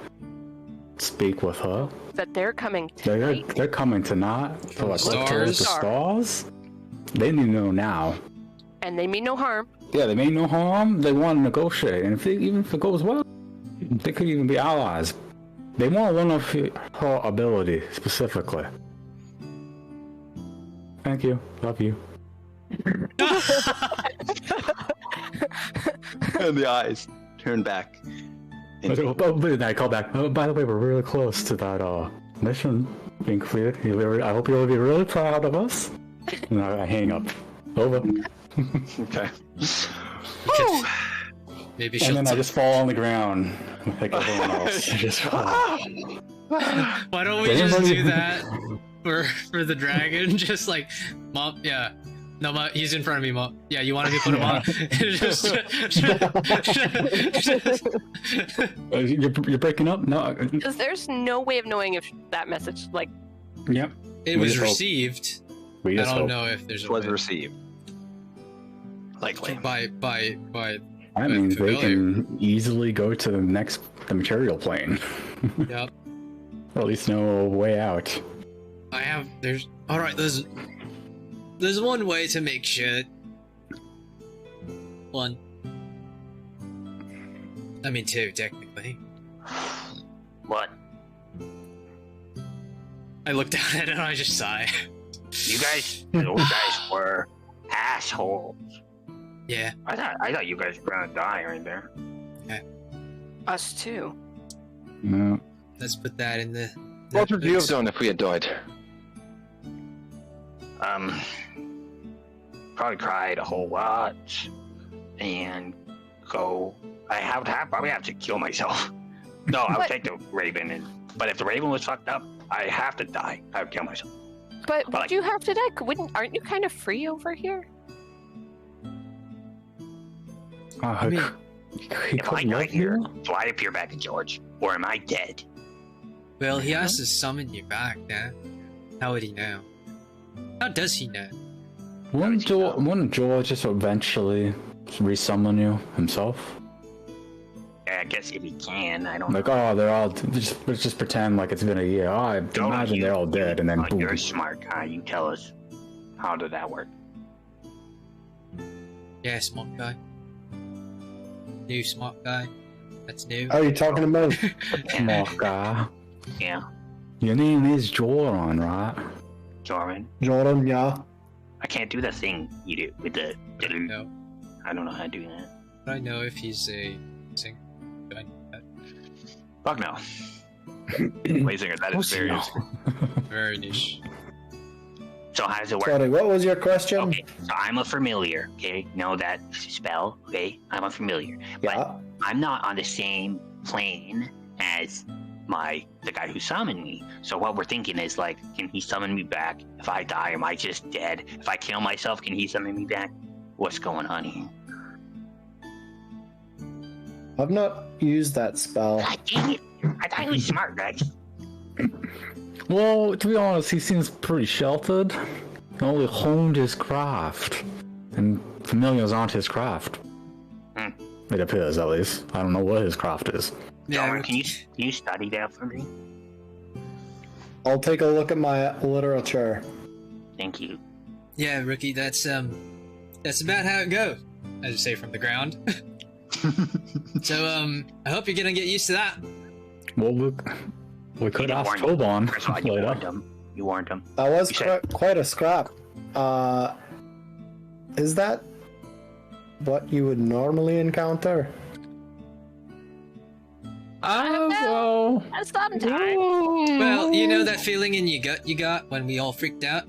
speak with her. That they're coming tonight. They're coming tonight. So like Stars. the stars. They need to know now. And they mean no harm. Yeah, they mean no harm. They want to negotiate, and even if it goes well, they could even be allies. They want to learn of her ability specifically. Thank you. Love you. And the eyes turn back. But I call back. Oh, by the way, we're really close to that mission being completed. I hope you'll be really proud of us. And I hang up. Over. Okay. Maybe And then I just fall on the ground like everyone else. I just fall. Why don't we just do that for the dragon? Just like, Mom, yeah. No, Mom, he's in front of me, Mom. Yeah, you want me to put him on? You're breaking up? No. Because there's no way of knowing if that message, like... Yep. It was received. We I just don't hope. know if there's It a was way. received. Likely. I mean, they can easily go to the material plane. Yep. Or at least know a way out. There's one way to make sure. One. I mean, two, technically. What? I look down at it and I just sigh. Those guys were assholes. Yeah. I thought you guys were gonna die right there. Okay. Us too. No. Let's put that in the... What would you have done if we had died? Probably cried a whole lot, and go. Probably have to kill myself. No, I would take the Raven, but if the Raven was fucked up, I have to die. I would kill myself. But would you have to die? Aren't you kind of free over here? I mean, if I die here, do I appear back in George, or am I dead? Well, he has to summon you back, Dan. How would he know? How does he know? Wouldn't George just eventually resummon you himself? Yeah, I guess if he can, I don't like, know. Oh, they're all... just pretend like it's been a year. Oh, I imagine they're all dead, and then boom. You're a smart guy. You tell us. How did that work? Yeah, smart guy. New smart guy. That's new. Are you talking about? Smart guy. Yeah. Your name is Joran, right? Joran, yeah. I can't do that thing you do with the... No. I don't know how to do that. I know if he's a singer. Fuck no. Wait, singer, that is very very niche. So how does it work? Sorry, what was your question? Okay, so I'm a familiar, okay? Know that spell, okay? I'm a familiar. But I'm not on the same plane as the guy who summoned me. So what we're thinking is, like, can he summon me back? If I die, am I just dead? If I kill myself, can he summon me back? What's going on here? I've not used that spell. God dang it. I thought he was smart, guys. Well, to be honest, he seems pretty sheltered. He only honed his craft. And familiars aren't his craft. It appears, at least. I don't know what his craft is. Yeah, can you study that for me? I'll take a look at my literature. Thank you. Yeah, Rookie, that's about how it goes. As you say, from the ground. So, I hope you're gonna get used to that. Well, we could ask Tobon later. You warned him. That was quite a scrap. Is that what you would normally encounter? Well, sometimes. Well, you know that feeling in your gut you got when we all freaked out?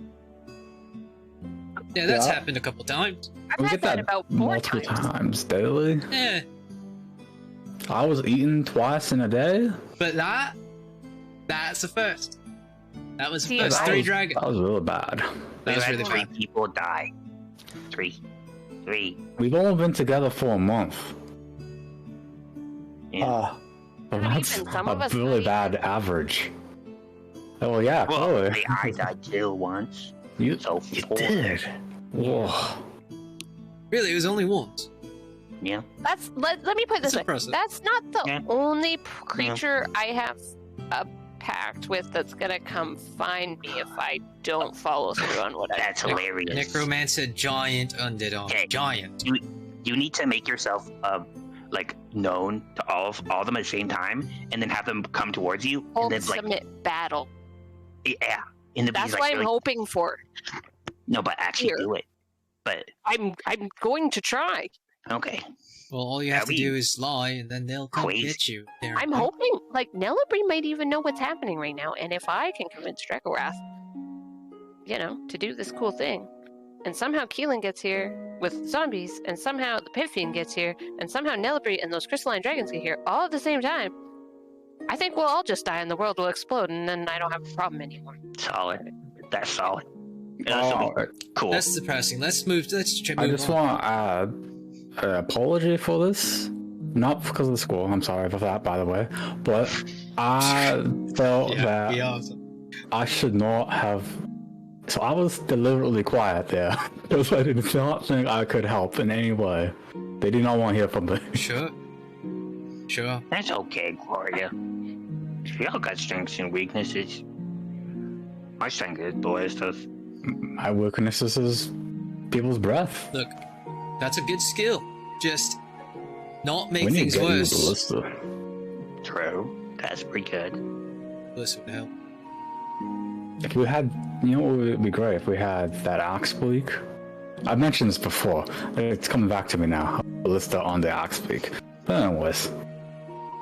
Yeah, that's happened a couple times. We get that about multiple times daily. Yeah. I was eating twice in a day. But that's the first. That was the first. Three dragons. That was really bad. That was really three bad. people die. Three. We've only been together for a month. Yeah. That's a really bad average. Oh yeah, totally. I died too once. You did. Whoa. Really, it was only once. Yeah. Let me put it this way. Impressive. That's not the only creature I have a pact with that's gonna come find me if I don't follow through on what I do. That's hilarious. Necromancer giant undead army. Okay. Giant. You need to make yourself like known to all of them at the same time, and then have them come towards you, and then Ultimate battle. Yeah. That's what I'm hoping for. No, but actually do it. But I'm going to try. Okay. Well, all you have to do is lie, and then they'll come get you. I'm hoping, like, Nelibri might even know what's happening right now, and if I can convince Dracorath, to do this cool thing, and somehow Keelan gets here with zombies, and somehow the Pit Fiend gets here, and somehow Nelibri and those crystalline dragons get here all at the same time, I think we'll all just die and the world will explode, and then I don't have a problem anymore. Solid. That's solid. Cool. That's depressing. Let's move on. I just want to add an apology for this. Not because of the school. I'm sorry for that, by the way. But I felt that I should not have So I was deliberately quiet there because I did not think I could help in any way. They did not want to hear from me. Sure. That's okay, Gloria. We all got strengths and weaknesses. My strength is ballistas. My weakness is people's breath. Look, that's a good skill. Just not make We need things to get you worse. ballista. True. That's pretty good. Ballista would help. If we had, you know what would be great if we had that axe beak? I mentioned this before. It's coming back to me now. Ballista on the axe beak. But anyways.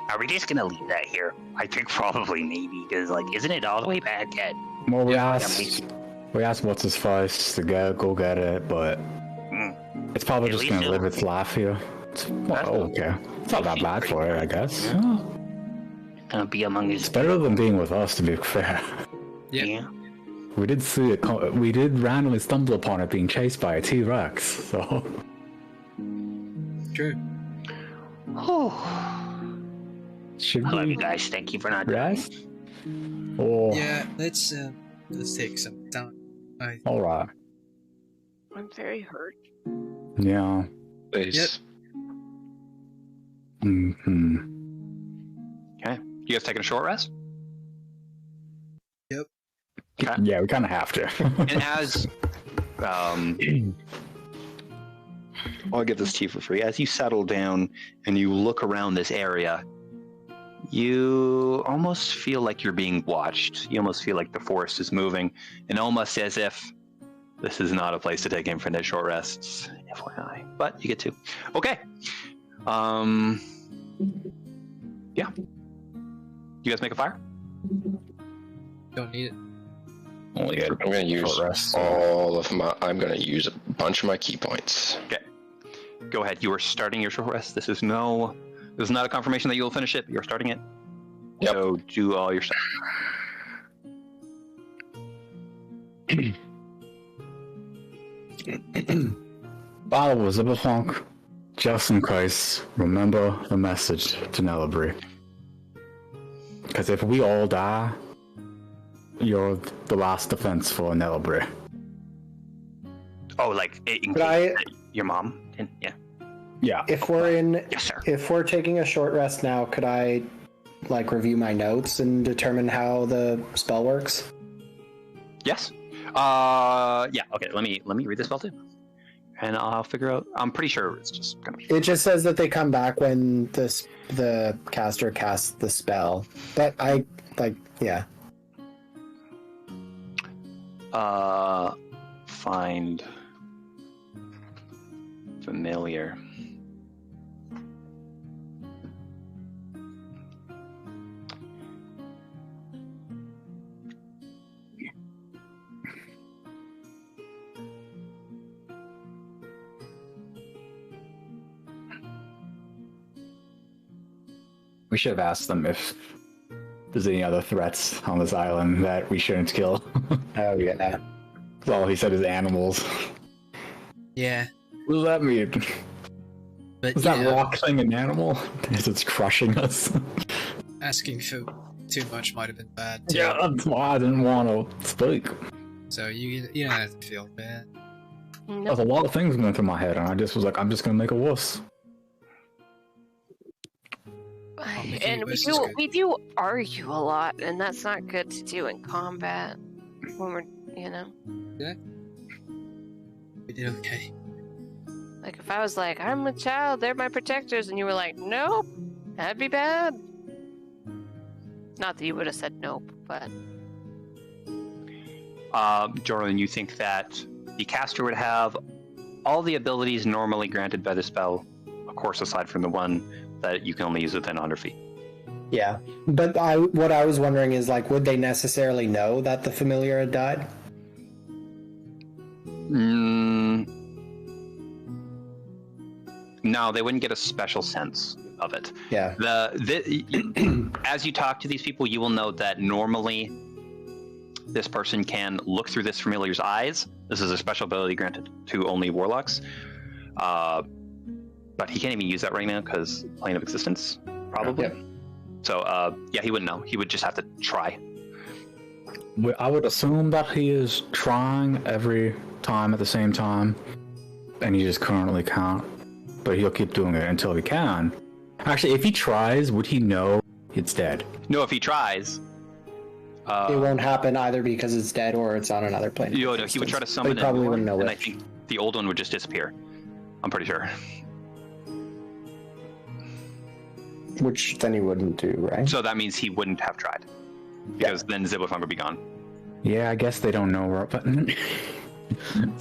Are we just gonna leave that here? I think probably maybe, because, like, isn't it all the way back at... Well, we asked what's his face to go get it, but it's probably just gonna live its life here. Okay. It's not that bad for it, I guess. Gonna be among his... It's better than being with us, to be fair. Yeah. We did see it. We did randomly stumble upon it being chased by a T-Rex. So. True. Should I love we you guys. Thank you for not rest? Or Yeah, let's take some time. all right. I'm very hurt. Yeah. Please. Yep. Mm-hmm. Okay. You guys taking a short rest? Yep. Okay. Yeah, we kind of have to. And as I'll give this to you for free. As you settle down and you look around this area, you almost feel like you're being watched. You almost feel like the forest is moving, and almost as if this is not a place to take infinite short rests. FYI, but you get to. Okay. Yeah. You guys make a fire? Don't need it. Only I'm gonna use all of my. I'm gonna use a bunch of my key points. Okay. Go ahead. You are starting your short rest. This is not a confirmation that you will finish it. You're starting it. Yep. So do all your stuff. Battle was Cyberpunk. Just in case, remember the message to Nelabry. Because if we all die, you're the last defense for Nelabry. Oh, like in Could case your mom? Yeah. Yeah. If we're Yes, sir. if we're taking a short rest now, could I like review my notes and determine how the spell works? Yes. Yeah. Okay. Let me read the spell too, and I'll figure out. I'm pretty sure it's just gonna be. It just says that they come back when the caster casts the spell, but I yeah. Find familiar. We should have asked them if there's any other threats on this island that we shouldn't kill. Oh yeah. All he said is animals. Yeah. What does that mean? But Is that rock thing an animal? Because it's crushing us. asking for too much might have been bad too. Yeah, that's why I didn't want to speak. So you don't have to feel bad. There's a lot of things going through my head, and I just was like, I'm just gonna make a wuss. And we do argue a lot, and that's not good to do in combat when we're, Yeah. We did okay. Like if I was like, I'm a child, they're my protectors, and you were like, nope, that'd be bad. Not that you would have said nope, but Jordan, you think that the caster would have all the abilities normally granted by the spell, of course, aside from the one that you can only use within 100 feet. Yeah, but what I was wondering is like, would they necessarily know that the familiar had died? No, they wouldn't get a special sense of it. Yeah. As you talk to these people, you will note that normally this person can look through this familiar's eyes. This is a special ability granted to only warlocks. But he can't even use that right now because plane of existence, probably. Yep. So, yeah, he wouldn't know. He would just have to try. I would assume that he is trying every time at the same time, and he just currently can't. But he'll keep doing it until he can. Actually, if he tries, would he know it's dead? No, if he tries, it won't happen either because it's dead or it's on another plane. No, he would try to summon He probably wouldn't know and it. I think the old one would just disappear. I'm pretty sure. Which then he wouldn't do, right? So that means he wouldn't have tried, because then Ziblifung would be gone. Yeah, I guess they don't know where. But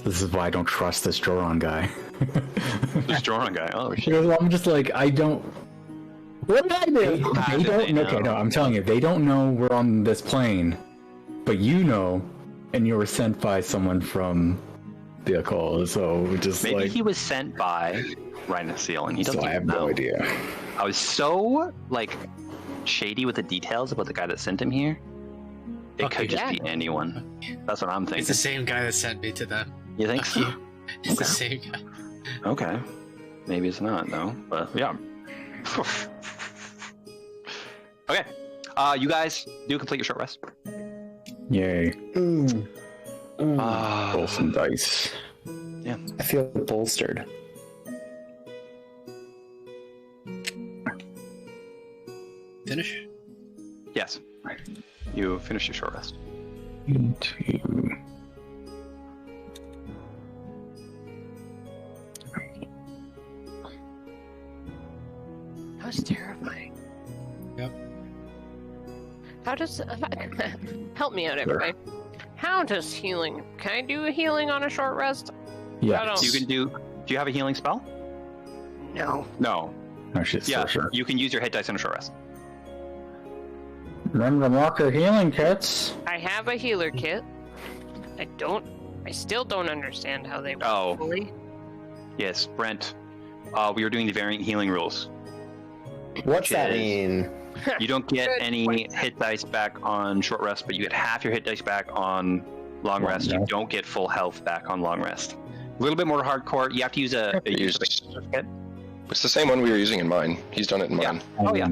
this is why I don't trust this Joron guy. This Joron guy. Oh shit. Because I'm just like, I don't. What did I do? They don't. Okay, no, I'm telling you, they don't know we're on this plane, but you know, and you were sent by someone from the occult. So just maybe like he was sent by Ryan Seal, and he doesn't. So I have no idea. I was so like shady with the details about the guy that sent him here. It could just be anyone. That's what I'm thinking. It's the same guy that sent me to them. You think so? It's the same guy. Okay. Maybe it's not though, but yeah. Okay. You guys do complete your short rest. Yay. Roll some dice. Yeah. I feel bolstered. Finish? Yes. You finish your short rest. That was terrifying. Yep. How does help me out, everybody? How does healing? Can I do a healing on a short rest? Yeah. You can do. Do you have a healing spell? No. No. Oh shit. Yeah. Sure. You can use your hit dice on a short rest. Remember to mark your healing kits. I have a healer kit. I still don't understand how they work fully. Yes, Brent. We were doing the variant healing rules. What's that mean? You don't get any hit dice back on short rest, but you get half your hit dice back on long rest. You don't get full health back on long rest. A little bit more hardcore. You have to use a certificate. It's the same one we were using in mine. He's done it in mine. Oh yeah.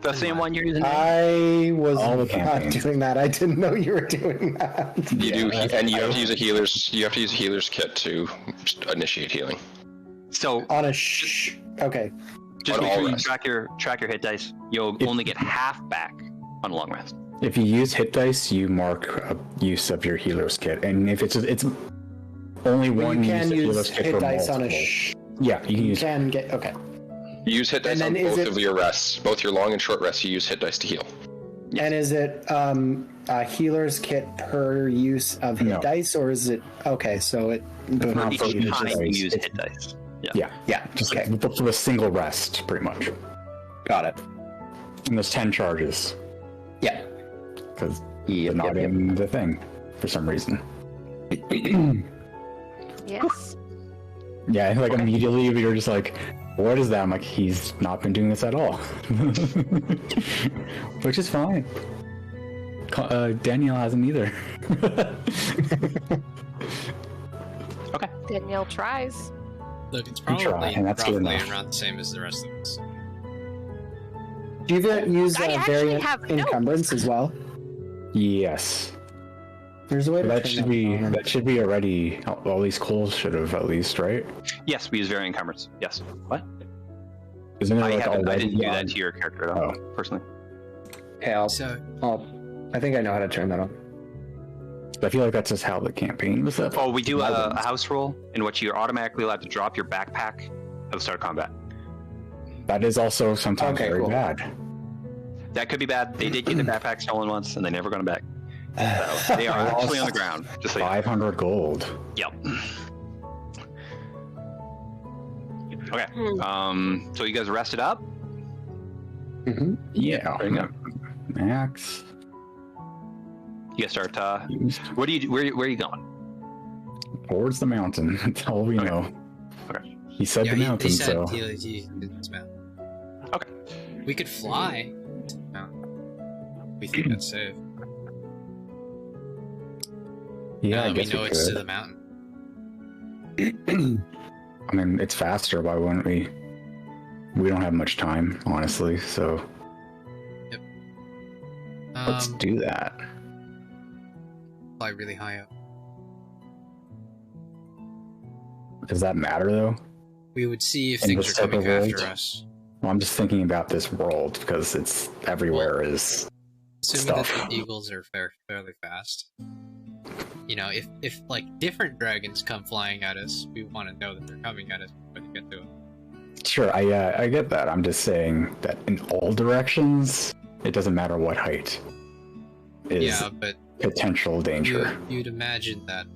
The same one you're using. I was not doing that. I didn't know you were doing that. You do, and you have to use a healer's. You have to use a healer's kit to initiate healing. So on a okay. Just make sure you track your hit dice. You'll only get half back on long rest. If you use hit dice, you mark a use of your healer's kit, and if it's only one you can use use of healer's kit hit for dice on multiple. a. Yeah, you can use. You can get okay. You use hit dice on both of your rests, both your long and short rests. You use hit dice to heal. Yes. And is it a healer's kit per use of hit dice, or is it okay? So it not each time you use hit dice. Yeah. Just for a single rest, pretty much. Got it. And there's 10 charges. Yeah. Because they're not in the thing for some reason. Yes. Yeah, like immediately you're just like, what is that? I'm like, he's not been doing this at all. Which is fine. Danielle hasn't either. Okay. Danielle tries. Look, it's probably and that's good roughly enough. around the same as the rest of us. Do you use I actually variant have encumbrance as well? Yes. There's a way to That turn should be already. All these calls should have at least, right? Yes, we use variant encumbrance. Yes. What? Isn't it I already didn't do that to your character at all, personally. Okay, I think I know how to turn that on. I feel like that's just how the campaign was up. Oh, we do a house rule in which you're automatically allowed to drop your backpack at the start of combat. That is also sometimes very bad. That could be bad. They did get their backpack stolen once, and they never got them back. So they are actually on the ground. Just so 500 gold. Yep. Okay. So you guys rested up? Mm-hmm. Yeah. There you go. Max. You guys start. What do you? Where are you going? Towards the mountain. That's all we know. Okay. He said the mountain, he said so. he mountain. Okay. We could fly to the mountain. We think that's safe. Yeah, now I that guess we know we it's could. to the mountain. I mean, it's faster. Why wouldn't we? We don't have much time, honestly. So Yep. let's do that. fly really high up. Does that matter though? We would see if In things this are type coming of after world? us. Well, I'm just thinking about this world because it's everywhere is Assuming stuff. that the eagles are fairly fast. You know, if like different dragons come flying at us, we want to know that they're coming at us before they get to us. Sure, I get that. I'm just saying that in all directions, it doesn't matter what height is Yeah, but potential danger. you'd imagine that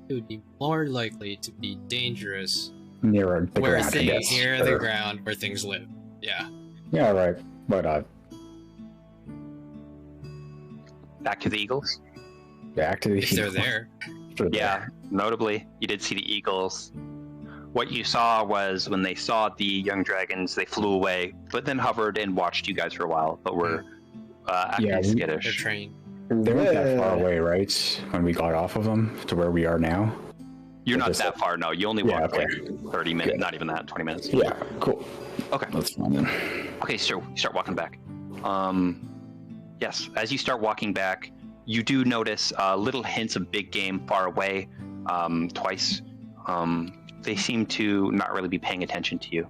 it would be more likely to be dangerous Near the ground, I guess. near Sure. the ground where things live. Yeah. Yeah, right. But Back to the eagles. back to the If they're there. Yeah, notably, you did see the eagles. What you saw was when they saw the young dragons, they flew away, but then hovered and watched you guys for a while, but were acting Yeah, They're skittish. trained. They weren't that far away, right? When we got off of them to where we are now. You're not Just- that far, no. You only Yeah, walked okay. like 30 minutes, Good. not even that, 20 minutes. Yeah, cool. Okay. That's fine then. Okay, so you start walking back. Yes, as you start walking back, you do notice little hints of big game far away. Twice, they seem to not really be paying attention to you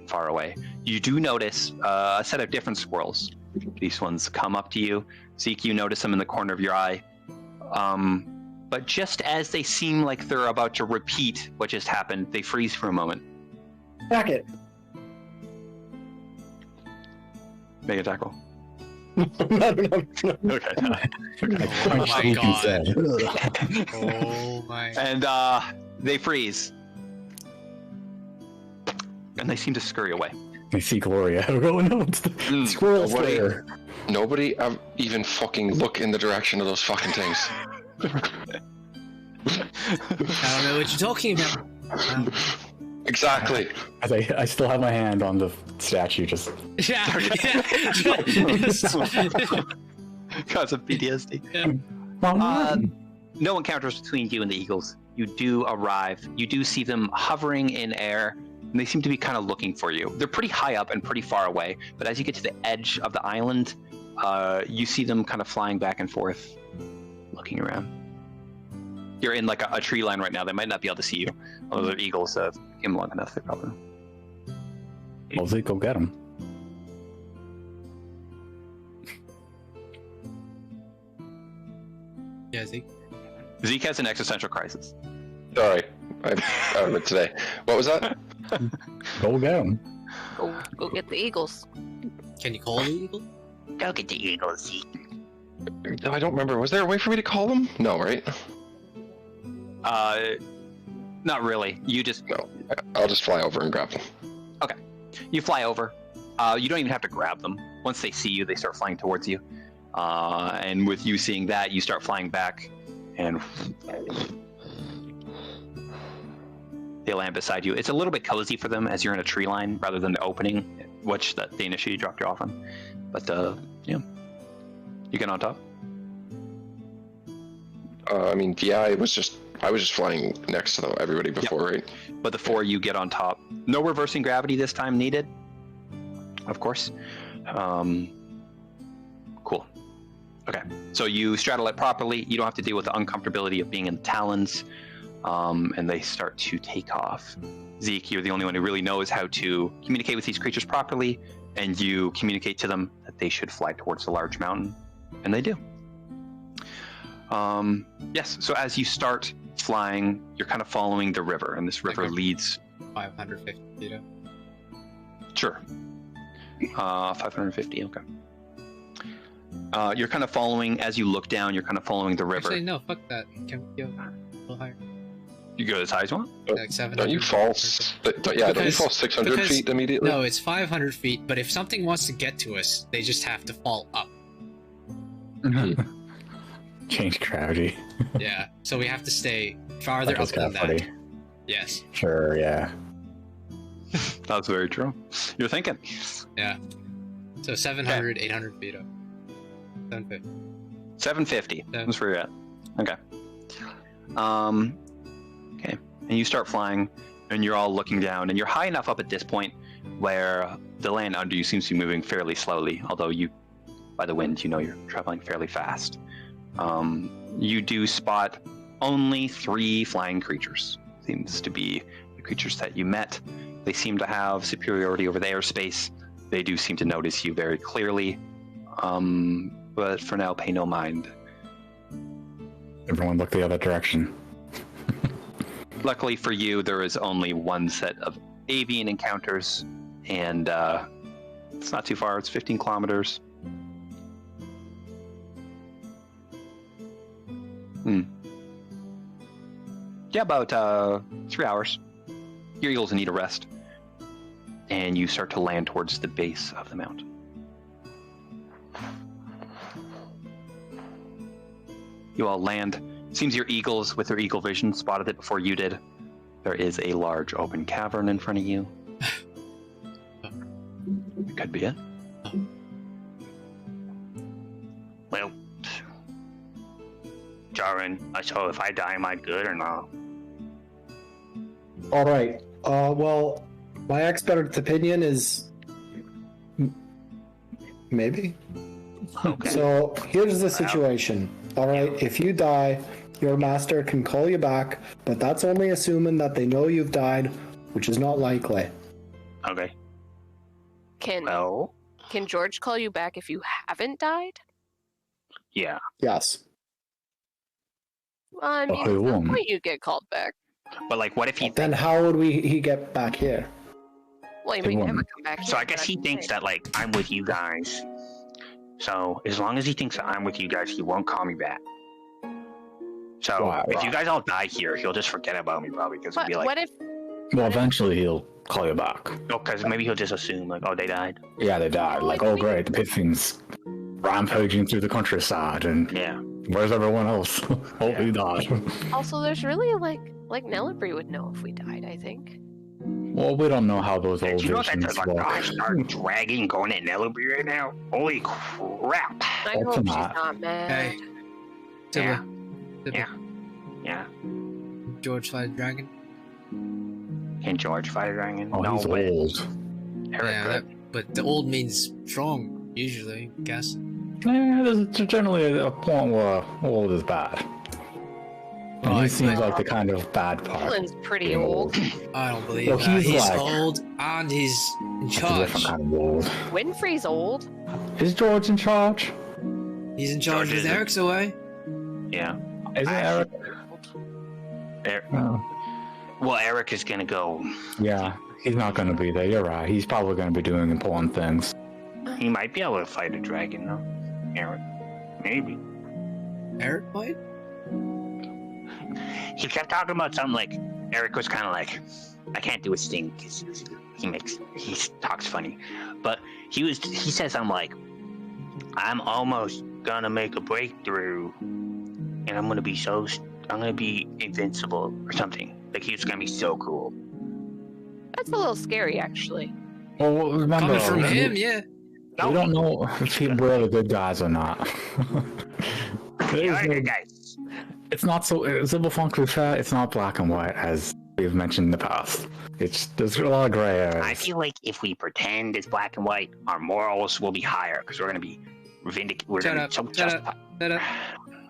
far away. You do notice a set of different squirrels. These ones come up to you. Zeke, you notice them in the corner of your eye. But just as they seem like they're about to repeat what just happened, they freeze for a moment. Back it. Make a tackle. No. Okay. Oh my god. Oh my. And they freeze. And they seem to scurry away. I see Gloria. Oh no, it's the squirrel slayer. Nobody even fucking look in the direction of those fucking things. I don't know what you're talking about. Exactly. As I still have my hand on the statue, just Yeah. Cause of PTSD. No encounters between you and the eagles. You do arrive. You do see them hovering in air, and they seem to be kind of looking for you. They're pretty high up and pretty far away, but as you get to the edge of the island, you see them kind of flying back and forth, looking around. You're in like a tree line right now. They might not be able to see you. Although they're eagles, came long enough, they probably. well, Zeke, go get him. Yeah, Zeke. Zeke has an existential crisis. Sorry, I'm out of it today. What was that? Go get him. Go get the eagles. Can you call the eagle? Go get the eagles, Zeke. I don't remember. Was there a way for me to call them? No, right? Not really. You just No. I'll just fly over and grab them. You fly over. You don't even have to grab them. Once they see you, they start flying towards you. And with you seeing that, you start flying back, and they land beside you. It's a little bit cozy for them as you're in a tree line rather than the opening, which they initially dropped you off on. But yeah, you get on top. I mean, yeah, I was just flying next to everybody before, right? But the four you get on top. No reversing gravity this time needed, of course. Cool. Okay, so you straddle it properly. You don't have to deal with the uncomfortability of being in the talons, and they start to take off. Zeke, you're the only one who really knows how to communicate with these creatures properly, and you communicate to them that they should fly towards the large mountain, and they do. Yes, so as you start flying, you're kind of following the river, and this river leads... 550 feet up. Sure. 550, okay. You're kind of following, as you look down, you're kind of following the river. Actually, no, fuck that. Can we go a little higher? You go as high as you want? Like 700 Don't you fall? Don't you fall 600 feet immediately? No, it's 500 feet, but if something wants to get to us, they just have to fall up. Change gravity. Yeah, so we have to stay farther Like up than that. scaffolding. Yes. Sure, yeah. That's very true. You're thinking. Yeah. So 700, 800 feet up. 750. 750. That's where you're at. Okay. Okay. And you start flying, and you're all looking down, and you're high enough up at this point where the land under you seems to be moving fairly slowly, although you, by the wind, you know you're traveling fairly fast. You do spot only 3 flying creatures. Seems to be the creatures that you met. They seem to have superiority over the airspace. They do seem to notice you very clearly. But for now, pay no mind. Everyone look the other direction. Luckily for you, there is only one set of avian encounters, and it's not too far. It's 15 kilometers. Yeah, about 3 hours. Your eagles need a rest. And you start to land towards the base of the mountain. You all land. Seems your eagles, with their eagle vision, spotted it before you did. There is a large open cavern in front of you. It could be it. Well, Jaren, so if I die, am I good or not? All right. Well, my expert opinion is maybe. Okay. So here's the situation. All right. If you die, your master can call you back, but that's only assuming that they know you've died, which is not likely. Okay. Can George call you back if you haven't died? Yeah. Yes. Well, I mean, at some point you get called back. But like, what if he? Then how would he get back here? Well, he may never come back. So I guess he thinks that like I'm with you guys. So as long as he thinks that I'm with you guys, he won't call me back. So if you guys all die here, he'll just forget about me probably because he'll be like. What if? Well, eventually he'll call you back. Oh, because maybe he'll just assume like, oh, they died. Yeah, they died. Like, oh great, the pit fiends rampaging through the countryside, and yeah, where's everyone else? Oh, he died. Also, there's really like Nelibri would know if we died. I think. Well, we don't know how those old you know that visions there's like work. I start dragging going at Nelibri right now? Holy crap! I hope she's not mad. Hey. Yeah. Tibble. Yeah. Yeah. George fight a dragon? Can George fight a dragon? Oh, no, he's but old. Yeah, but the old means strong, usually, I guess. Yeah, there's generally a point where old is bad. And he seems like the kind of bad part. Dylan's pretty old. I don't believe Well, that. He's like, old and he's in it's a charge. different kind of old. Winfrey's old. Is George in charge? He's in charge because Eric's away. Yeah. Is it Eric? Well, Eric is gonna go. Yeah, he's not gonna be there. You're right. He's probably gonna be doing important things. He might be able to fight a dragon, though. Eric, maybe. Eric might. He kept talking about something like Eric was kind of like, I can't do his thing because he talks funny, but he said something like, I'm almost gonna make a breakthrough, and I'm gonna be invincible or something. Like he was gonna be so cool. That's a little scary, actually. Well, remember, coming from him, yeah. We don't know if we're the good guys or not. We are good guys. It's not so. Cyberpunk, to be fair, it's not black and white as we've mentioned in the past. There's a lot of gray areas. I feel like if we pretend it's black and white, our morals will be higher because we're gonna be We're gonna be so justified.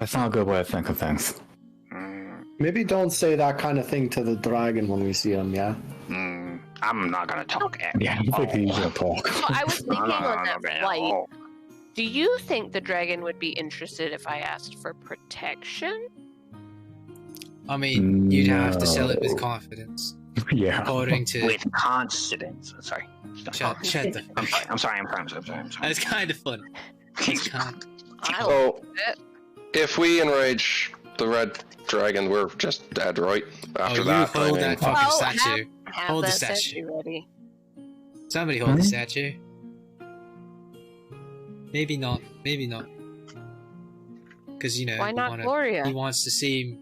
That's not a good way to think of things. Maybe don't say that kind of thing to the dragon when we see him, yeah? I'm not gonna talk at Yeah, you think he's gonna talk. So I was thinking on that flight, do you think the dragon would be interested if I asked for protection? I mean, you'd have to sell it with confidence. Yeah. According to... With confidence. Sorry. Shut the... I'm sorry. That's kind of funny. So, if we enrage the red dragon, we're just dead, right? After that, hold that fucking statue. Hold the statue ready. Somebody hold the statue. Maybe not. Because, you know, why not Gloria? He wants to seem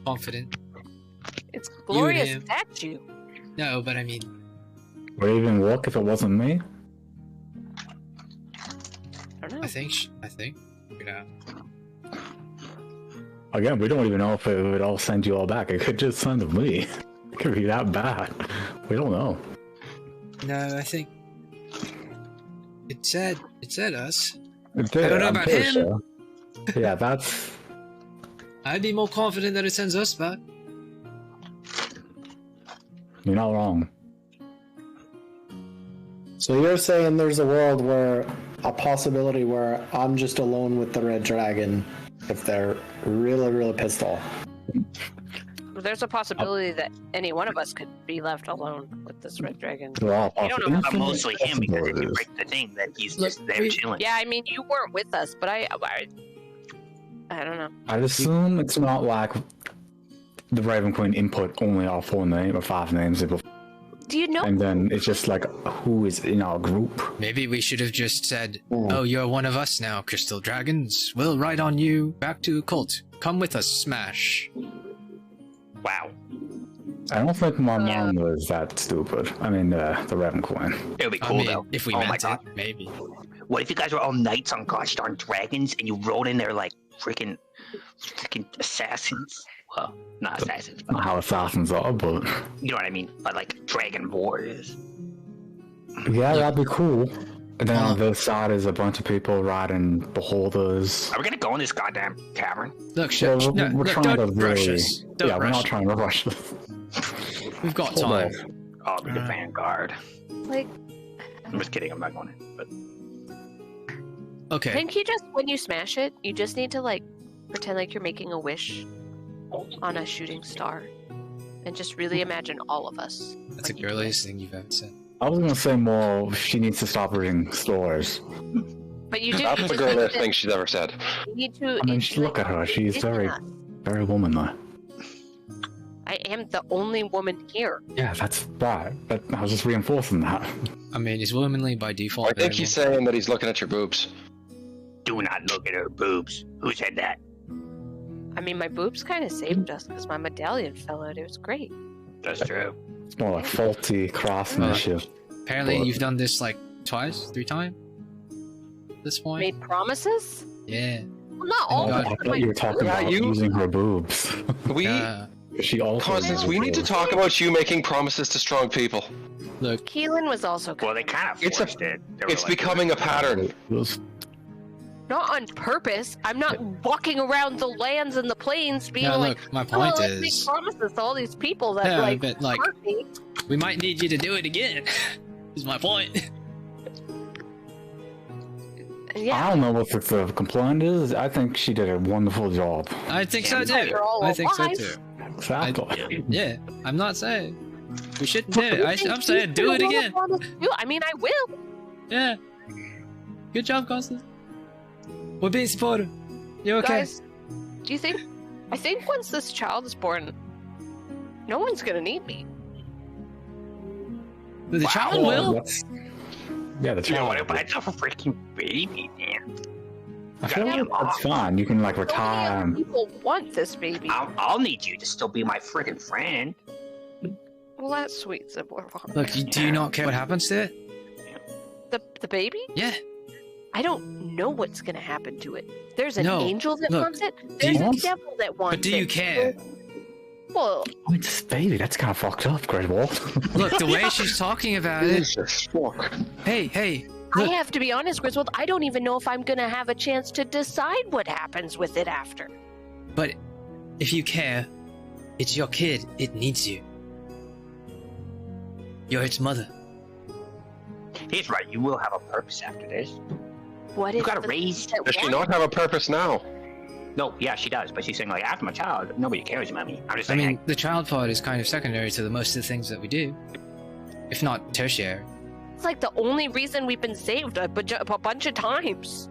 confident. It's Gloria's statue. No, but I mean... Would it even work if it wasn't me? I don't know. I think. You know. Again, we don't even know if it would all send you all back. It could just send me. It could be that bad. We don't know. No, I think... It said us. It did. I don't know about him. Sure. Yeah, that's I'd be more confident that it sends us back. You're not wrong. So you're saying there's a world where, a possibility where I'm just alone with the red dragon if they're really, really pissed off. There's a possibility that any one of us could be left alone with this red dragon. Well, You don't know. But mostly him, because if you break the thing, then he's just there chilling. Yeah, I mean, you weren't with us, but I don't know. I'd assume it's not like the Raven Queen input only our 4 names or 5 names, Do you know? and then it's just like who is in our group. Maybe we should have just said, "Oh, you're one of us now, Crystal Dragons. We'll ride on you back to Cult. Come with us, Smash." Wow. I don't think my mom was that stupid. I mean, the Raven Queen. It would be cool, though. If we meant it, maybe. What if you guys were all knights on gosh darn dragons and you rode in there like freaking assassins? Well, not assassins, but Not how assassins are, but you know what I mean? But like dragon warriors. yeah, that'd be cool. And then on the other side is a bunch of people riding beholders. Are we gonna go in this goddamn cavern? Look, We're trying to don't rush really. us. We're not trying to rush this. We've got Hold time. on. I'll be the vanguard. Like, I'm just kidding. I'm not going in. But Okay. I think when you smash it, you just need to like pretend like you're making a wish on a shooting star, and just really imagine all of us. That's the girliest thing you've ever said. I was gonna say more. She needs to stop reading stories. But you do. That's the girliest thing she's ever said. You need to. I mean, look at her. She's very, very womanly. I am the only woman here. Yeah, that's right. But I was just reinforcing that. I mean, is womanly by default? I think he's saying that he's looking at your boobs. do not look at her boobs. Who said that? I mean, my boobs kind of saved us because my medallion fell out. It was great. That's true. It's more like faulty craftsmanship. Apparently, you've done this like twice, 3 times. At this point. Made promises? Yeah. Well, not all. I thought you were talking about using her boobs. She also. Constance, we need to talk about you making promises to strong people. Look, Keelan was also. Well, they kind of forced it. It's becoming a pattern. Not on purpose. I'm not walking around the lands and the plains being Yeah, like, look, my point let's is- make promises to all these people that Yeah, like, but, like- hurt me. we might need you to do it again. Is my point. Yeah. I don't know what the complaint is. I think she did a wonderful job. I think so too. You're all I think so alive. too. Exactly. Yeah, I'm not saying we shouldn't do it. I'm saying do it again. I mean, I will. Yeah. Good job, Constance. We're being supportive. You okay? Guys, do you think? I think once this child is born, no one's gonna need me. The child will. Yeah, the You know child. what? If it's a freaking baby, man. I feel like that's fine. You can like retire. And... People want this baby. I'll need you to still be my freaking friend. Well, that's sweet, Zibor. Look, do you not care what happens to it? The baby? Yeah. I don't know what's gonna happen to it. There's an No, angel that look, wants it. There's a devil that wants it. But do you care? Well, I mean, this baby, that's kind of fucked up, Great Wall. Look, the way she's talking about it. Hey. I have to be honest, Griswold. I don't even know if I'm gonna have a chance to decide what happens with it after. But if you care, it's your kid. It needs you. You're its mother. He's right. You will have a purpose after this. What You if gotta the raise. that Does she want not have a purpose now? No, yeah, she does. But she's saying like, after my child, nobody cares about me. I'm just I saying. mean, the child part is kind of secondary to the most of the things that we do, if not tertiary. It's like the only reason we've been saved a bunch of times.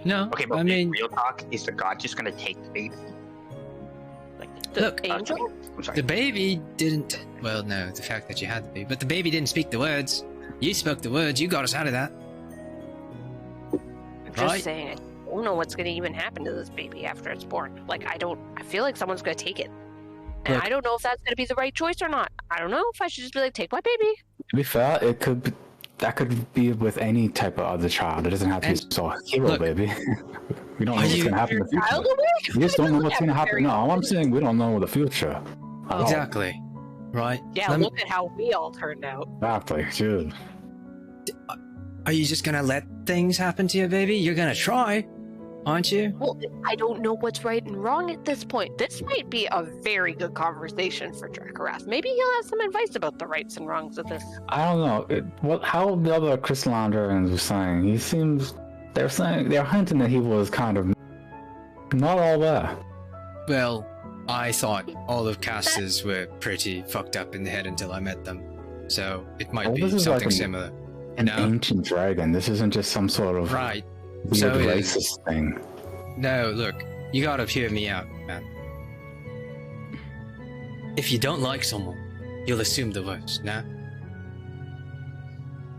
No, okay, but I mean, real talk, is the god just gonna take the baby? The Look, angel? I'm sorry. the baby didn't. Well, no, the fact that you had the baby, but the baby didn't speak the words. You spoke the words. You got us out of that. I'm just saying, I don't know what's gonna even happen to this baby after it's born. Like, I feel like someone's gonna take it. And Look. I don't know if that's gonna be the right choice or not. I don't know if I should just be like, take my baby. To be fair, that could be with any type of other child. It doesn't have to be so hero, look, baby. We don't know what's gonna happen in the future. Child away? We just don't know what's gonna happen. No, all I'm saying, we don't know the future. at all. Exactly. Right. Yeah, Let me- look at how we all turned out. Exactly, dude. Are you just gonna let things happen to your baby? You're gonna try. aren't you? Well, I don't know what's right and wrong at this point. This might be a very good conversation for Dracorath. Maybe he'll have some advice about the rights and wrongs of this. I don't know. How the other crystalline dragons were saying, he seems... They're hinting that he was kind of not all there. Well, I thought all of casters were pretty fucked up in the head until I met them. So it might be something like similar. An ancient dragon. This isn't just some sort of right. weird So it racist is. thing. No, look, you gotta hear me out, man. If you don't like someone, you'll assume the worst, nah?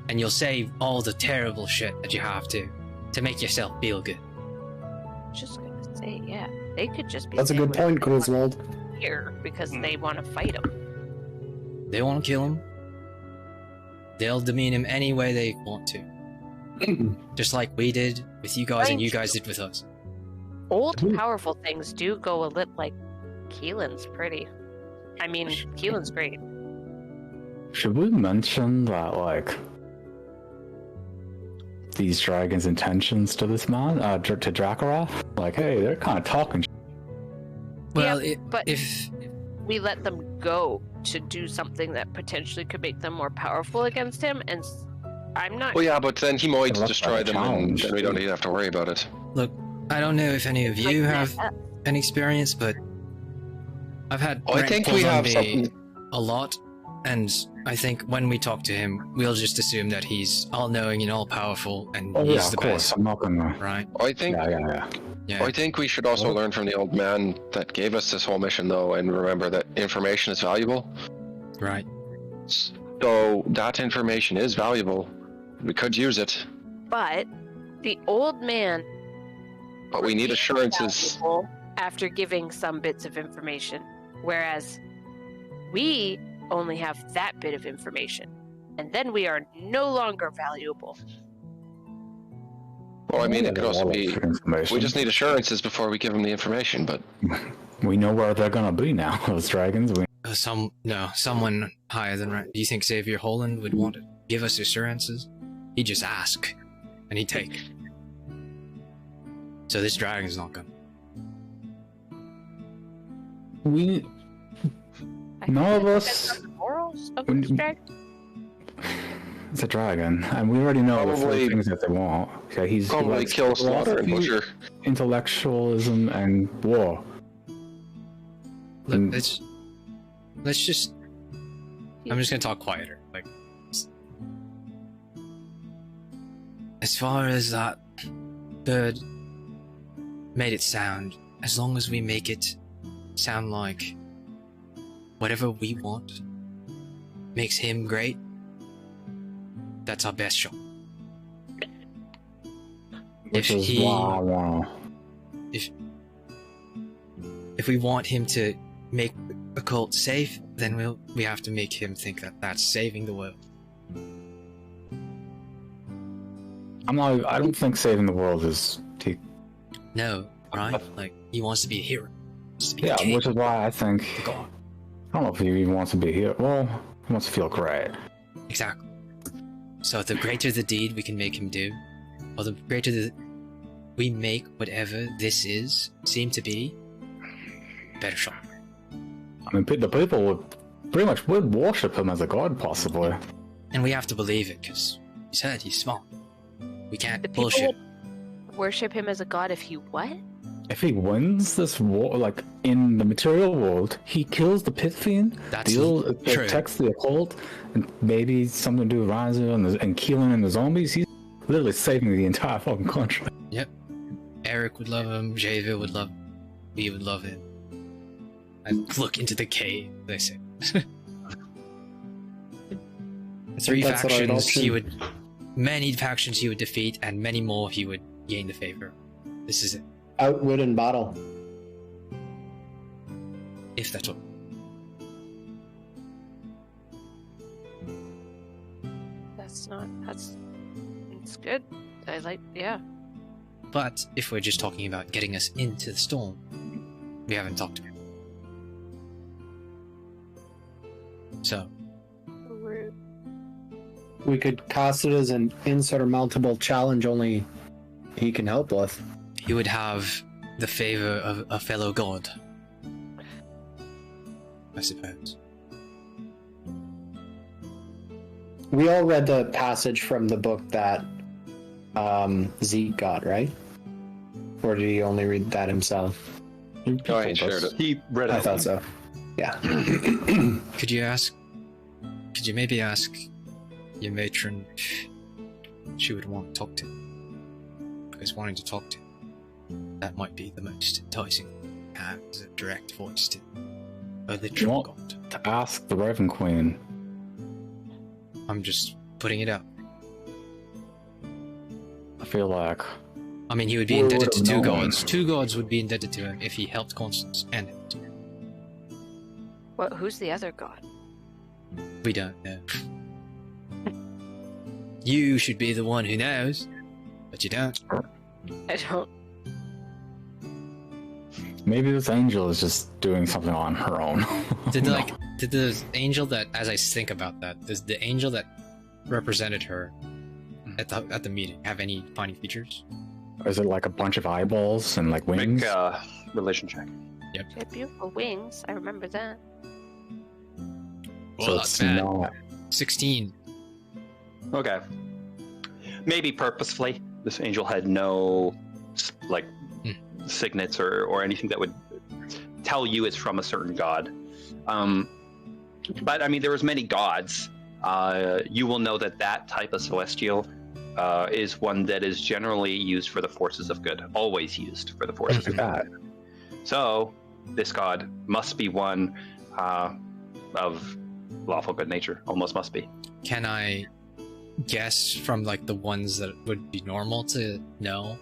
And you'll say all the terrible shit that you have to make yourself feel good. Just gonna say, yeah, they could just be. That's a good point, Griswold. Here because they want to fight him. They want to kill him. They'll demean him any way they want to. Just like we did with you guys and you guys did with us. Old, powerful things do go a little like Keelan's pretty. I mean, Keelan's great. Should we mention that, like, these dragons' intentions to this man, to Dracorath? Like, hey, they're kind of talking. Well, yeah, but if we let them go to do something that potentially could make them more powerful against him, and I'm not. Well, yeah, but then he might That's destroy like a them, and challenge. then we don't even have to worry about it. Look, I don't know if any of you have any experience, but I've had I Brent think pull we on have me something. a lot, and I think when we talk to him, we'll just assume that he's all-knowing and all-powerful, and Oh he's yeah, the of course. best, I'm not gonna. right? I think. Yeah. I think we should also learn from the old man that gave us this whole mission, though, and remember that information is valuable. Right. So that information is valuable. We could use it, But the old man. but we need assurances. valuable after giving some bits of information, whereas we only have that bit of information, and then we are no longer valuable. Well, I mean, it could also be. Information. We just need assurances before we give them the information, but. We know where they're gonna be now. Those dragons. Someone higher than right. Do you think Xavier Holland would want to give us assurances? He'd just ask, and he'd take. So this dragon's not gonna. None of us. The morals of When- this dragon? It's a dragon, and we already know the Probably- three things that they want. Okay, he Probably likes kill, slaughter, and philosophy, butcher. intellectualism, and war. Look, let's just. I'm just gonna talk quieter. Like, as far as that bird made it sound, as long as we make it sound like whatever we want makes him great, that's our best shot. Which is why I wanna. If we want him to make a cult safe, then we have to make him think that that's saving the world. I don't think saving the world is. No, right? Like, he wants to be a hero. Yeah, which is why I think. I don't know if he even wants to be here. Well, he wants to feel great. Exactly. So the greater the deed we can make him do, or the greater we make whatever this is seem to be, better shot. I mean, the people would worship him as a god, possibly. And we have to believe it, because he said he's smart. We can't The people bullshit. would worship him as a god if he what? If he wins this war, like in the material world, he kills the pit fiend, true. protects the occult, and maybe something to do with Riser and Keelan and the zombies. He's literally saving the entire fucking country. Yep. Eric would love him, Javier would love him, we would love him. And look into the cave, they say. Three That's the right factions option. many factions he would defeat, and many more he would gain the favor. This is it. Outwit in battle. If that's what. It's good. I like, yeah. But if we're just talking about getting us into the storm, we haven't talked to him. So. Rude. We could cast it as an insurmountable challenge only he can help with. he would have the favor of a fellow god, I suppose. We all read the passage from the book that Zeke got, right? Or did he only read that himself? Oh, I shared it. He read it. I thought so. Yeah. Could you maybe ask your matron if she would want to talk to him? Because wanting to talk to him, that might be the most enticing thing to have as a direct voice to a literal god. To ask the Raven Queen. I'm just putting it out. I feel like... I mean, he would be indebted to two gods. Two gods would be indebted to him if he helped Constance and helped her. What? Who's the other god? We don't know. You should be the one who knows, but you don't. I don't. Maybe this angel is just doing something on her own. Did the angel that, as I think about that, does the angel that represented her at the meeting have any defining features? Or is it like a bunch of eyeballs and like wings? Make a religion check. Yep. She had beautiful wings. I remember that. Well, it's not bad. not... 16. Okay. Maybe purposefully, this angel had no signets or anything that would tell you it's from a certain god. But I mean, there was many gods. You will know that type of celestial is one that is generally used for the forces of good. Always used for the forces of good. So this god must be one of lawful good nature. Almost must be. Can I guess from like the ones that would be normal to know?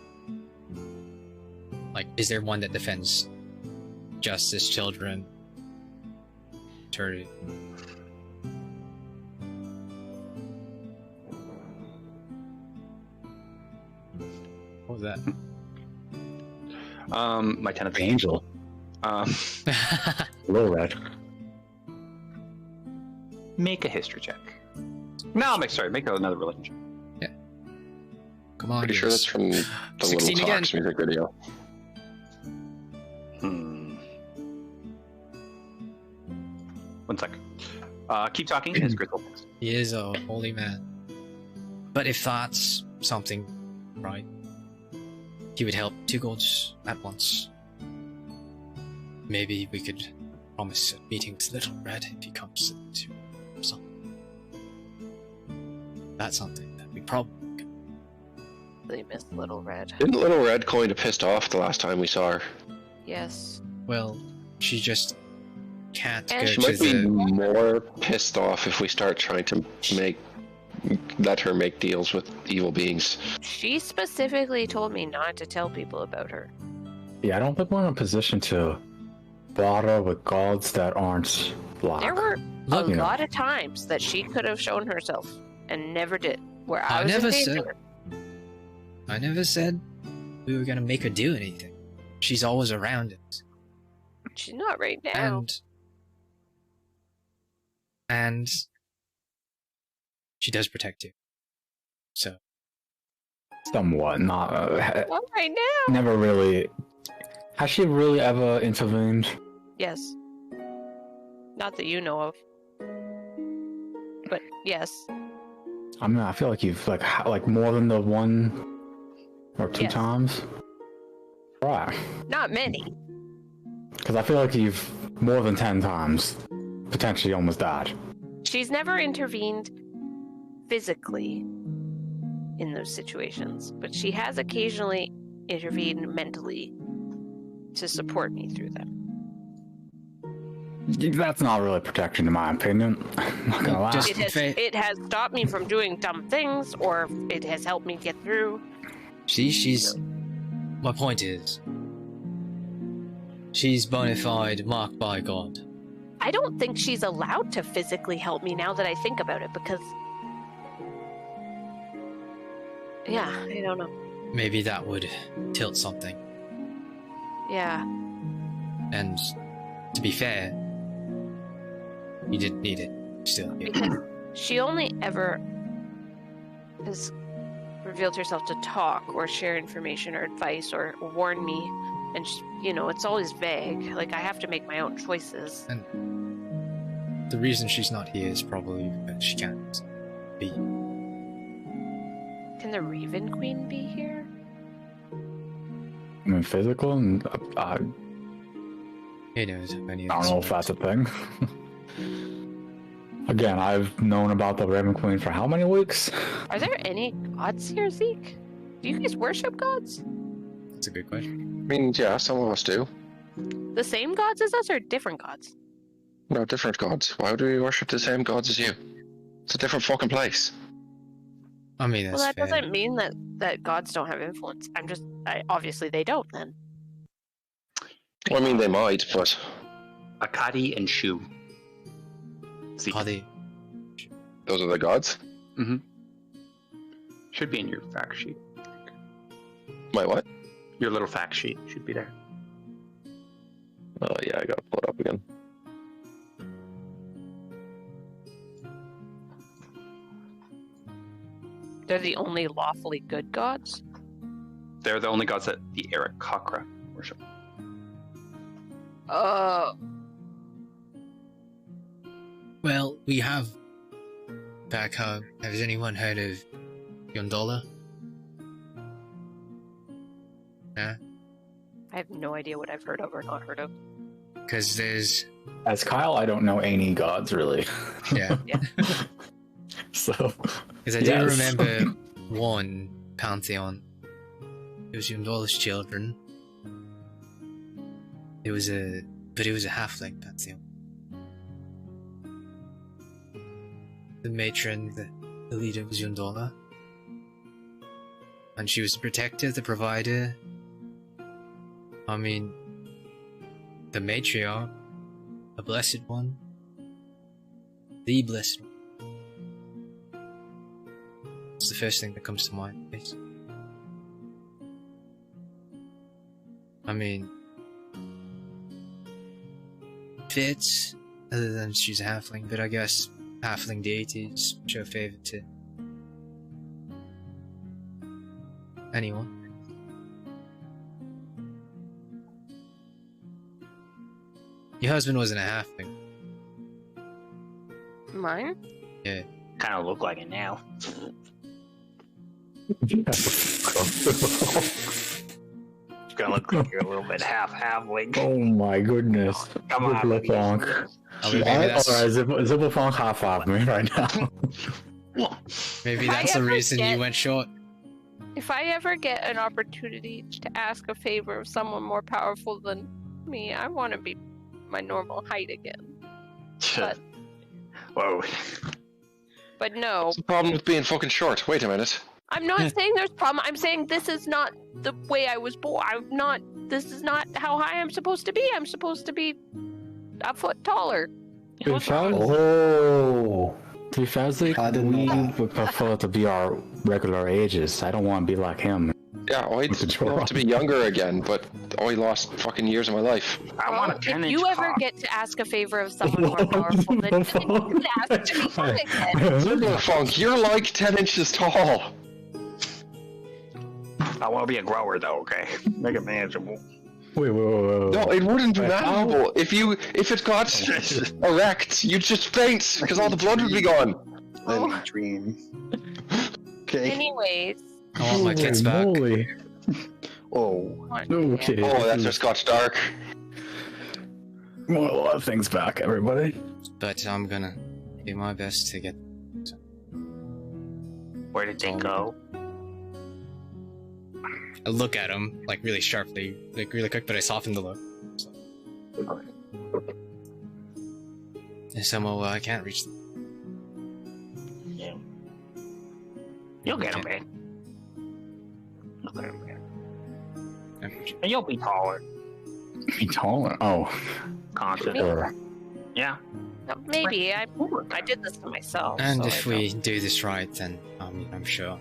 Like, is there one that defends justice, children, eternity? What was that? My 10 of the angel. Little red. Make a history check. No, make another religion check. Yeah. Come on. Pretty sure that's from the 16 Little again. Talks music video. One sec. Keep talking. His Grizzle. He is a holy man. But if that's something, right? He would help two gods at once. Maybe we could promise a meeting with Little Red if he comes to something. That's something that we probably could. They miss Little Red. Didn't Little Red kind of pissed off the last time we saw her? Yes. Well, she just can't And go She to might be the... more pissed off if we start trying to let her make deals with evil beings. She specifically told me not to tell people about her. Yeah, I don't think we're in a position to bother with gods that aren't black. There were Look, a lot of times that she could have shown herself and never did. Where I was never in said. danger. I never said we were gonna make her do anything. She's always around us. She's not right now. And she does protect you. So Somewhat, not... Not right now. never really... Has she really ever intervened? Yes. Not that you know of. But yes. I mean, I feel like you've like more than the one or two Yes. times. Right. Not many. Because I feel like you've more than 10 times potentially almost died. She's never intervened physically in those situations, but she has occasionally intervened mentally to support me through them. That's not really protection, in my opinion. I'm not gonna lie. It has stopped me from doing dumb things, or it has helped me get through. she's... My point is, she's bona fide, marked by God. I don't think she's allowed to physically help me now that I think about it, because... Yeah, I don't know. Maybe that would tilt something. Yeah. And to be fair, you didn't need it. Still. Because she only ever has revealed herself to talk or share information or advice or warn me. And, it's always vague. Like, I have to make my own choices. And the reason she's not here is probably because she can't be. Can the Raven Queen be here? I mean, physical? And, He knows how many I don't know if that's a thing. Again, I've known about the Raven Queen for how many weeks? Are there any gods here, Zeke? Do you guys worship gods? That's a good question. I mean, yeah, some of us do. The same gods as us or different gods? No, different gods. Why would we worship the same gods as you? It's a different fucking place. I mean, that's well, that fair. doesn't mean that gods don't have influence. Obviously they don't then. Well, I mean, they might, but... Akadi and Shu. Akadi. Those are the gods? Mm-hmm. Should be in your fact sheet. My what? Your little fact sheet should be there. Oh, yeah, I gotta pull it up again. They're the only lawfully good gods? They're the only gods that the Eric Kakra worship. Well, we have back home. Has anyone heard of Yondola? Yeah? I have no idea what I've heard of or not heard of. Because there's... As Kyle, I don't know any gods, really. Yeah. Yeah. So... Because I do remember one pantheon. It was Yondola's children. It was a halfling pantheon. The matron, the leader was Yondola. And she was the protector, the provider. I mean, the matriarch, a blessed one. The blessed one. It's the first thing that comes to mind, right? I mean, fits, other than she's a halfling, but I guess halfling deities show favor to anyone. Your husband wasn't a halfling. Mine? Yeah. Kind of look like it now. It's gonna look like you're a little bit half-halfling. Oh my goodness. Come on, Zipplefunk. Zipplefunk half-half me right now. Maybe that's the reason you went short. If I ever get an opportunity to ask a favor of someone more powerful than me, I want to be my normal height again. But, whoa. But no. What's the problem with being fucking short? Wait a minute. I'm not saying there's a problem. I'm saying this is not the way I was born. This is not how high I'm supposed to be. I'm supposed to be a foot taller. To be fair, we would prefer to be our regular ages. I don't want to be like him. Yeah, I'd love to be younger again, but I lost fucking years of my life. I want a 10-inch If you ever get to ask a favor of someone more powerful, then you can ask to be young again. Funk, you're like 10 inches tall. I want to be a grower, though, okay? Make it manageable. Wait. No, it wouldn't be manageable. If it got erect, you'd just faint, because all the blood would be gone. Let me dream. Okay. Anyways. I want my kids back. Oh. Okay. Oh, that just got dark. I want a lot of things back, everybody. But I'm gonna do my best to get... Where did they go? I look at him, like, really sharply, like, really quick, but I soften the look. So. There's somewhere where I can't reach them. Yeah. You'll get them, man. You'll get them, man. And you'll be taller. Be taller? Oh. Constantly. Yeah. No, maybe. I did this to myself. And so if we do this right, then I'm sure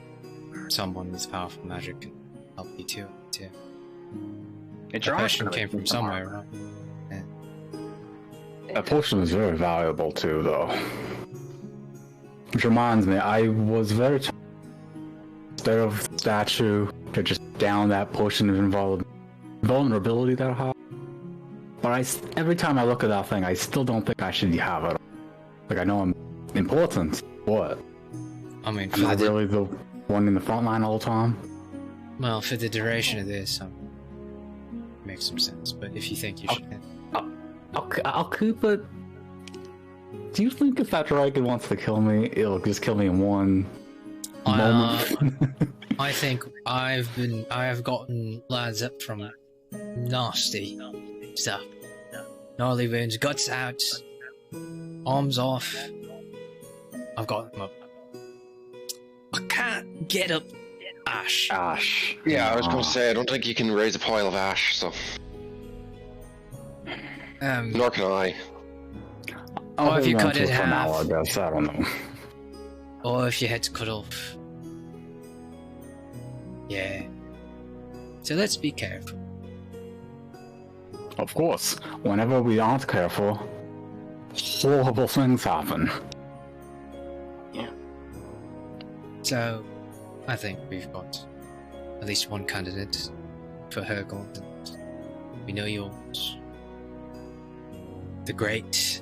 someone with powerful magic can help you too. The potion came from somewhere, right? Yeah. That potion is very valuable too, though. Which reminds me, I was very instead of statue to just down that portion of vulnerability that I have. But every time I look at that thing, I still don't think I should have it. Like, I know I'm important. What? I mean, I'm not really the one in the front line all the time. Well, for the duration of this, makes some sense. But if you think you should, I'll keep it. Do you think if that dragon wants to kill me, it'll just kill me in one moment? I think I have gotten lads up from nasty stuff. Gnarly wounds, guts out, arms off. I've got them up. I can't get up ash. Ash. Yeah, I was going to say, I don't think you can raise a pile of ash, so. Nor can I. Or if you cut it in half. Now, I guess. I don't know. Or if your head's cut off. Yeah. So let's be careful. Of course. Whenever we aren't careful, horrible things happen. Yeah. So, I think we've got at least one candidate for Hergold, and we know yours. The great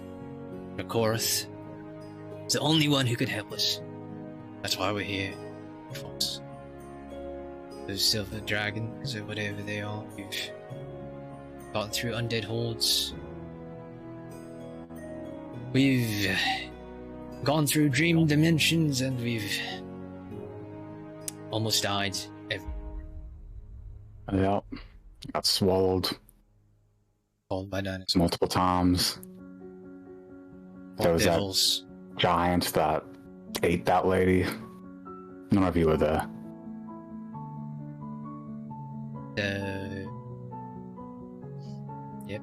Rakorath is the only one who could help us. That's why we're here, folks. Those silver dragons, or whatever they are, we've gotten through undead hordes. We've gone through dream dimensions, and we've almost died. Yep. Got swallowed. Called by dinosaurs. Multiple times. There was devils. That giant that ate that lady. None of you were there. Yep.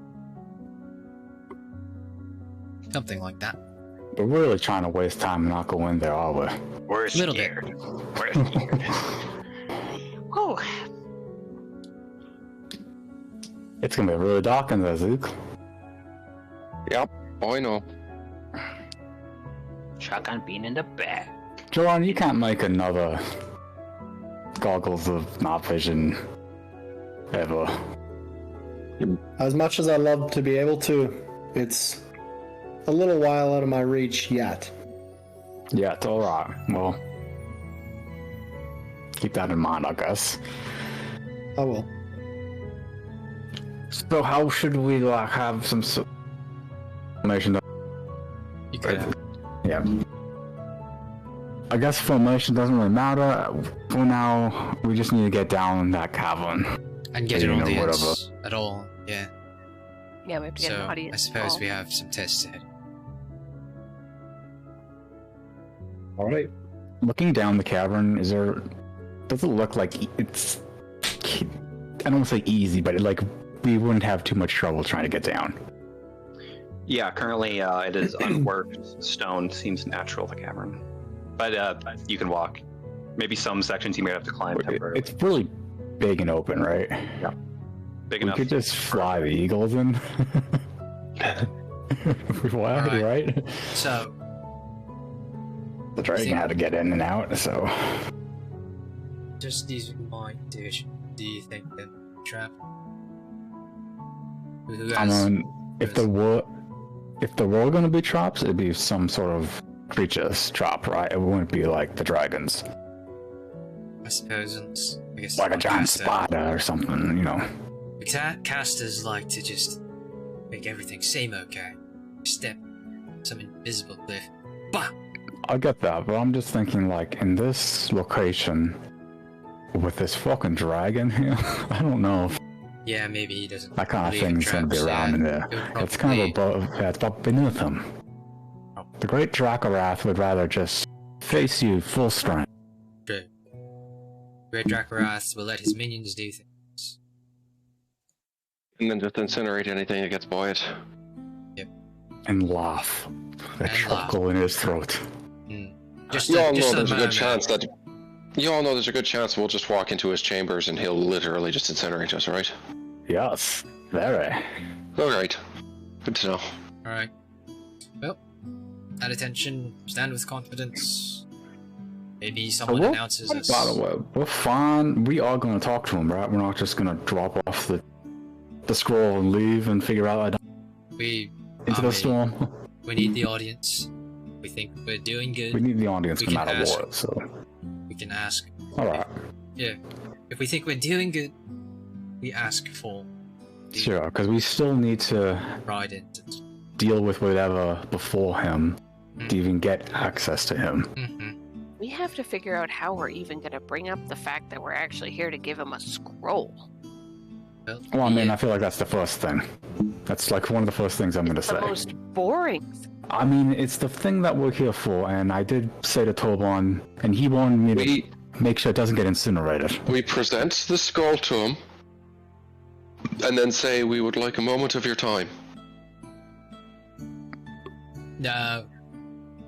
Something like that. We're really trying to waste time and not go in there, are we? We're scared. We're scared. Whew. It's gonna be really dark in there, Zook. Yep. Oh, I know. Shotgun being in the back. Joran, you can't make another goggles of night vision ever. As much as I love to be able to, it's a little while out of my reach yet. Yeah, it's alright. Well, keep that in mind, I guess. I will. So how should we, like, have some information? You could have. Yeah. I guess formation doesn't really matter. For now, we just need to get down that cavern. And get an audience at all, yeah. Yeah, we have to get an audience. I suppose we have some tests ahead. Alright. Looking down the cavern, does it look like it's, I don't want to say easy, but we wouldn't have too much trouble trying to get down? Yeah, currently it is unworked stone. Seems natural, the cavern. But you can walk. Maybe some sections you may have to climb temporarily. It's really big and open, right? Yeah. Big enough. We could just fly the eagles in. Right? So... The dragon had to get in and out, so... Just these might do you think that trap? I mean, if there were going to be traps, it'd be some sort of creature's trap, right? It wouldn't be like the dragons. I suppose, I guess like a giant spider or something, you know. Casters like to just make everything seem okay. Step some invisible cliff. Bah! I get that, but I'm just thinking, like, in this location, with this fucking dragon here, I don't know if yeah, maybe he doesn't. That kind of thing's gonna be around in there. It's kind of above, it's about beneath him. The great Dracorath would rather just face you full strength. True. Great Dracorath will let his minions do things. And then just incinerate anything that gets by it. Yep. And laugh. A chuckle in his throat. You all know there's a good chance that... You all know there's a good chance we'll just walk into his chambers and he'll literally just incinerate us, right? Yes, very. Alright. Good to know. Alright. Well, at attention, stand with confidence. Maybe someone announces us. By the way, we're fine. We are going to talk to him, right? We're not just going to drop off the scroll and leave and figure out into the storm. We need the audience. We think we're doing good. We need the audience no matter what, so... We can ask. Alright. Yeah. If we think we're doing good, we ask for... Sure, because we still need to... Ride in. Deal with whatever before him to even get access to him. We have to figure out how we're even going to bring up the fact that we're actually here to give him a scroll. Well, I mean, I feel like that's the first thing. That's like one of the first things I'm going to say. The most boring thing. I mean, it's the thing that we're here for, and I did say to Tobon, and he wanted me to make sure it doesn't get incinerated. We present the scroll to him, and then say we would like a moment of your time. No.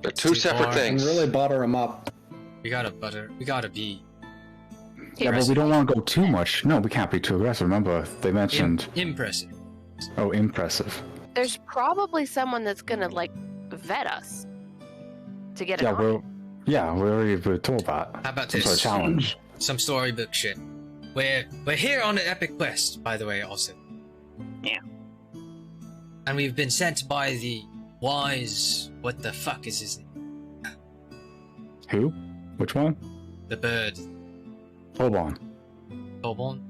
They're two separate things. And really butter him up. We gotta be... Yeah, but we don't want to go too much. No, we can't be too aggressive. Remember, they mentioned... Impressive. Oh, impressive. There's probably someone that's gonna, like, vet us to get it we already were told that. How about Some this? sort of challenge. Some storybook shit. We're here on an epic quest, by the way, also. Yeah. And we've been sent by the wise... What the fuck is his name? Who? Which one? The bird. Tobon. Tobon?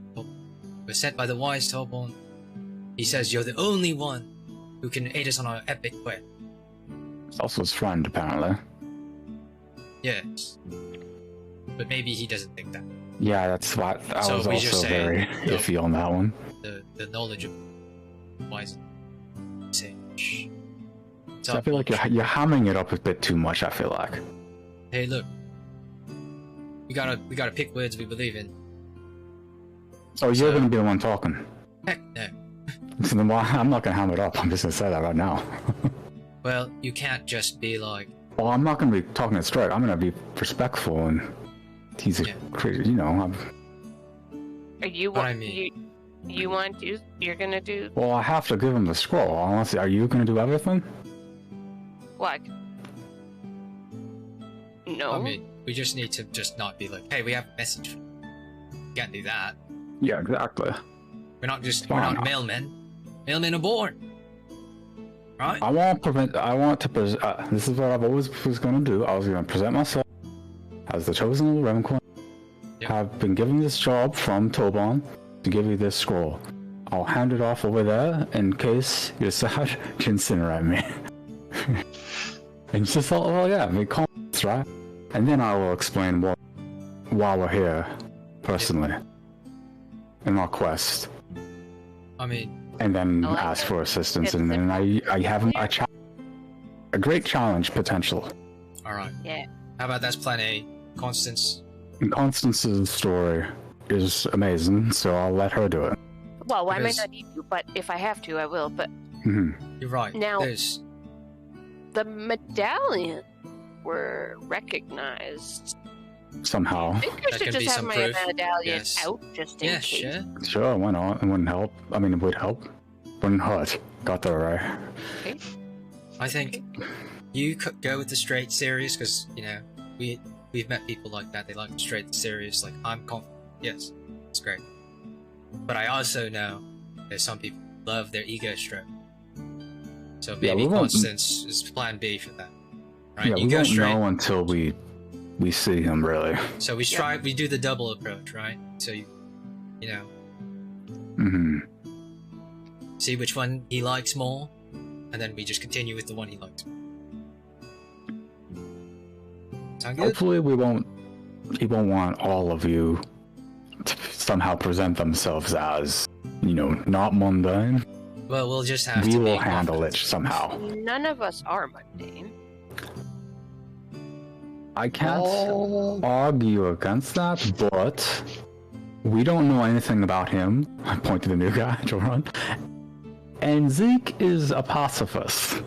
We're sent by the wise Tobon. He says you're the only one who can aid us on our epic quest. It's also his friend, apparently. Yes. But maybe he doesn't think that. Yeah, that's what I was also very iffy on that one. The knowledge of wise sage. So I feel like you're hamming it up a bit too much, I feel like. Hey, look. We gotta pick words we believe in. Oh, you're gonna be the one talking. Heck no. So then I'm not gonna ham it up, I'm just gonna say that right now. Well, you can't just be like... Well, I'm not gonna be talking it straight, I'm gonna be respectful and he's a crazy, Are you what I mean? You want to? You're gonna do... Well, I have to give him the scroll, honestly. Are you gonna do everything? What? No. I mean, we just need to just not be like, hey, we have a message. You can't do that. Yeah, exactly. We're not mailmen. Mailmen are born. Right? I want to present. This is what I've always was going to do. I was going to present myself as the chosen of the Revencoin. Yep. I've been given this job from Tobon to give you this scroll. I'll hand it off over there in case you decide to incinerate me. And it's just like, well, yeah, make comments, right? And then I will explain why we're here, personally, in our quest. I mean... And then ask for assistance, and then I have a great challenge potential. Alright. Yeah. How about that's plan A? Constance? And Constance's story is amazing, so I'll let her do it. Well, I might not need to, but if I have to, I will, but... You're right. Now, the medallion were recognized. Somehow. I think I should just have my medallion out, just in case. Sure. Sure, why not? It wouldn't help. I mean, it would help. Wouldn't hurt. Got that right. Okay. I think you could go with the straight serious, because, we've met people like that. They like the straight serious, like, I'm confident. Yes, it's great. But I also know there's some people who love their ego stroke. So maybe Constance is plan B for that. Right? Yeah, we won't know until we see him, really. So we do the double approach, right? So see which one he likes more, and then we just continue with the one he likes more. Sound good? Hopefully he won't want all of you to somehow present themselves as, not mundane. Well, we'll just have we will handle it somehow. None of us are mundane. I can't argue against that, but we don't know anything about him. I point to the new guy, Joran. And Zeke is a pacifist.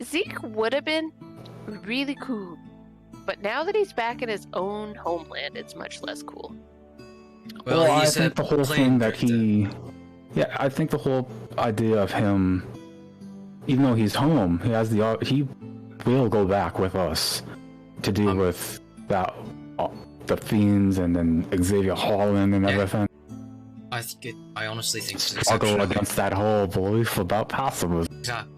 Zeke would have been really cool, but now that he's back in his own homeland, it's much less cool. Well, I think the whole thing that yeah, I think the whole idea of him, even though he's home, he will go back with us to deal with that the fiends and then Xavier Holland and everything. I honestly think it's struggle against that whole belief about pacifism. Exactly.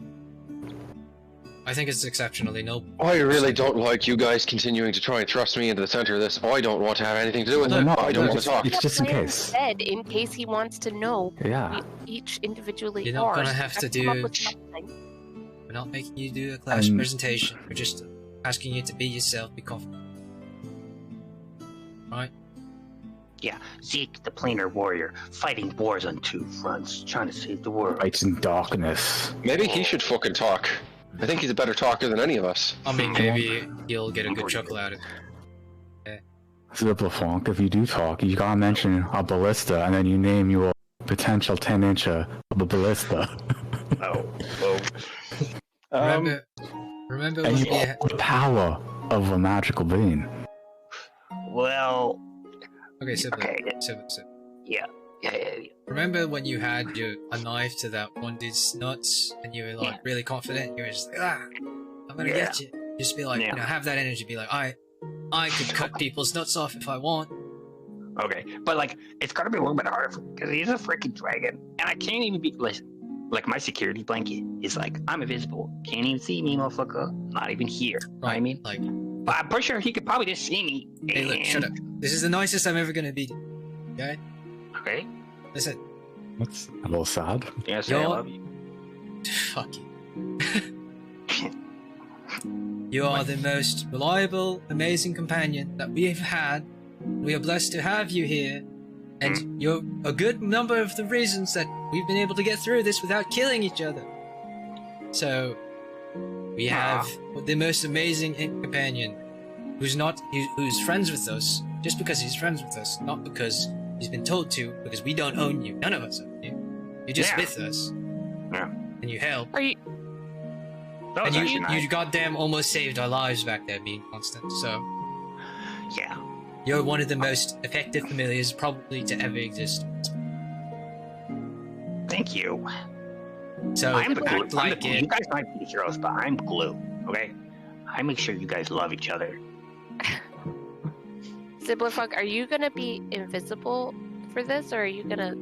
I think it's exceptionally noble. I really don't like you guys continuing to try and thrust me into the center of this. I don't want to have anything to do with it. I don't want to talk. It's just in case. Said, in case he wants to know. Yeah. We each individually You're not gonna have to do. We're not making you do a class presentation. We're just asking you to be yourself, be confident. Right? Yeah, Zeke, the planar warrior, fighting wars on two fronts, trying to save the world. Fights in darkness. Maybe he should fucking talk. I think he's a better talker than any of us. I mean, maybe you'll get a good chuckle out of it. Yeah. Ziplafunk, if you do talk, you gotta mention a ballista, and then you name your potential 10-incher of a ballista. Remember and you have the power of a magical being. Well... Okay, Sip. Yeah. Remember when you had a knife to that one dude's nuts, and you were like really confident? You were just like, I'm gonna get you. Just be like, you know, have that energy. Be like, I could cut people's nuts off if I want. Okay, but like, it's gotta be a little bit harder because he's a freaking dragon, and I can't even be. Listen, like my security blanket is like I'm invisible. Can't even see me, motherfucker. Not even here. Right. You know what I mean? Like, but I'm pretty sure he could probably just see me. Hey, look, shut up. This is the nicest I'm ever gonna be. Okay? Okay. Listen. That's a little sad. Yes, I love you. Fuck you. You are the most reliable, amazing companion that we have had. We are blessed to have you here. And you're a good number of the reasons that we've been able to get through this without killing each other. So, we have the most amazing companion who's friends with us just because he's friends with us, not because he's been told to, because we don't own you. None of us own you. You're just with us. Yeah. And you help. Are you... And you goddamn almost saved our lives back there, being constant, so... Yeah. You're one of the most effective familiars probably to ever exist. Thank you. So, I'm the glue. like You guys might be the heroes, but I'm glue, okay? I make sure you guys love each other. Ziblafunk, are you gonna be invisible for this, or are you gonna...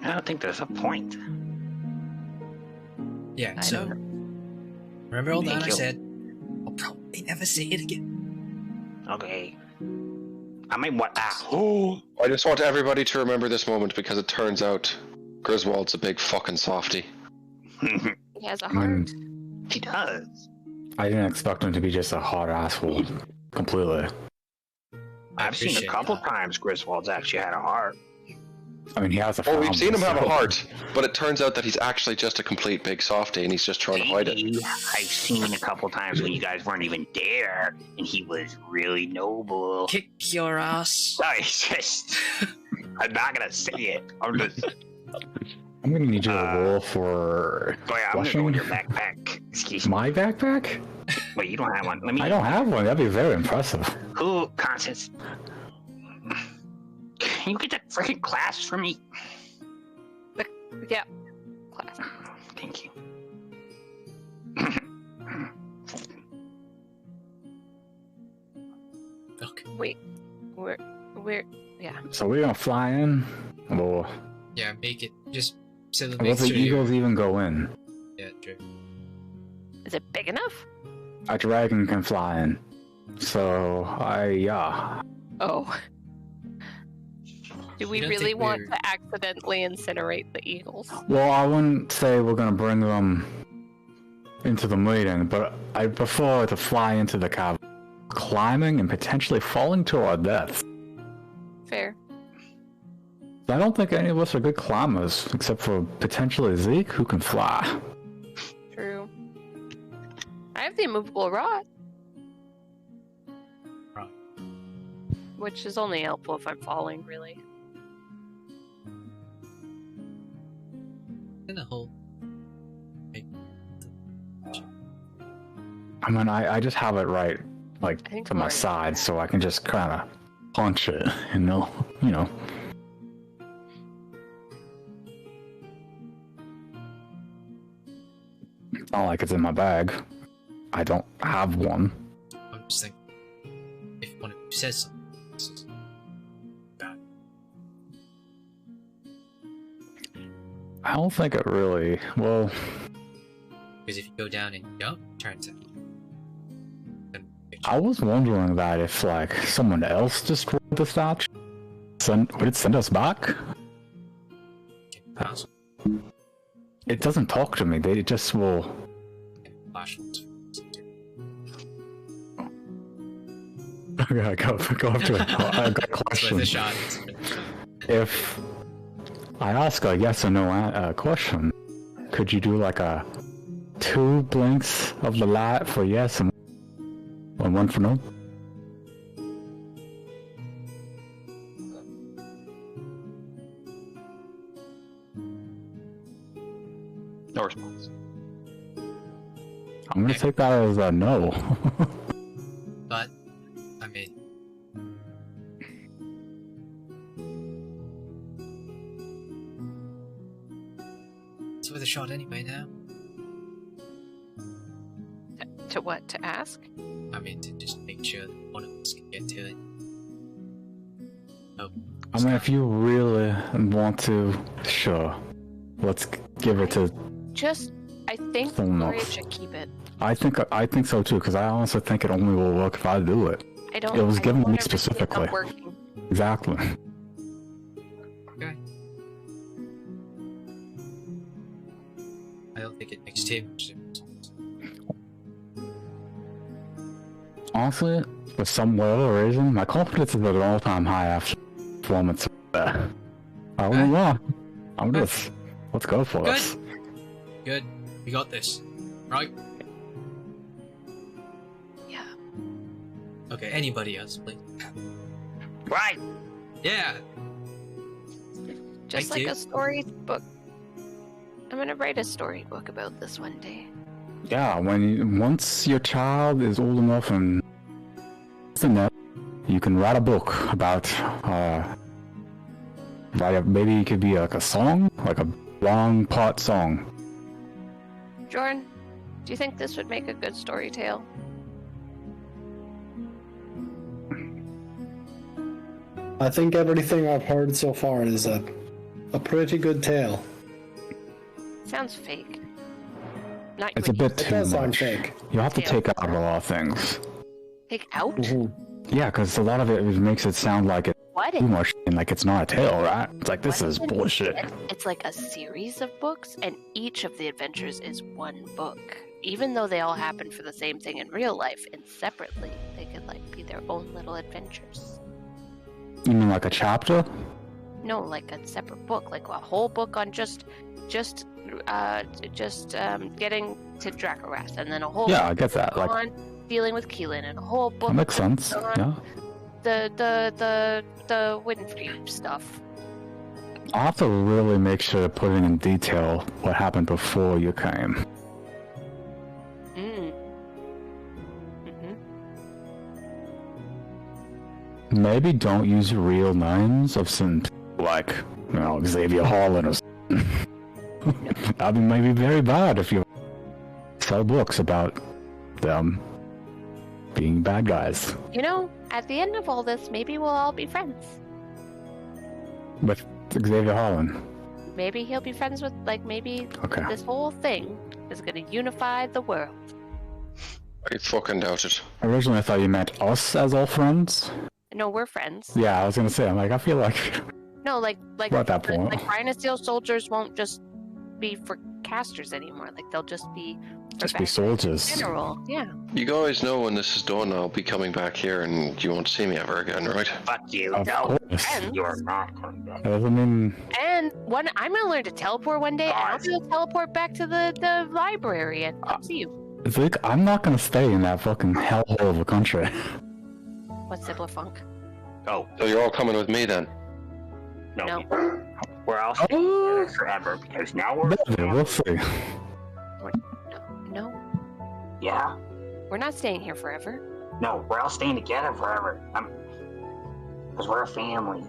I don't think there's a point. Yeah, so... Remember all that I said? I'll probably never say it again. Okay. I mean, what? I just want everybody to remember this moment because it turns out Griswold's a big fucking softie. He has a heart. He does. I didn't expect him to be just a hot asshole. Completely. I've seen a couple times Griswold's actually had a heart. I mean, he has a Oh, we've seen him have a heart, but it turns out that he's actually just a complete big softie and he's just trying to hide it. I've seen a couple times when you guys weren't even there, and he was really noble. Kick your ass. No, it's just... I'm not gonna say it. I'm gonna need you to roll for... Oh yeah, I'm gonna go in your backpack. Excuse me. My backpack? Wait, you don't have one. Let me... I don't have one. That'd be very impressive. Who, Constance? Can you get that freaking clasp for me? Yeah. Clasp. Thank you. Okay. Wait. We're... Yeah. So we're gonna fly in? Or... Yeah, make it. Just so that Will makes the sure eagles even go in? Yeah, true. Is it big enough? A dragon can fly in. So, Oh. Do we really want to accidentally incinerate the eagles? Well, I wouldn't say we're gonna bring them into the meeting, but I prefer to fly into the cavern, climbing and potentially falling to our death. Fair. I don't think any of us are good climbers, except for potentially Zeke, who can fly. True. I have the immovable rod. Which is only helpful if I'm falling, really. In a hole. I mean, I just have it right, like, to my side, so I can just kind of punch it, you know? It's not like it's in my bag. I don't have one. I'm just thinking, if one of you says something, places. I don't think it really. Well, because if you go down and jump, it turns out. I was wondering that if like someone else destroyed the statue, would it send us back? It doesn't talk to me. It just will. Okay, I go up to it. I got a question. If I ask a yes or no question, could you do like a 2 blinks of the light for yes and 1 for no? No response. I'm gonna take that as a no. But, I mean... it's worth a shot anyway now. To what? To ask? I mean, to just make sure that one of us can get to it. Oh, I mean, if you really want to, sure. Let's give it to... I think Gloria should keep it. I think so too, because I honestly think it only will work if I do it. It was given to me specifically. Exactly. Okay. I don't think it makes too much difference. Honestly, for some whatever reason, my confidence is at an all-time high after performance. I don't know why. Let's go for this. Good. We got this. Right? Yeah. Okay, anybody else, please? Right! Yeah! Just like a storybook. I'm gonna write a storybook about this one day. Yeah, once your child is old enough and you can write a book about maybe it could be like a song, like a long part song. Jordan, do you think this would make a good story tale? I think everything I've heard so far is a pretty good tale. Sounds fake. It's a bit too much. Fake. You have to take out a lot of things. Take out? Mm-hmm. Yeah, because a lot of it makes it sound like it's too much and like it's not a tale, right? It's like, this is bullshit. It's like a series of books, and each of the adventures is one book. Even though they all happen for the same thing in real life, and separately, they could like be their own little adventures. You mean like a chapter? No, like a separate book, like a whole book on just getting to Dracorath, and then a whole I get that. Like on dealing with Keelan, and a whole book. That makes sense. Yeah. The Winfrey stuff. I'll have to really make sure to put in detail what happened before you came. Maybe don't use real names of some, like, Xavier Holland or something. That'd be maybe very bad if you sell books about them being bad guys. At the end of all this, maybe we'll all be friends. With Xavier Holland. Maybe he'll be friends with, this whole thing is gonna unify the world. I fucking doubt it. Originally I thought you meant us as all friends. No, we're friends. Yeah, I was gonna say, I feel like... No, like at that point. Like Rhino Steel soldiers won't just be for casters anymore. Like, they'll just be... be soldiers. In general, yeah. You guys know when this is done, I'll be coming back here and you won't see me ever again, right? Fuck you. Of course. You're not coming back. And I'm gonna learn to teleport one day, and I'll be able to teleport back to the library and come see you. Vic, I'm not gonna stay in that fucking hellhole of a country. What's Sibbler Funk? Oh. So you're all coming with me then? No. We're all staying together forever because now we're... We'll see. No. Yeah? We're not staying here forever. No, we're all staying together forever. Because we're a family.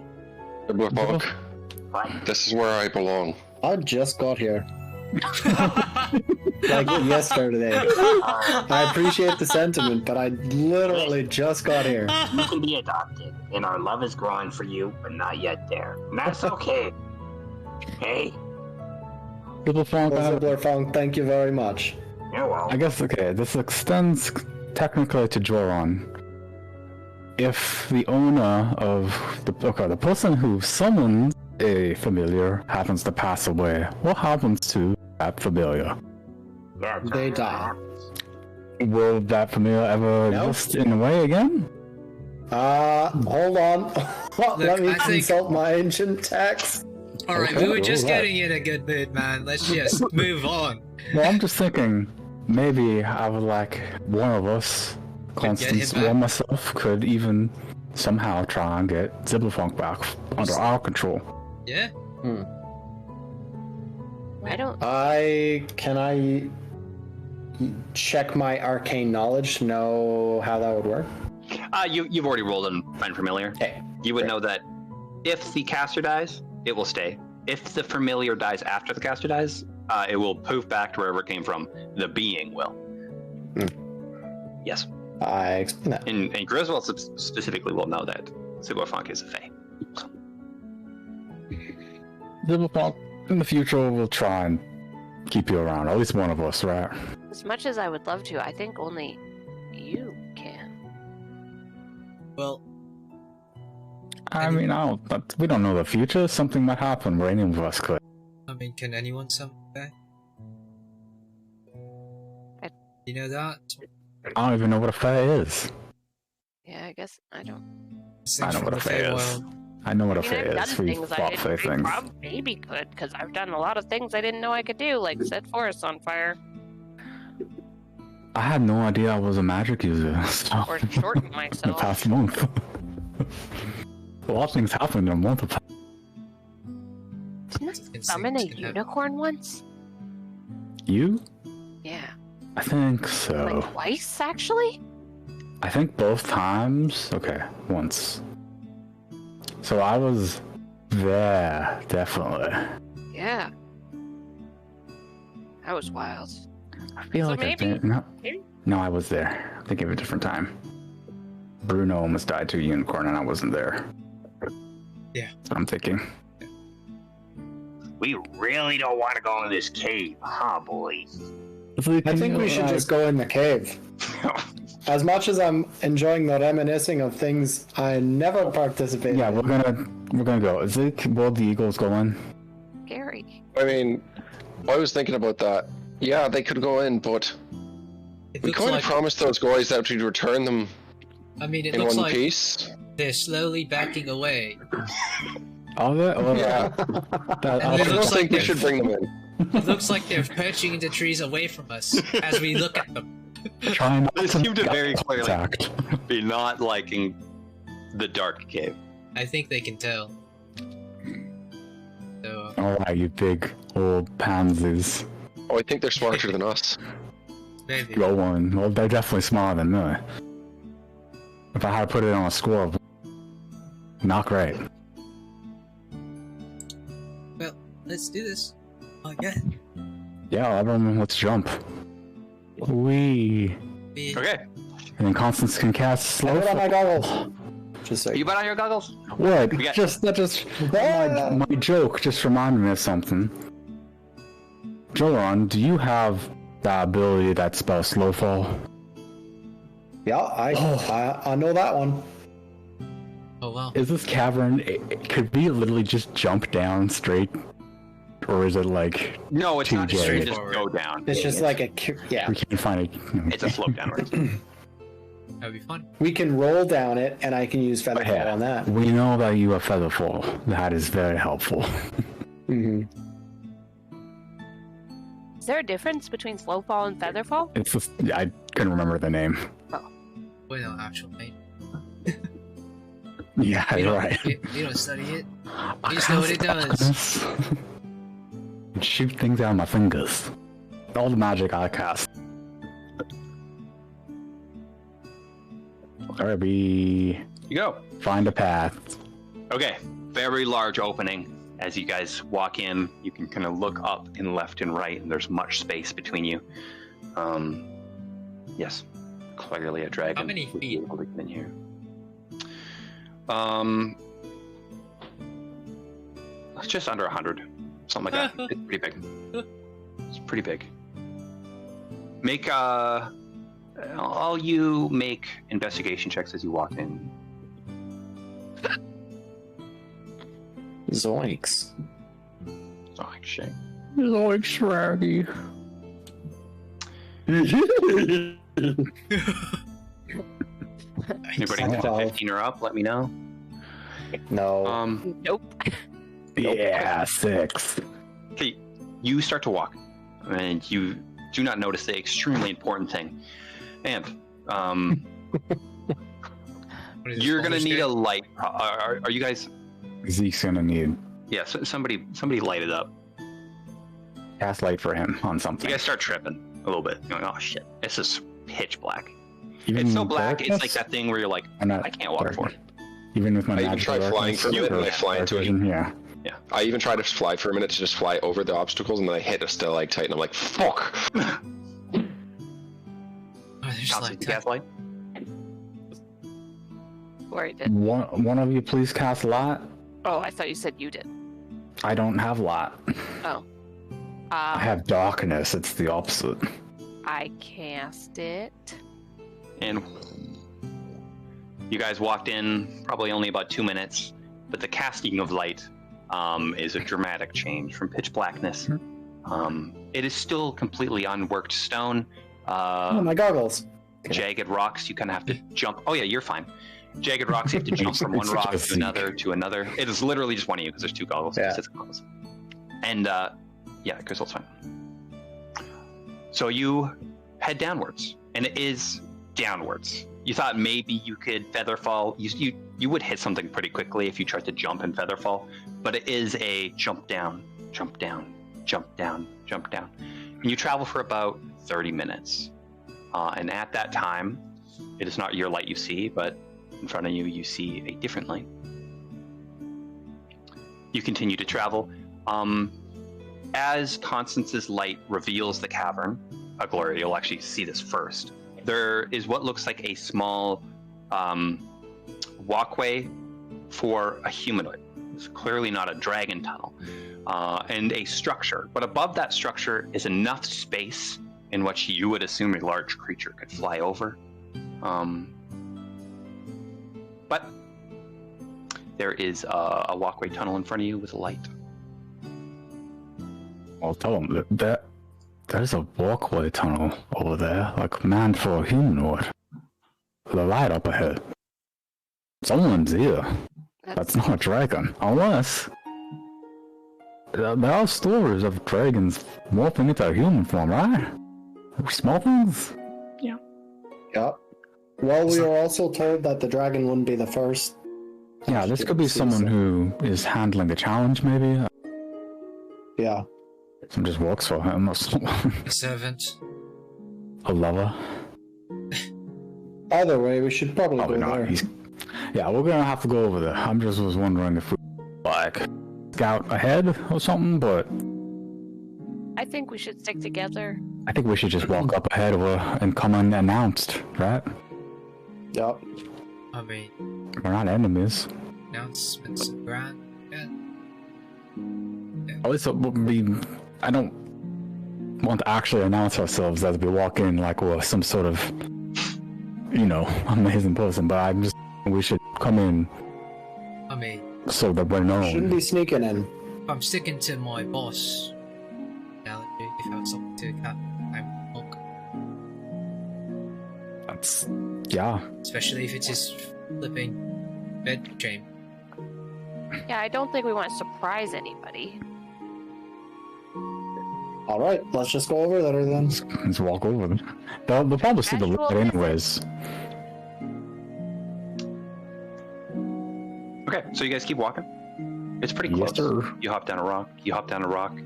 What? This is where I belong. I just got here. Like yesterday. I appreciate the sentiment, but I literally just got here. You can be adopted, and our love is growing for you, but not yet there. And that's okay. Hey. Zibbler Funk, thank you very much. You're welcome. I guess, okay, this extends technically to Joron. If the owner of the person who summons a familiar happens to pass away, what happens to that familiar? They die. Will that familiar ever exist in a way again? Hold on. Let me consult my ancient text. Alright, we were just getting in a good mood, man. Let's just move on. Well, I'm just thinking, maybe I would like one of us, Constance or myself, could even somehow try and get Zibblerfunk back under our control. Yeah? Can I check my arcane knowledge to know how that would work? You've already rolled in Find Familiar. Okay. You would know that if the caster dies, it will stay. If the familiar dies after the caster dies, it will poof back to wherever it came from. The being will. Yes. I explain that. And Griswold specifically will know that Zibblerfunk is a fae. Zibblerfunk, in the future, we'll try and keep you around. At least one of us, right? As much as I would love to, I think only you can. Well, I mean, we don't know the future. Something might happen where any of us could. I mean, can anyone summon that? You know that? I don't even know what a fae is. Yeah, I guess I don't. I know what a fae is. I know what a fae is. We fought fae things. Maybe could, because I've done a lot of things I didn't know I could do, like set forests on fire. I had no idea I was a magic user. So. Or shorten myself. In the past month. A lot of things happened in a month. Didn't I summon a unicorn once? You? Yeah. I think so. Like twice, actually? I think both times. Okay, once. So I was there, definitely. Yeah. That was wild. I feel like I didn't. No, I was there. I think of a different time. Bruno almost died to a unicorn and I wasn't there. Yeah. That's what I'm thinking. We really don't want to go in this cave, huh, boys? I think we should just go in the cave. As much as I'm enjoying the reminiscing of things I never participated in. Yeah, we're gonna go. Is it World the Eagles going? Scary. I mean, I was thinking about that. Yeah, they could go in, but we kind of promised those guys that we'd return them it in looks one like piece. They're slowly backing away. All of it? Well, yeah. I don't think we should bring them in. It looks like they're perching into trees away from us as we look at them. Trying They seem to very clearly be not liking the dark cave. I think they can tell. So, alright, you big old pansies. Oh, I think they're smarter than us. Maybe. Go on. Well, they're definitely smarter than me. If I had to put it on a score, not great. Well, let's do this. Again. Yeah, everyone, let's jump. Okay. And then Constance can cast slow. I put on my goggles. Just so you put on your goggles? What? My joke just reminded me of something. Joron, do you have the ability that spells slow fall? Yeah, I know that one. Oh wow. Is this cavern? Could we literally just jump down straight, or is it like? No, it's not straight. Just go down. It's just like a yeah. We can't find it. It's a slope downwards. That'd be fun. We can roll down it, and I can use Featherfall on that. We know that you have Featherfall. That is very helpful. Mm-hmm. Is there a difference between Slowfall and Featherfall? It's just, I couldn't remember the name. Oh. We don't actually. Yeah, you're right. You don't study it. You just know what it does. Shoot things out of my fingers. All the magic I cast. Alright, you go. Find a path. Okay, very large opening As you guys walk in, you can kind of look up and left and right, and there's much space between you. Yes, clearly a dragon. How many feet? Able to get in here. It's just under 100, something like that. It's pretty big. It's pretty big. Make all you make investigation checks as you walk in. Zoinks. Zoinks, Shane. Zoinks, Raggy. Anybody get a 15 or up? Let me know. No. Nope. Yeah, 6. Okay, you start to walk, and you do not notice the extremely important thing. And you're gonna need a light. Are you guys? Zeke's gonna need. Yeah, so somebody light it up. Cast light for him on something. You guys start tripping a little bit. You're like, oh shit, this is pitch black. Even it's so black. darkness? It's like that thing where you're like, I can't walk for it. Even with my I even magical tried flying for a minute, and I fly into it. Yeah. Yeah. I even tried to fly for a minute to just fly over the obstacles, and then I hit a stalactite, and I'm like, fuck! Oh, there's like gaslight. Worried it. One of you please cast light. Oh, I thought you said you did. I don't have light. Oh. I have darkness. It's the opposite. I cast it. And you guys walked in probably only about 2 minutes, but the casting of light is a dramatic change from pitch blackness. It is still completely unworked stone. Oh, my goggles. Jagged rocks, you kind of have to jump. Oh yeah, you're fine. Jagged rocks, you have to jump from one rock to another to another. It is literally just one of you because there's 2 goggles. Yeah. 6 goggles. And yeah, Crystal's fine. So you head downwards, and it is downwards. You thought maybe you could feather fall. You would hit something pretty quickly if you tried to jump and feather fall, but it is a jump down, jump down, jump down, jump down. And you travel for about 30 minutes. And at that time, it is not your light you see, but in front of you, you see a different light. You continue to travel. As Constance's light reveals the cavern, Gloria, you'll actually see this first. There is what looks like a small walkway for a humanoid. It's clearly not a dragon tunnel. And a structure. But above that structure is enough space in which you would assume a large creature could fly over. But there is a walkway tunnel in front of you with a light. I'll tell them that there's a walkway tunnel over there, like manned for a humanoid. With a light up ahead. Someone's here. That's not a dragon. Unless there are stories of dragons morphing into a human form, right? Small things? Yeah. Yep. Well, we were also told that the dragon wouldn't be the first. Yeah, this could be someone who is handling the challenge, maybe. Yeah. Some just works for him or something. A servant. A lover. Either way, we should probably go there. Yeah, we're gonna have to go over there. I'm just was wondering if we like scout ahead or something, but I think we should stick together. I think we should just walk up ahead of her and come unannounced, right? Yep. I mean, we're not enemies. Announcements and grand. Yeah. At least it would be. I don't want to actually announce ourselves as we walk in like we're some sort of, amazing person. But I'm just. We should come in. I mean, so that we're known. Shouldn't be sneaking in. I'm sticking to my boss. Now, if I have something to cut, I'm look. That's yeah. Especially if it's his flipping bed chamber. Yeah, I don't think we want to surprise anybody. All right, let's just go over there then. Let's walk over them. They'll probably see the light anyways. Okay, so you guys keep walking. It's pretty close. Sir. You hop down a rock, you hop down a rock,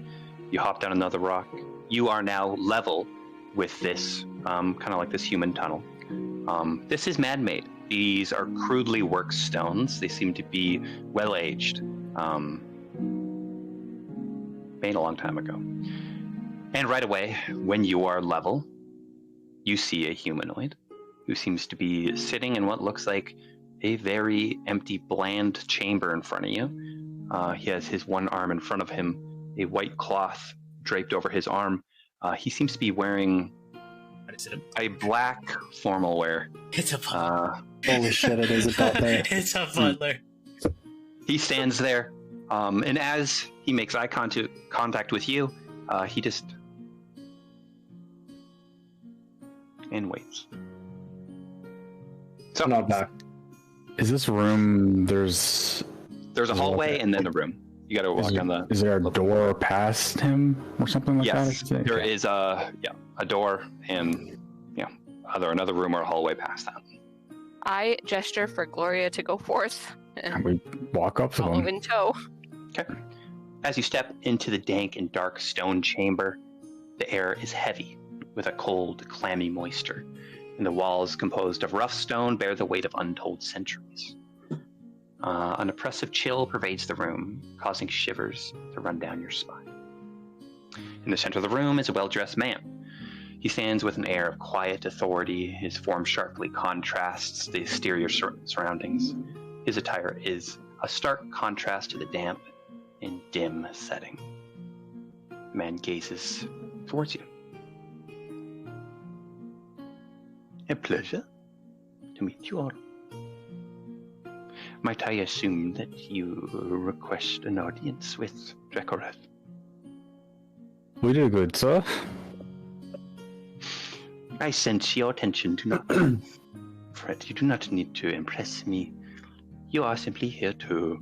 you hop down another rock. You are now level with this, kind of like this human tunnel. This is man-made. These are crudely worked stones. They seem to be well-aged. made a long time ago. And right away, when you are level, you see a humanoid who seems to be sitting in what looks like a very empty, bland chamber in front of you. He has his one arm in front of him, a white cloth draped over his arm. He seems to be wearing a black formal wear. It's a butler. Holy shit, it is a butler. It's a butler. He stands there, and as he makes eye contact with you, he just and waits. So not back. Is this room? There's a hallway and then a room. You got to walk down the. Is there a door past him or something like that? Yes, there is a door and either another room or a hallway past that. I gesture for Gloria to go forth. And we walk up to follow him. in tow. Okay. As you step into the dank and dark stone chamber, the air is heavy with a cold, clammy moisture, and the walls, composed of rough stone, bear the weight of untold centuries. An oppressive chill pervades the room, causing shivers to run down your spine. In the center of the room is a well-dressed man. He stands with an air of quiet authority. His form sharply contrasts the exterior surroundings. His attire is a stark contrast to the damp and dim setting. The man gazes towards you. A pleasure to meet you all. Might I assume that you request an audience with Dracorath? We do good, sir. I sense your attention do not. Fred, you do not need to impress me. You are simply here to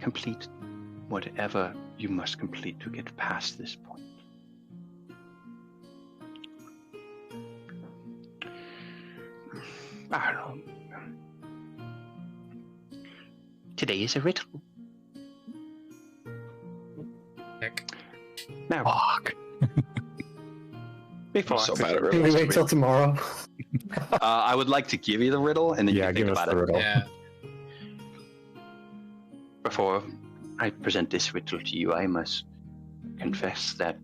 complete whatever you must complete to get past this point. I don't know. Today is a ritual. Now, fuck. Before so bad at Can we wait till tomorrow? I would like to give you the riddle, and then you can think about it. Riddle. Yeah. before I present this ritual to you, I must confess that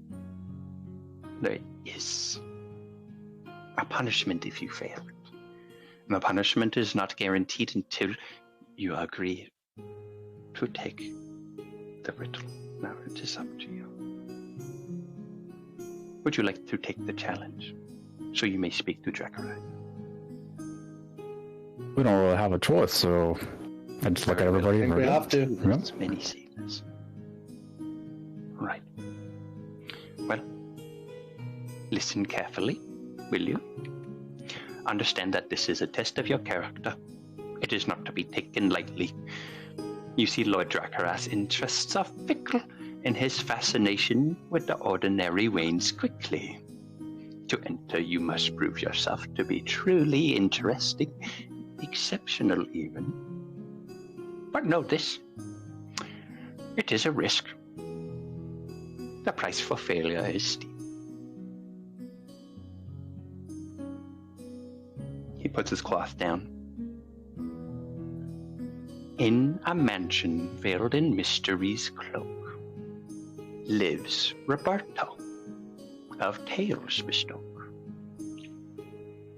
there is a punishment if you fail. And the punishment is not guaranteed until you agree to take the ritual. Now it is up to you. Would you like to take the challenge so you may speak to Dracorai? We don't really have a choice, so I just look at everybody. I think we have to. There's many sailors. Right. Well, listen carefully, will you? Understand that this is a test of your character. It is not to be taken lightly. You see, Lord Dracora's interests are fickle, and his fascination with the ordinary wanes quickly. To enter, you must prove yourself to be truly interesting, exceptional even. But know this, it is a risk. The price for failure is steep. He puts his cloth down. In a mansion veiled in mystery's cloak lives Roberto of Tales Bestoke.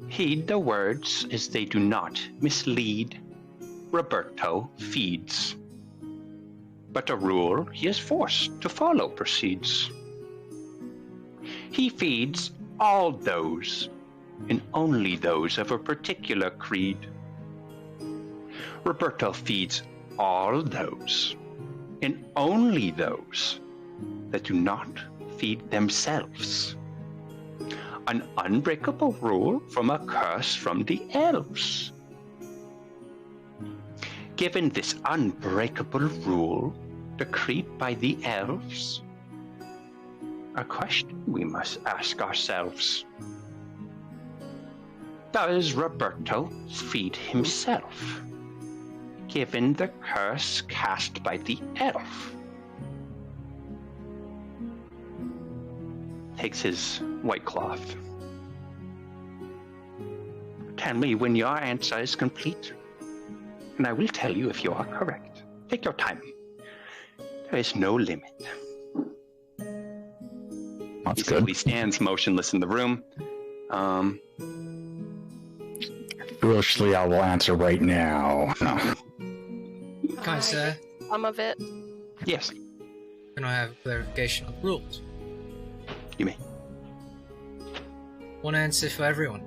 Heed the words as they do not mislead. Roberto feeds, but a rule he is forced to follow proceeds. He feeds all those, and only those of a particular creed. Roberto feeds all those, and only those that do not feed themselves. An unbreakable rule from a curse from the elves. Given this unbreakable rule decreed by the elves, a question we must ask ourselves. Does Roberto feed himself, given the curse cast by the elf? Takes his white cloth. Tell me when your answer is complete, and I will tell you if you are correct. Take your time. There is no limit. He simply stands motionless in the room. Grossly, I will answer right now. No. Kind sir. Some of it. Yes. Can I have clarification of rules? You may. One answer for everyone.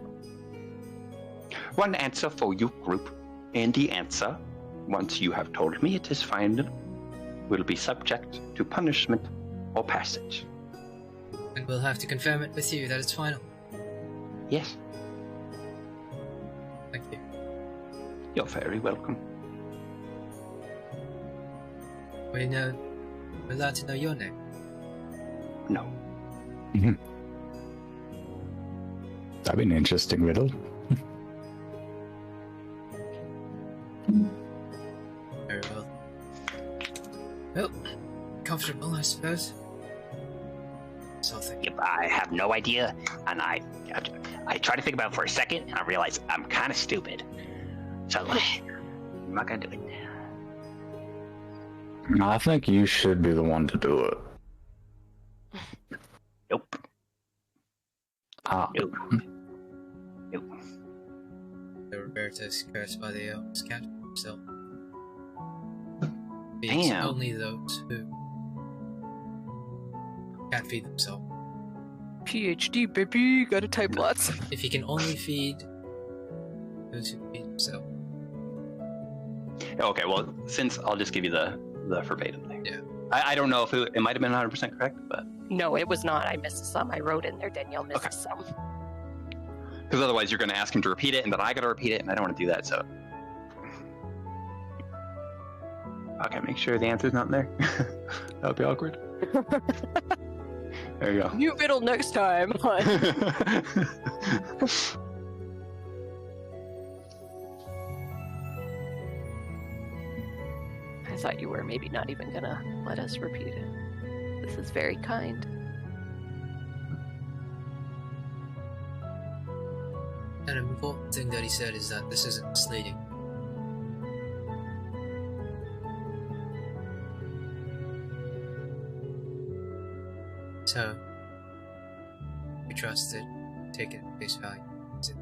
One answer for your group, and the answer, once you have told me it is final, will be subject to punishment or passage. And we'll have to confirm it with you that it's final. Yes. Thank you. You're very welcome. We're allowed to know your name. No. Mm-hmm. That'd be an interesting riddle. Very well. Well, comfortable, I suppose. Yep, I have no idea, and I try to think about it for a second, and I realize I'm kind of stupid. So, I'm not gonna do it. I think you should be the one to do it. Nope. Nope. Roberto's cursed by the elves can't feed himself. It's Damn. only those who can't feed themselves. PhD, baby, gotta type lots. If he can only feed those who feed themselves. Okay, well, since I'll just give you the verbatim thing. Yeah. I don't know if it might have been 100% correct, but... No, it was not. I missed some. I wrote in there, Danielle missed some. Because otherwise you're going to ask him to repeat it, and then I got to repeat it, and I don't want to do that, so... Okay, make sure the answer's not in there. That would be awkward. There you go. New riddle next time. I thought you were maybe not even gonna let us repeat it. This is very kind. An important thing that he said is that this isn't misleading. So, we trust it, take it at face value. That's it.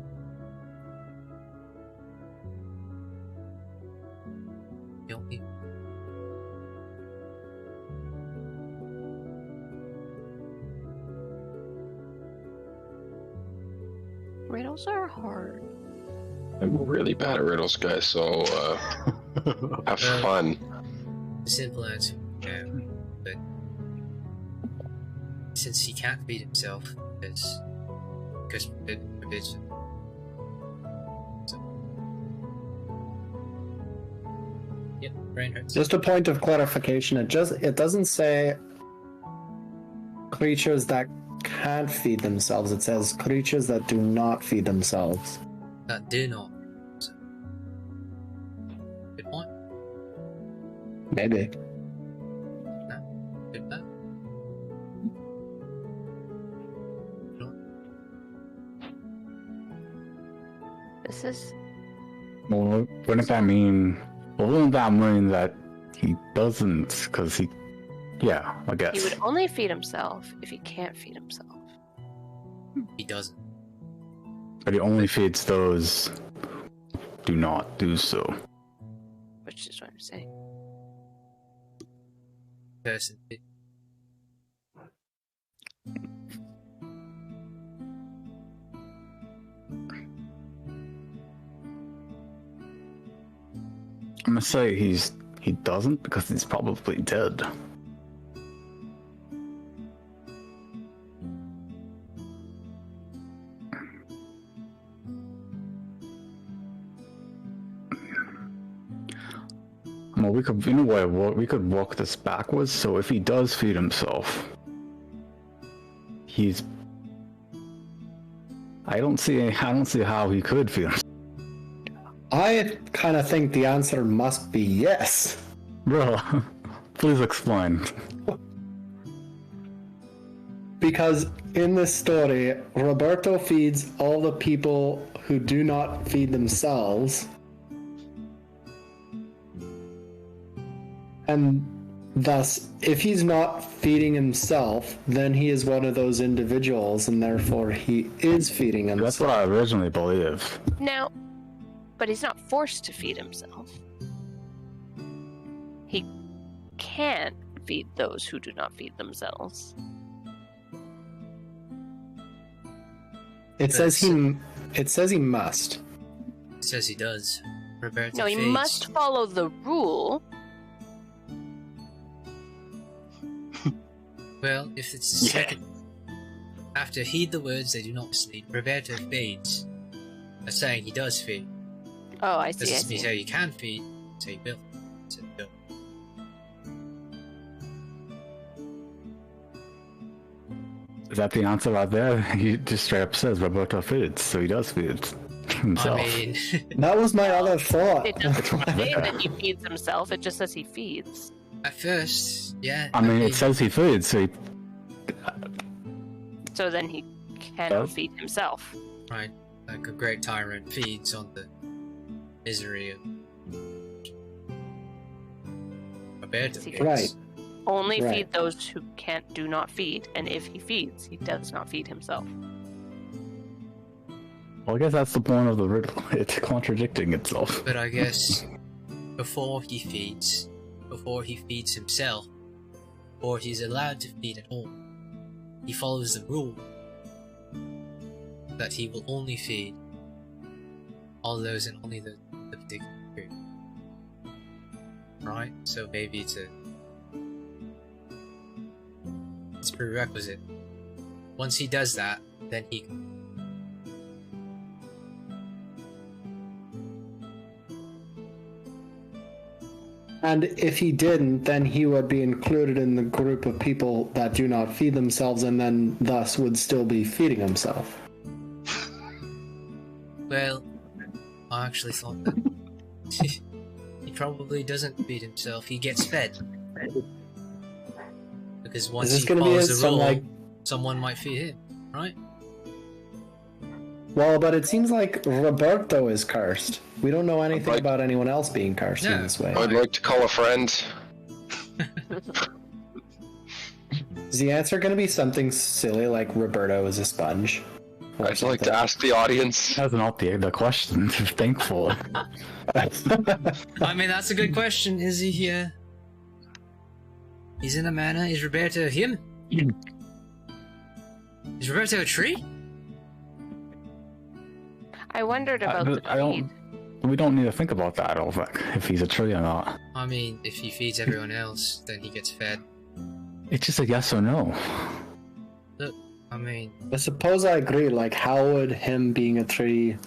The only Riddles are hard. I'm really bad at riddles, guys, so have fun. The simple answer, yeah, but since he can't feed himself, because it forbids him. So, yep, brain hurts. Just a point of clarification, it doesn't say creatures that can't feed themselves, it says creatures that do not feed themselves. That do not. So, good point. Maybe. No, good bet. This is... Well, wouldn't that mean that he doesn't, because he... Yeah, I guess. He would only feed himself if he can't feed himself. He doesn't. But he only feeds those who do not do so. Which is what I'm saying. Person. I'm gonna say he doesn't because he's probably dead. Well, we could, in a way, we could walk this backwards. So if he does feed himself, I don't see how he could feed himself. I kind of think the answer must be yes. Bro, please explain. Because in this story, Roberto feeds all the people who do not feed themselves. And Thus, if he's not feeding himself, then he is one of those individuals, and therefore he is feeding himself. That's what I originally believed. Now, but he's not forced to feed himself. He can feed those who do not feed themselves. It says he must. It says he does. Roberta No, he feeds. must follow the rule. Well, if it's the second... After heed the words, they do not mislead. Roberta feeds. That's saying he does feed. Oh, I see. Doesn't say you can feed, say you will. So go. Is that the answer right there? He just straight up says Roberto feeds, so he does feed himself. I mean... That was my other thought. It doesn't say that he feeds himself, it just says he feeds. At first, yeah. I mean, it says he feeds, so he... So then he cannot feed himself. Right. Like a great tyrant feeds on the misery of Roberta feeds. Right. Only Right. feed those who do not feed, and if he feeds, he does not feed himself. Well, I guess that's the point of the riddle. It's contradicting itself. But I guess before he feeds himself, or he's allowed to feed at all, he follows the rule that he will only feed all those and only the particular group. Right? So maybe it's prerequisite. Once he does that, then he can. And if he didn't, then he would be included in the group of people that do not feed themselves, and then thus would still be feeding himself. Well, I actually thought that. He probably doesn't feed himself, he gets fed. Because once he follows the rule, someone might feed him, right? Well, but it seems like Roberto is cursed. We don't know anything about anyone else being cursed in this way. I'd like to call a friend. Is the answer going to be something silly like Roberto is a sponge? I'd like to ask the audience. That's not the question. Thankful. I mean, that's a good question. Is he here? He's in a manor. Is Roberto him? Is Roberto a tree? I wondered about the feed. We don't need to think about that, I don't think, if he's a tree or not. I mean, if he feeds everyone else, then he gets fed. It's just a yes or no. Look, I mean... I suppose I agree, like, how would him being a tree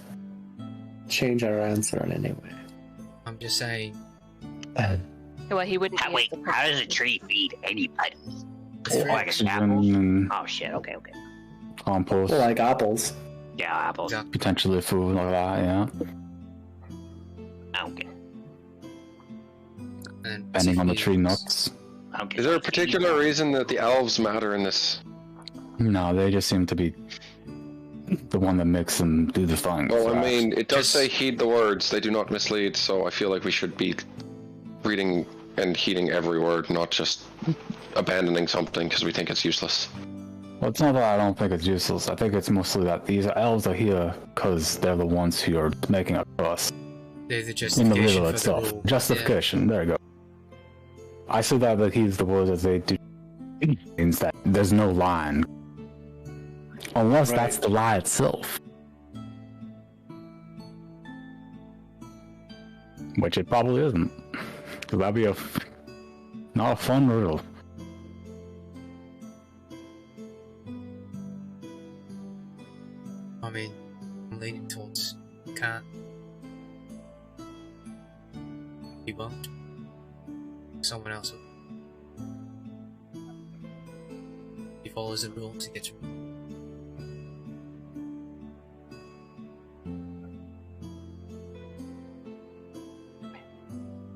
change our answer in any way? I'm just saying... Well, he wouldn't. Wait, how does a tree feed anybody? Like Oxygen apples? and Oh shit, okay. compost. Like apples. Yeah, apples. Potentially food like that, yeah. Okay. Depending on the tree nuts. Okay. Is there a particular reason that the elves matter in this? No, they just seem to be the one that makes them do the thing. Well, I mean, it does say heed the words, they do not mislead, so I feel like we should be reading and heeding every word, not just abandoning something because we think it's useless. Well, it's not that I don't think it's useless. I think it's mostly that these elves are here because they're the ones who are making a fuss. They're the In the justification riddle for itself. the rule. Justification, there you go. I see that he's the words that they do means that there's no line. Unless that's the lie itself. Which it probably isn't. Because that'd be not a fun riddle. I mean, I'm leaning towards can't. He won't. Someone else will. He follows the rules, he gets rewarded.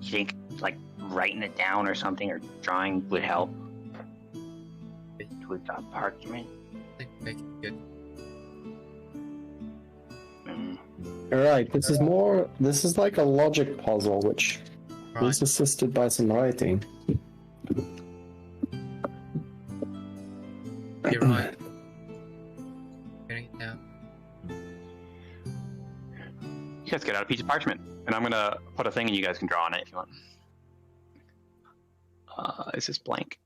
You think, like, writing it down or something, or drawing would help? With the argument? I think make it good. Alright, this is like a logic puzzle, which is assisted by some writing. You're right. Getting it down. You guys get out a piece of parchment, and I'm gonna put a thing, and you guys can draw on it if you want. Is this blank?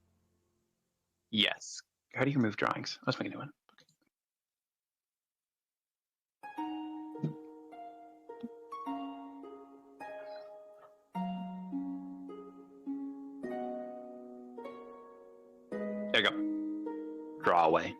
Yes. How do you remove drawings? Let's make a new one. There you go. Draw away.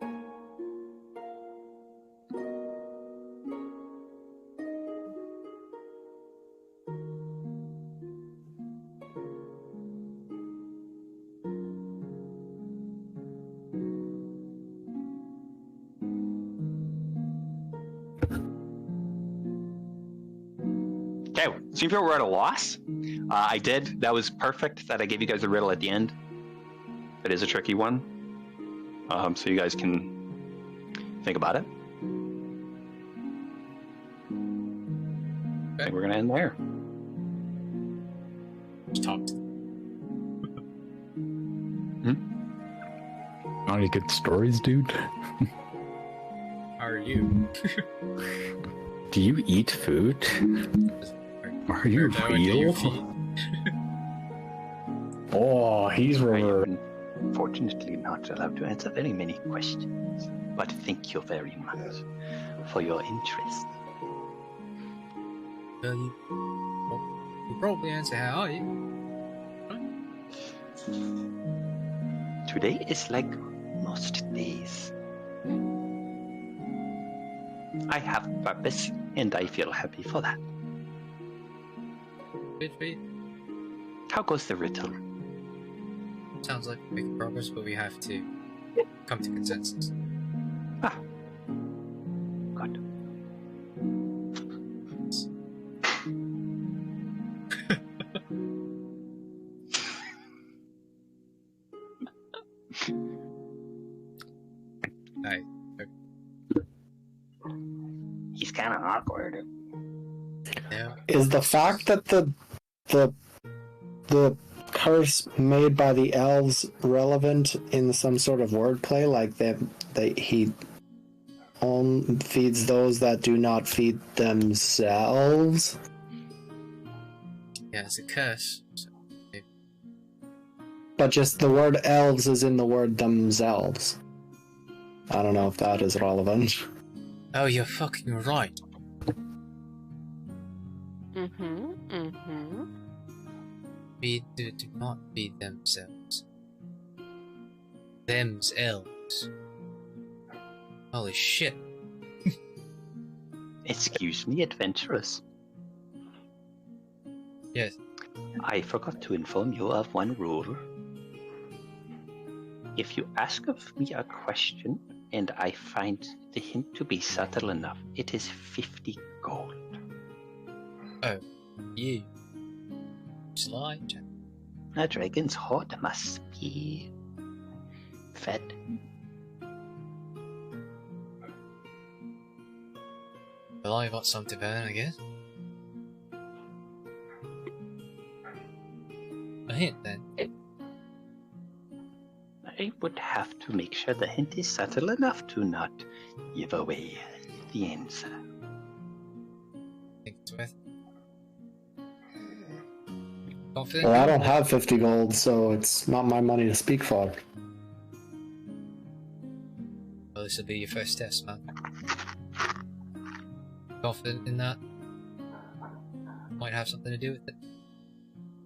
Okay, seems like we're at a loss. I did. That was perfect that I gave you guys the riddle at the end. It is a tricky one. So you guys can think about it. Okay. We're going to end there. Just talked. Not any good stories, dude? How are you? Do you eat food? Are you real? Oh, he's real. Unfortunately not allowed to answer very many questions, but thank you very much for your interest. You probably answer how are you? Today is like most days. I have purpose, and I feel happy for that. Good for you. How goes the riddle? Sounds like we're making progress, but we have to come to consensus. Ah. Good. Nice. He's kind of awkward. Yeah. Is the fact that the curse made by the elves relevant in some sort of wordplay, like he feeds those that do not feed themselves? Yeah, it's a curse. So But just the word elves is in the word themselves. I don't know if that is relevant. oh, you're fucking right. Do not feed themselves. Them's elves. Holy shit. Excuse me, adventurers. Yes. I forgot to inform you of one rule. If you ask of me a question and I find the hint to be subtle enough, it is 50 gold. Oh, you. Slide. A dragon's heart must be fed. Well, I got some to burn, I guess. A hint, then. I would have to make sure the hint is subtle enough to not give away the answer. I think it's worth it. Confident? Well, I don't have 50 gold, so it's not my money to speak for. Well, this will be your first test, man. Confident in that? Might have something to do with it.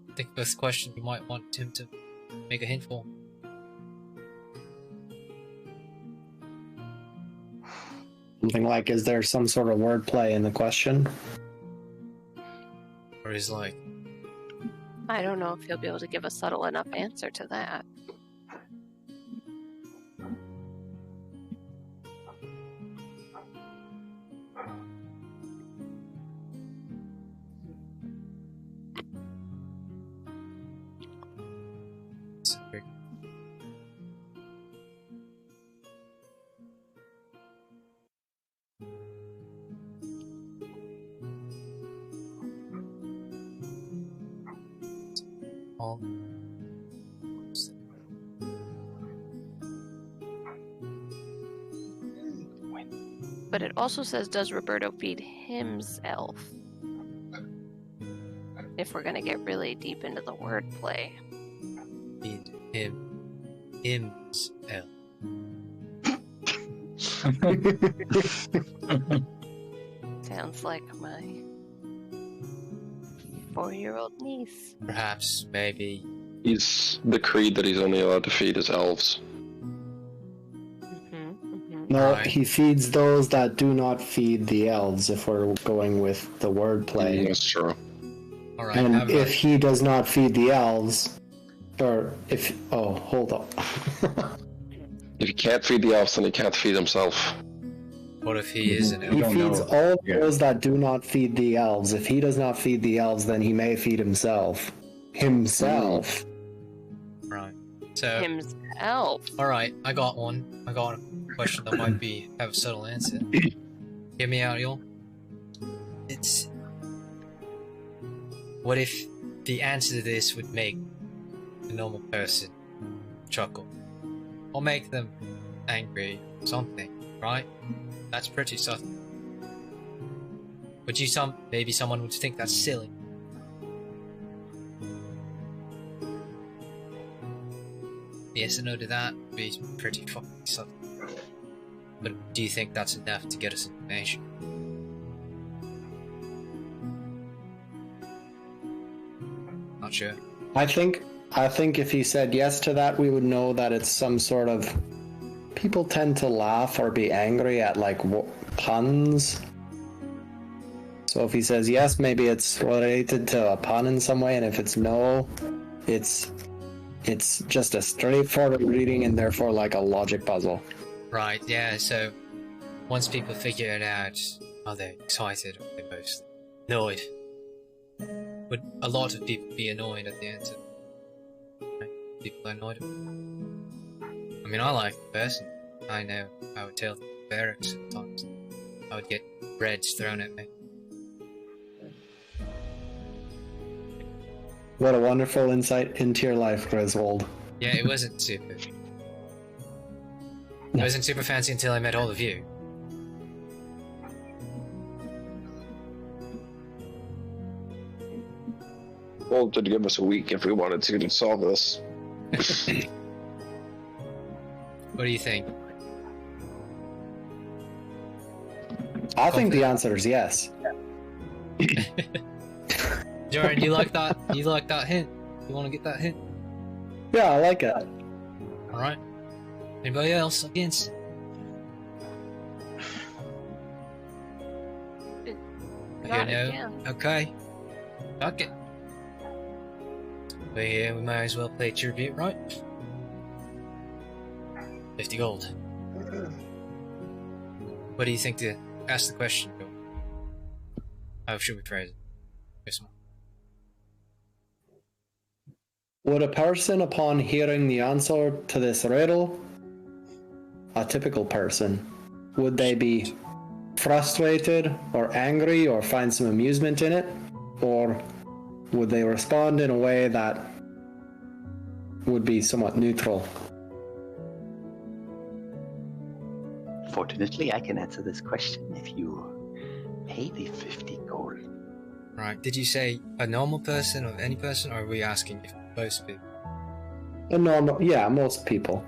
I think this question you might want him to make a hint for. Something like, is there some sort of wordplay in the question? Or is like... I don't know if he'll be able to give a subtle enough answer to that. But it also says, does Roberto feed himself? If we're gonna get really deep into the wordplay. Feed himself. Sounds like my 4-year-old niece. Perhaps, maybe. He's the creed that he's only allowed to feed his elves. No, Right. he feeds those that do not feed the elves, if we're going with the wordplay. That's true. Alright, And if he does not feed the elves, or if... Oh, hold on. If he can't feed the elves, then he can't feed himself. what if he is an He elf? feeds all those that do not feed the elves. If he does not feed the elves, then he may feed himself. Himself. Right. So, Himself. alright, I got one. I got a question that might have a subtle answer. Hear me out, y'all. It's... What if the answer to this would make a normal person chuckle? Or make them angry or something, right? That's pretty subtle. Would you maybe someone would think that's silly? Yes or no to that would be pretty fucking subtle. But do you think that's enough to get us information? Not sure. I think if he said yes to that, we would know that it's some sort of... People tend to laugh or be angry at, like, puns. So if he says yes, maybe it's related to a pun in some way, and if it's no, it's just a straightforward reading and therefore like a logic puzzle. Right, yeah, so once people figure it out, are they excited or are they mostly annoyed? Would a lot of people be annoyed at the answer? Right? People are annoyed. I mean, I like the person. I know I would tell the barracks sometimes. I would get breads thrown at me. What a wonderful insight into your life, Griswold. Yeah, it wasn't super. It wasn't super fancy until I met all of you. Well, did give us a week if we wanted to solve this. What do you think? I think the answer is yes. Jordan, you like that? You like that hint? You want to get that hint? Yeah, I like it. All right. Anybody else against? Not You know? again. Okay. Fuck it. But yeah, we might as well play tribute, right? 50 gold. What do you think to ask the question? How should we phrase it? Yes, ma'am. Would a person, upon hearing the answer to this riddle, a typical person, would they be frustrated or angry or find some amusement in it? Or would they respond in a way that would be somewhat neutral? Fortunately, I can answer this question if you pay the 50 gold. Right. Did you say a normal person or any person, or are we asking if most people? A normal, yeah, most people.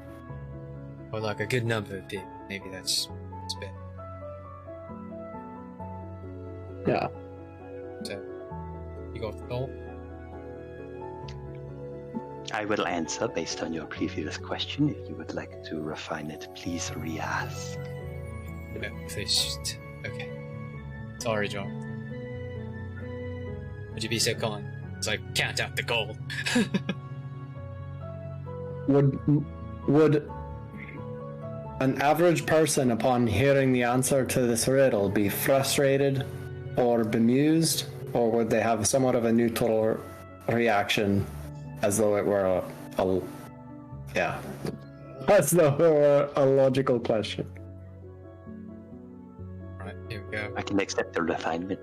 Or like a good number of people. Maybe that's a bit. Yeah. So, you got the goal? I will answer based on your previous question. If you would like to refine it, please re-ask. No, just... Okay. Sorry, John. Would you be so kind? It's like, count out the gold. Would an average person, upon hearing the answer to this riddle, be frustrated or bemused, or would they have somewhat of a neutral reaction, as though it were yeah, as though it were a logical question? Right, here we go. I can accept the refinement.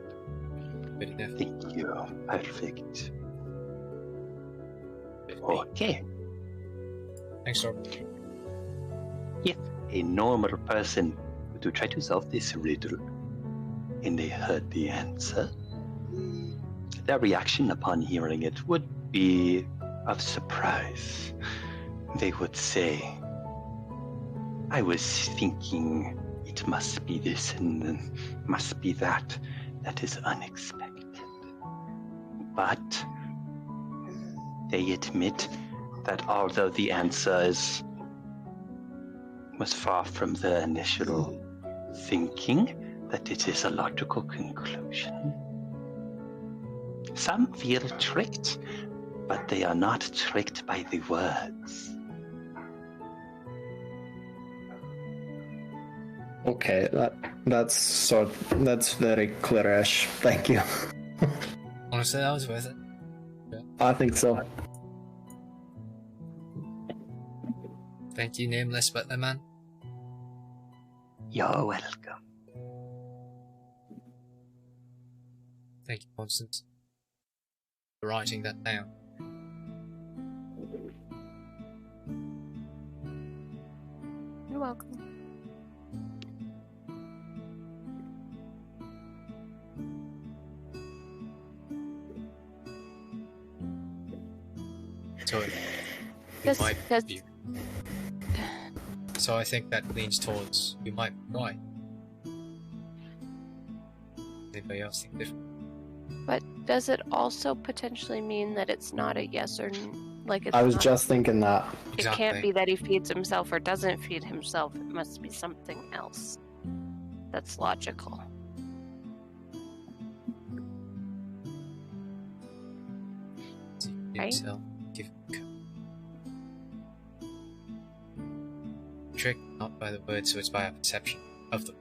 Good enough. Thank you. Perfect. Okay. Thanks, Robert. If a normal person to try to solve this riddle, and they heard the answer, their reaction upon hearing it would be of surprise. They would say, I was thinking it must be this and then must be that. That is unexpected. But they admit that although the answer was far from the initial thinking, that it is a logical conclusion. Some feel tricked, but they are not tricked by the words. Okay, that's very clearish. Thank you. Honestly, that was worth it. I think so. Thank you, Nameless Butler Man. You're welcome. Thank you, Constance, for writing that down. You're welcome. So it Does- might does- be. So I think that leans towards you might be right. Anybody else think different? But does it also potentially mean that it's not a yes or like it's I was not just thinking that. It can't be that he feeds himself or doesn't feed himself. It must be something else that's logical. Right? So, give trick not by the word, so it's by our perception of the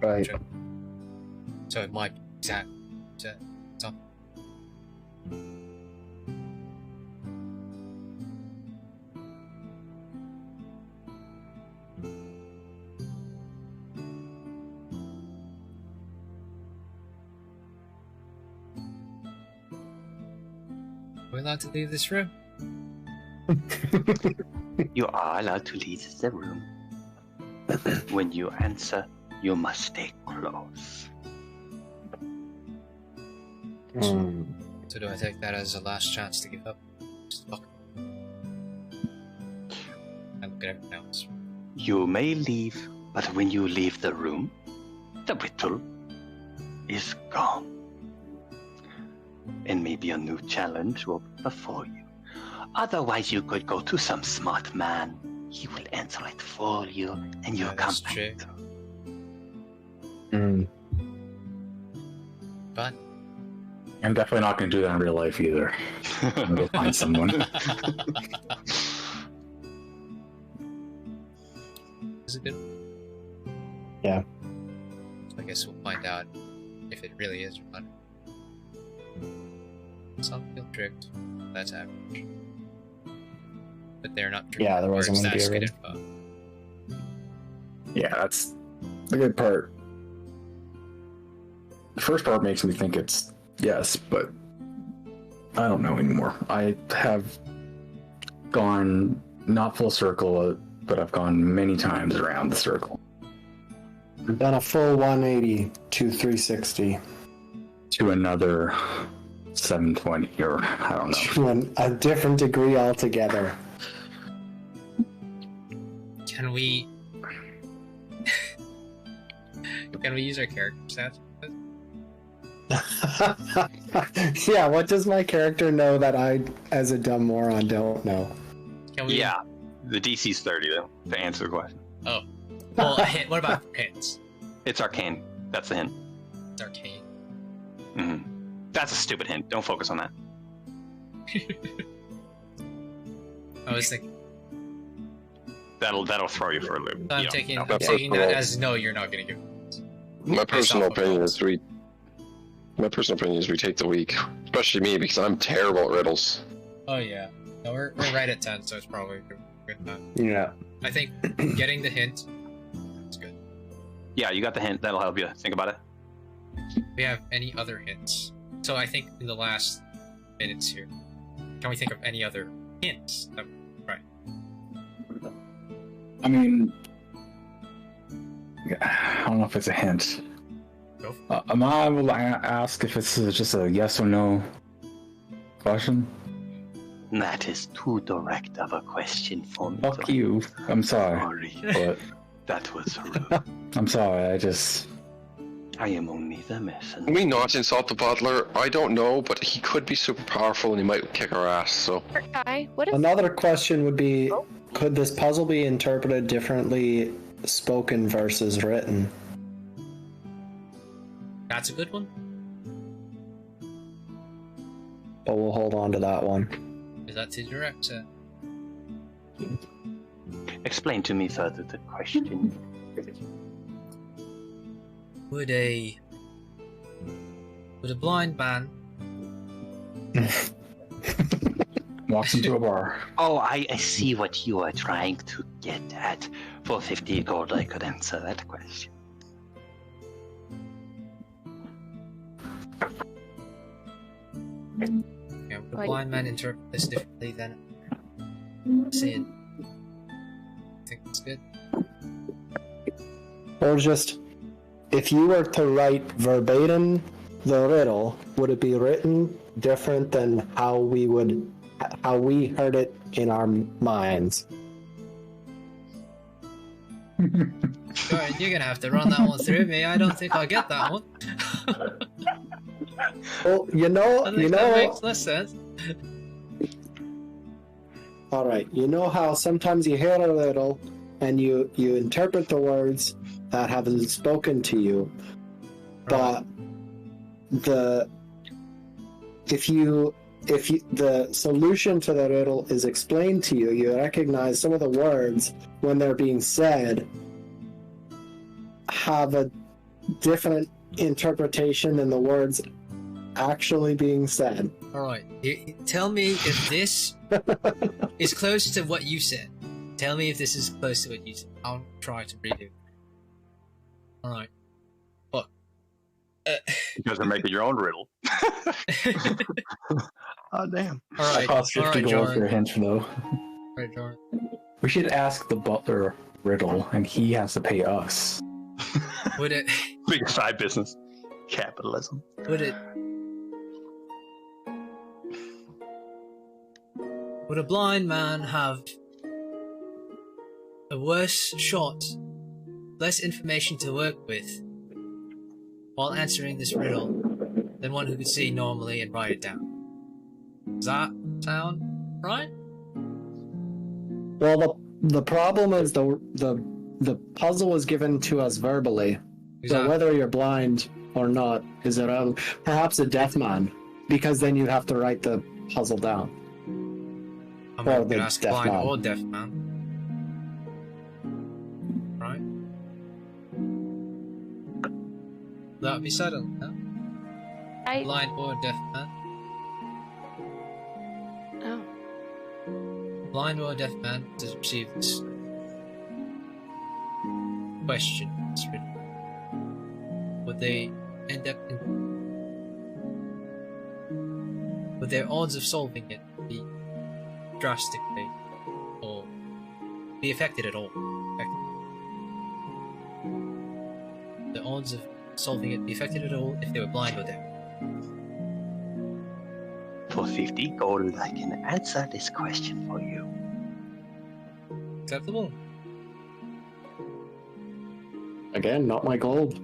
Right. So it might be exact. So, we're allowed to leave this room. You are allowed to leave the room. When you answer, you must stay close. So do I take that as a last chance to give up? Just fuck. I look at everyone else. You may leave, but when you leave the room, the riddle is gone. And maybe a new challenge will be before you. Otherwise, you could go to some smart man. He will answer it for you, and you'll come back. But I'm definitely not going to do that in real life either. I'm going to go find someone. Is it good? Yeah. So I guess we'll find out if it really is or not. Some feel tricked. That's average. But they're not tricked. Yeah, there wasn't Or gonna be that's a good rid- info. Yeah, that's the good part. The first part makes me think it's yes, but I don't know anymore. I have gone not full circle, but I've gone many times around the circle. I've done a full 180 to 360. To another 720, or I don't know. To a different degree altogether. Can we... Can we use our character stats? Yeah, what does my character know that I, as a dumb moron, don't know? Can we... Yeah, the DC's 30 though, to answer the question. Oh. Well, a hint. What about hints? It's arcane. That's the hint. It's arcane. Mm-hmm. That's a stupid hint. Don't focus on that. I was thinking... That'll throw you for a loop. I'm You taking, don't I'm know. taking that as no, you're not going to give it. My personal off of opinion is we take the week, especially me because I'm terrible at riddles. Oh yeah, no, we're right at 10, so it's probably good enough. Yeah. I think getting the hint is good. Yeah, you got the hint. That'll help you. Think about it. Do we have any other hints? So I think in the last minutes here, can we think of any other hints? Right. I mean, I don't know if it's a hint. Am I able to ask if it's just a yes or no question? That is too direct of a question for me. Fuck you. I'm sorry. But that was rude. I'm sorry, I am only the messenger. Can we not insult the butler? I don't know, but he could be super powerful and he might kick our ass, so... Another question would be, could this puzzle be interpreted differently spoken versus written? That's a good one. But we'll hold on to that one. Is that to director? Explain to me further the question. Would a blind man walks into a bar? Oh, I see what you are trying to get at. For 50 gold, I could answer that question. Yeah, would a blind man interpret this differently than seeing? I think that's good. Or just, if you were to write verbatim the riddle, would it be written different than how we heard it in our minds? Sorry, you're gonna have to run that one through me. I don't think I'll get that one. Well, that makes less sense. All right, you know how sometimes you hear a riddle and you interpret the words that have been spoken to you, but the solution to the riddle is explained to you, you recognize some of the words when they're being said have a different interpretation than the words actually being said. Alright, tell me if this is close to what you said. Tell me if this is close to what you said. I'll try to redo it. Alright. But you guys are making your own riddle. Oh damn. Alright. It costs 50 gold for a hint though. Alright, Jordan. We should ask the butler riddle and he has to pay us. Would it big side business? Capitalism. Would a blind man have a worse shot, less information to work with while answering this riddle than one who could see normally and write it down? Does that sound right? Well, the problem is the puzzle was given to us verbally. So whether you're blind or not is perhaps a deaf man, because then you have to write the puzzle down. I'm not gonna ask blind or deaf man. Right? That would be settled, huh? Blind or deaf man. Oh. Blind or deaf man to receive this question. Would they end up would their odds of solving it be drastically or be affected at all? The odds of solving it be affected at all if they were blind or deaf? For 50 gold, I can answer this question for you. Acceptable? Again, not my gold.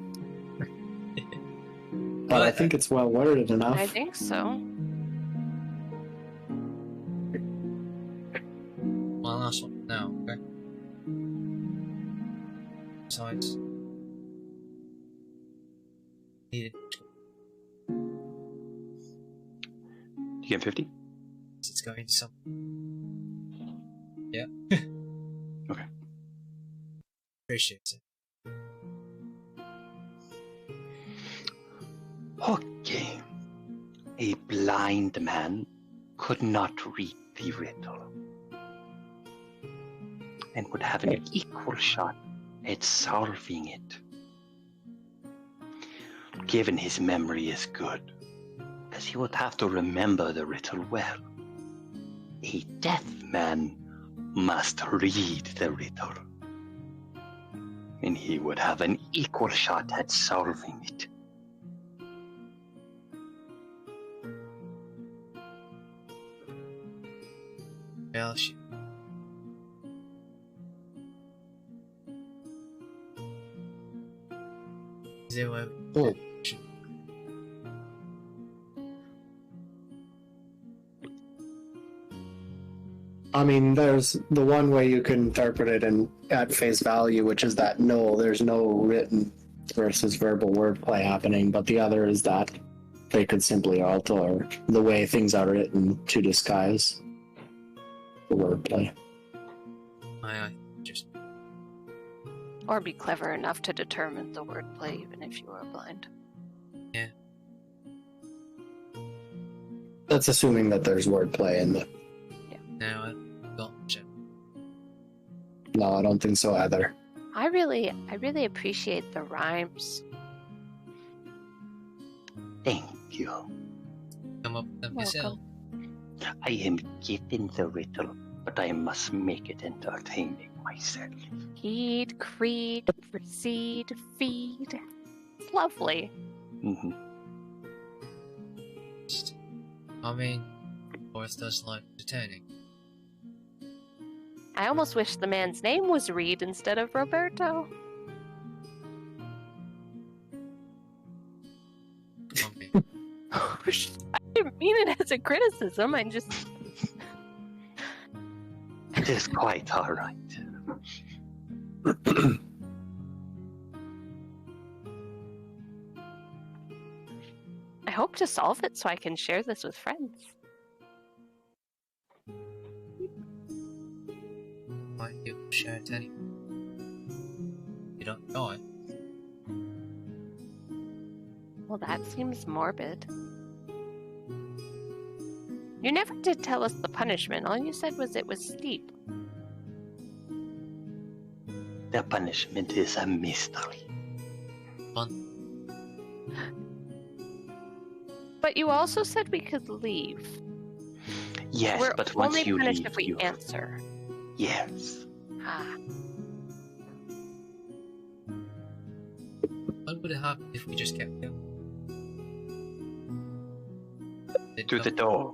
But I think it's well worded enough. I think so. One last one now, okay? Besides, needed. You get 50? It's going to some. Yeah. Okay. Appreciate it. Okay. A blind man could not read the riddle and would have an equal shot at solving it. Given his memory is good, as he would have to remember the riddle well. A deaf man must read the riddle. and he would have an equal shot at solving it. Well, is there a way? I mean, there's the one way you can interpret it and at face value, which is that no, there's no written versus verbal wordplay happening, but the other is that they could simply alter the way things are written to disguise the wordplay. I just... Or be clever enough to determine the wordplay even if you are blind. Yeah. That's assuming that there's wordplay in the... No, I don't. No, I don't think so either. I really appreciate the rhymes. Thank you. Come up with them yourself. I am getting the riddle, but I must make it entertaining myself. Heed, creed, proceed, feed. It's lovely. Mm-hmm. I mean, Boris does like returning. I almost wish the man's name was Reed instead of Roberto. I didn't mean it as a criticism, I just... It is quite alright. I hope to solve it so I can share this with friends. Why you share it anyway? You don't know it. Well, that seems morbid. You never did tell us the punishment. All you said was it was steep. The punishment is a mystery. Fun. But you also said we could leave. Yes, We're but once only you punished leave, if we answer. Yes. Ah. What would happen if we just kept going? Through the door.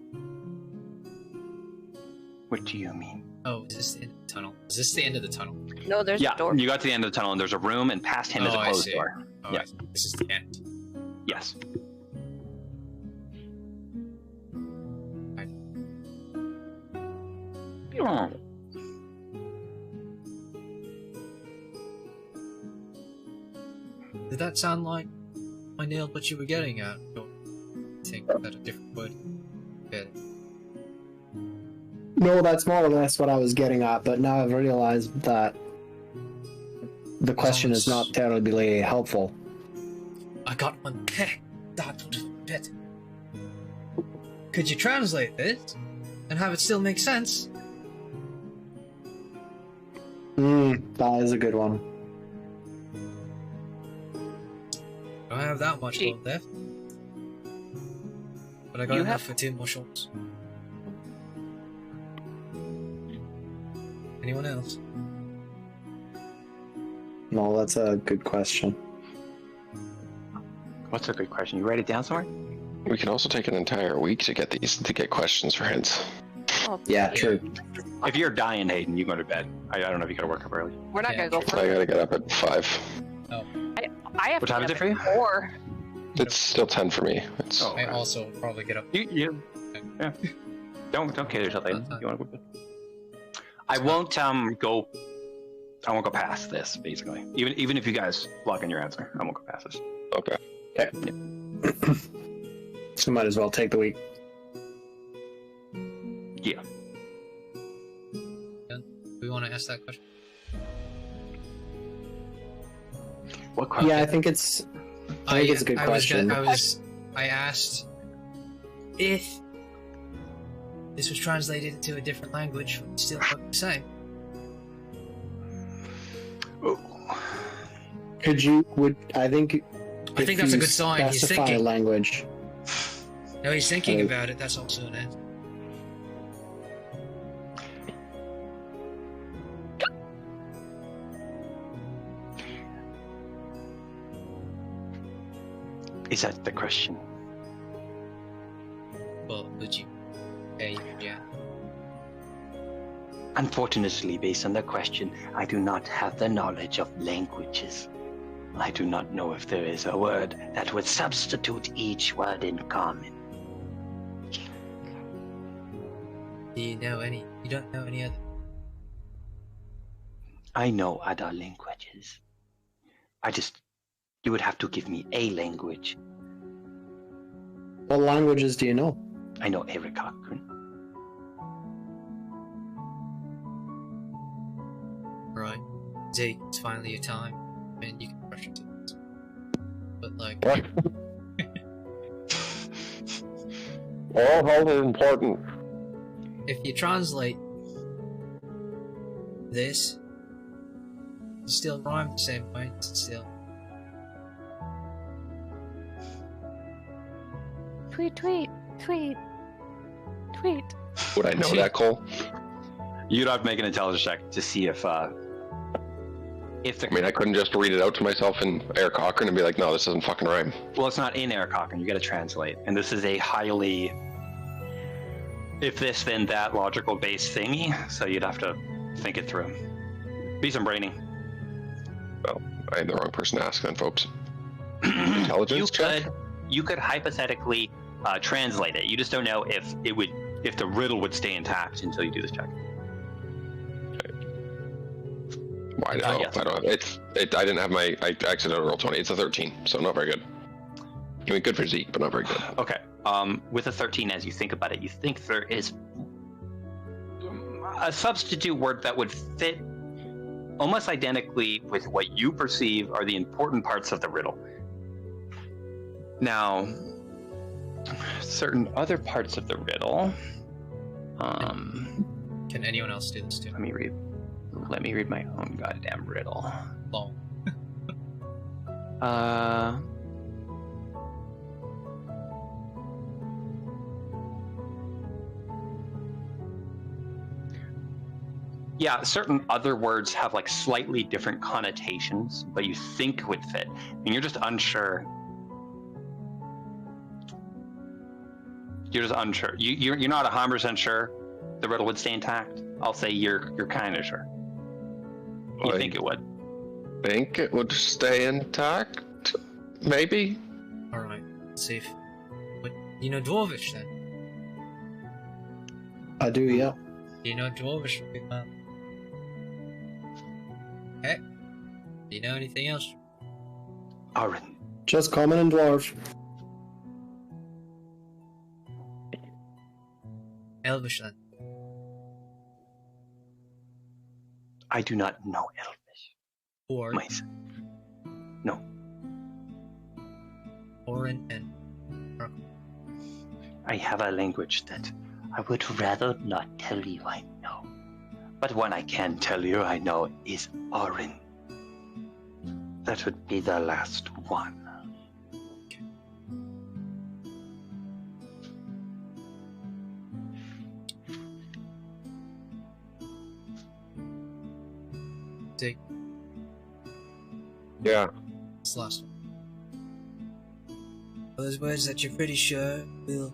What do you mean? Oh, is this the end of the tunnel? Is this the end of the tunnel? No, there's a door. You got to the end of the tunnel and there's a room, and past him is a I closed see. door. Oh, Yeah. I see. This is the end. Yes. Oh. Did that sound like I nailed what you were getting at? Or I think that a different word better. No, that's more or less what I was getting at, but now I've realized that the question is not terribly helpful. I got one. That would have been better. Could you translate this and have it still make sense? That is a good one. I have that much gold left. But I got enough for 2 more shots. Anyone else? No, that's a good question. What's a good question? You write it down somewhere? We can also take an entire week to get questions for hints. Oh, Yeah, true. If you're dying, Hayden, you go to bed. I don't know if you gotta work up early. We're not gonna go for I gotta get up at 5. Oh. I have What to time is get it for you? up at 4. It's still 10 for me. It's... Oh, I also probably get up. Yeah. Don't kill yourself, Hayden. You want to go to bed? I won't go past this, basically. Even if you guys lock in your answer, I won't go past this. Okay. Yeah. So might as well take the week. Yeah. We want to ask that question? What question? Yeah, I think it's a good question. I asked if this was translated into a different language, would it still look the same? I think that's a good sign. He's specify thinking. language. No, he's thinking about it. That's also an answer. Is that the question? Well, would you? Yeah. Unfortunately, based on the question, I do not have the knowledge of languages. I do not know if there is a word that would substitute each word in common. Do you know any? You don't know any other? I know other languages. You would have to give me a language. What languages do you know? I know Arikakun. Right. Zeke, it's finally your time, and you can brush your teeth. But like, What? All health is important. if you translate this, it still rhyme the same way. It's still. Tweet, tweet, tweet, tweet. Would I know that, Cole? You'd have to make an intelligence check to see if the. I mean, I couldn't just read it out to myself in Eric Cochran and be like, no, this doesn't fucking rhyme. Well, it's not in Eric Cochran. You got to translate, and this is a highly if this then that logical based thingy. So you'd have to think it through. Be some braining. Well, I am the wrong person to ask then, folks. Intelligence check? You could hypothetically translate it. You just don't know if the riddle would stay intact until you do this check. Well, I don't have I didn't have I accidentally rolled 20. It's a 13, so not very good. I mean, good for Zeke, but not very good. Okay. With a 13, as you think about it, you think there is a substitute word that would fit almost identically with what you perceive are the important parts of the riddle. Now, certain other parts of the riddle. Can anyone else do this too? Let me read my own goddamn riddle. Long. Yeah, certain other words have like slightly different connotations, but you think would fit, and you're just unsure. You're just unsure. You're not 100% sure the riddle would stay intact. I'll say you're kind of sure. You think it would? Think it would stay intact? Maybe. All right. Let's see if. But you know Dwarvish then? I do, yeah. Do you know Dwarvish, big man? Okay. Do you know anything else? Aaron. Just common and dwarf. Elvish then? I do not know Elvish. Or myself. No. Orin and I have a language that I would rather not tell you I know. But one I can tell you I know is Orin. That would be the last one. Dig. Yeah. This last one. Are those words that you're pretty sure will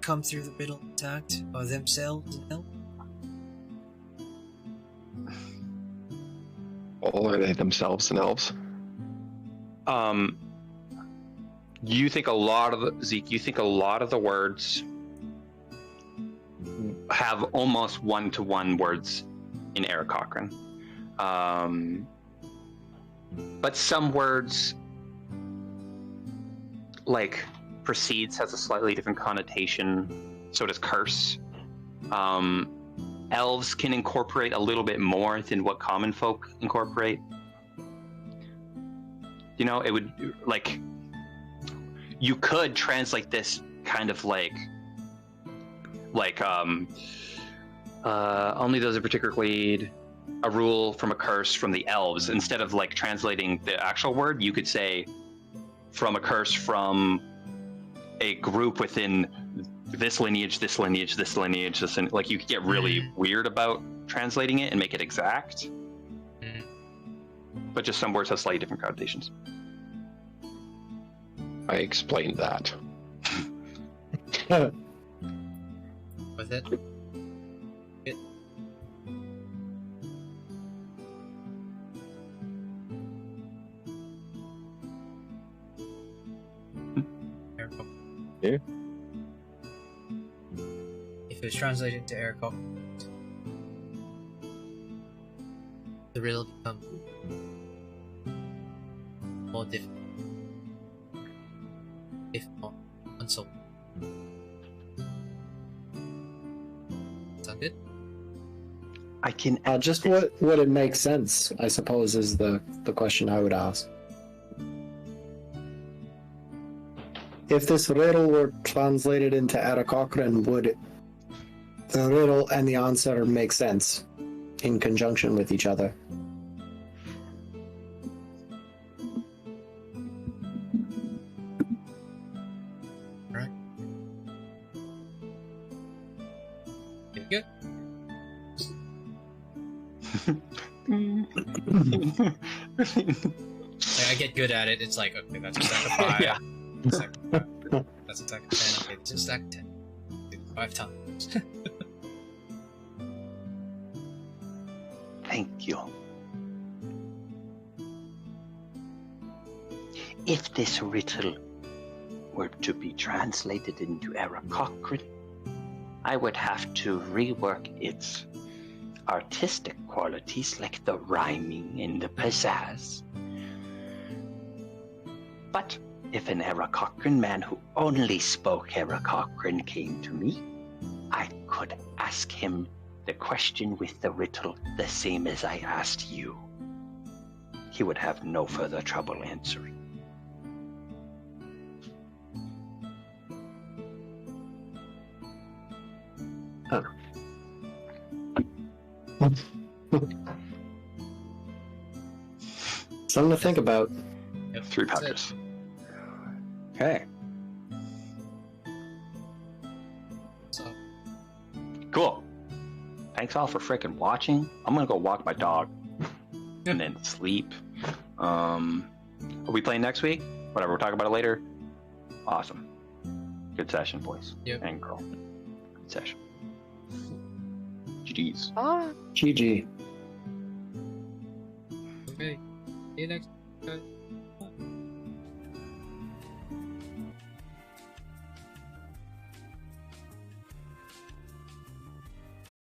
come through the riddle intact are themselves and help? Or are they themselves and elves? You think a lot of the words have almost one-to-one words in Eric Cochran. But some words, like precedes, has a slightly different connotation. So does curse. Elves can incorporate a little bit more than what common folk incorporate. You know, it would like you could translate this kind of like only those are particularly a rule from a curse from the elves. Instead of like translating the actual word, you could say from a curse from a group within this lineage, this lineage, this lineage, this like you could get really weird about translating it and make it exact. But just some words have slightly different connotations. I explained that. With it. Yeah. If it's translated to air cock, the riddle becomes more difficult, if not unsolved. Sound good? I can just would it make sense, I suppose, is the question I would ask. If this riddle were translated into Arakocran, would the riddle and the answer make sense in conjunction with each other? Alright. Good. I get good at it. It's like, okay, that's a stack of 5. Yeah. Stack of 5. That's a stack of 10. Okay, this is a stack of 10. 5 times. Thank you. If this riddle were to be translated into Arakocran, I would have to rework its artistic qualities like the rhyming and the pizzazz. But if an Arakocran man who only spoke Arakocran came to me, I could ask him the question with the riddle the same as I asked you. He would have no further trouble answering. Huh. Something to think about. Yep, 3 that's pouches. Okay. So, Cool. Thanks all for freaking watching. I'm gonna go walk my dog and then sleep. Are we playing next week? Whatever, we'll talk about it later. Awesome. Good session, boys. Yep. And girl. Good session. GG's. GG. okay. See you next time.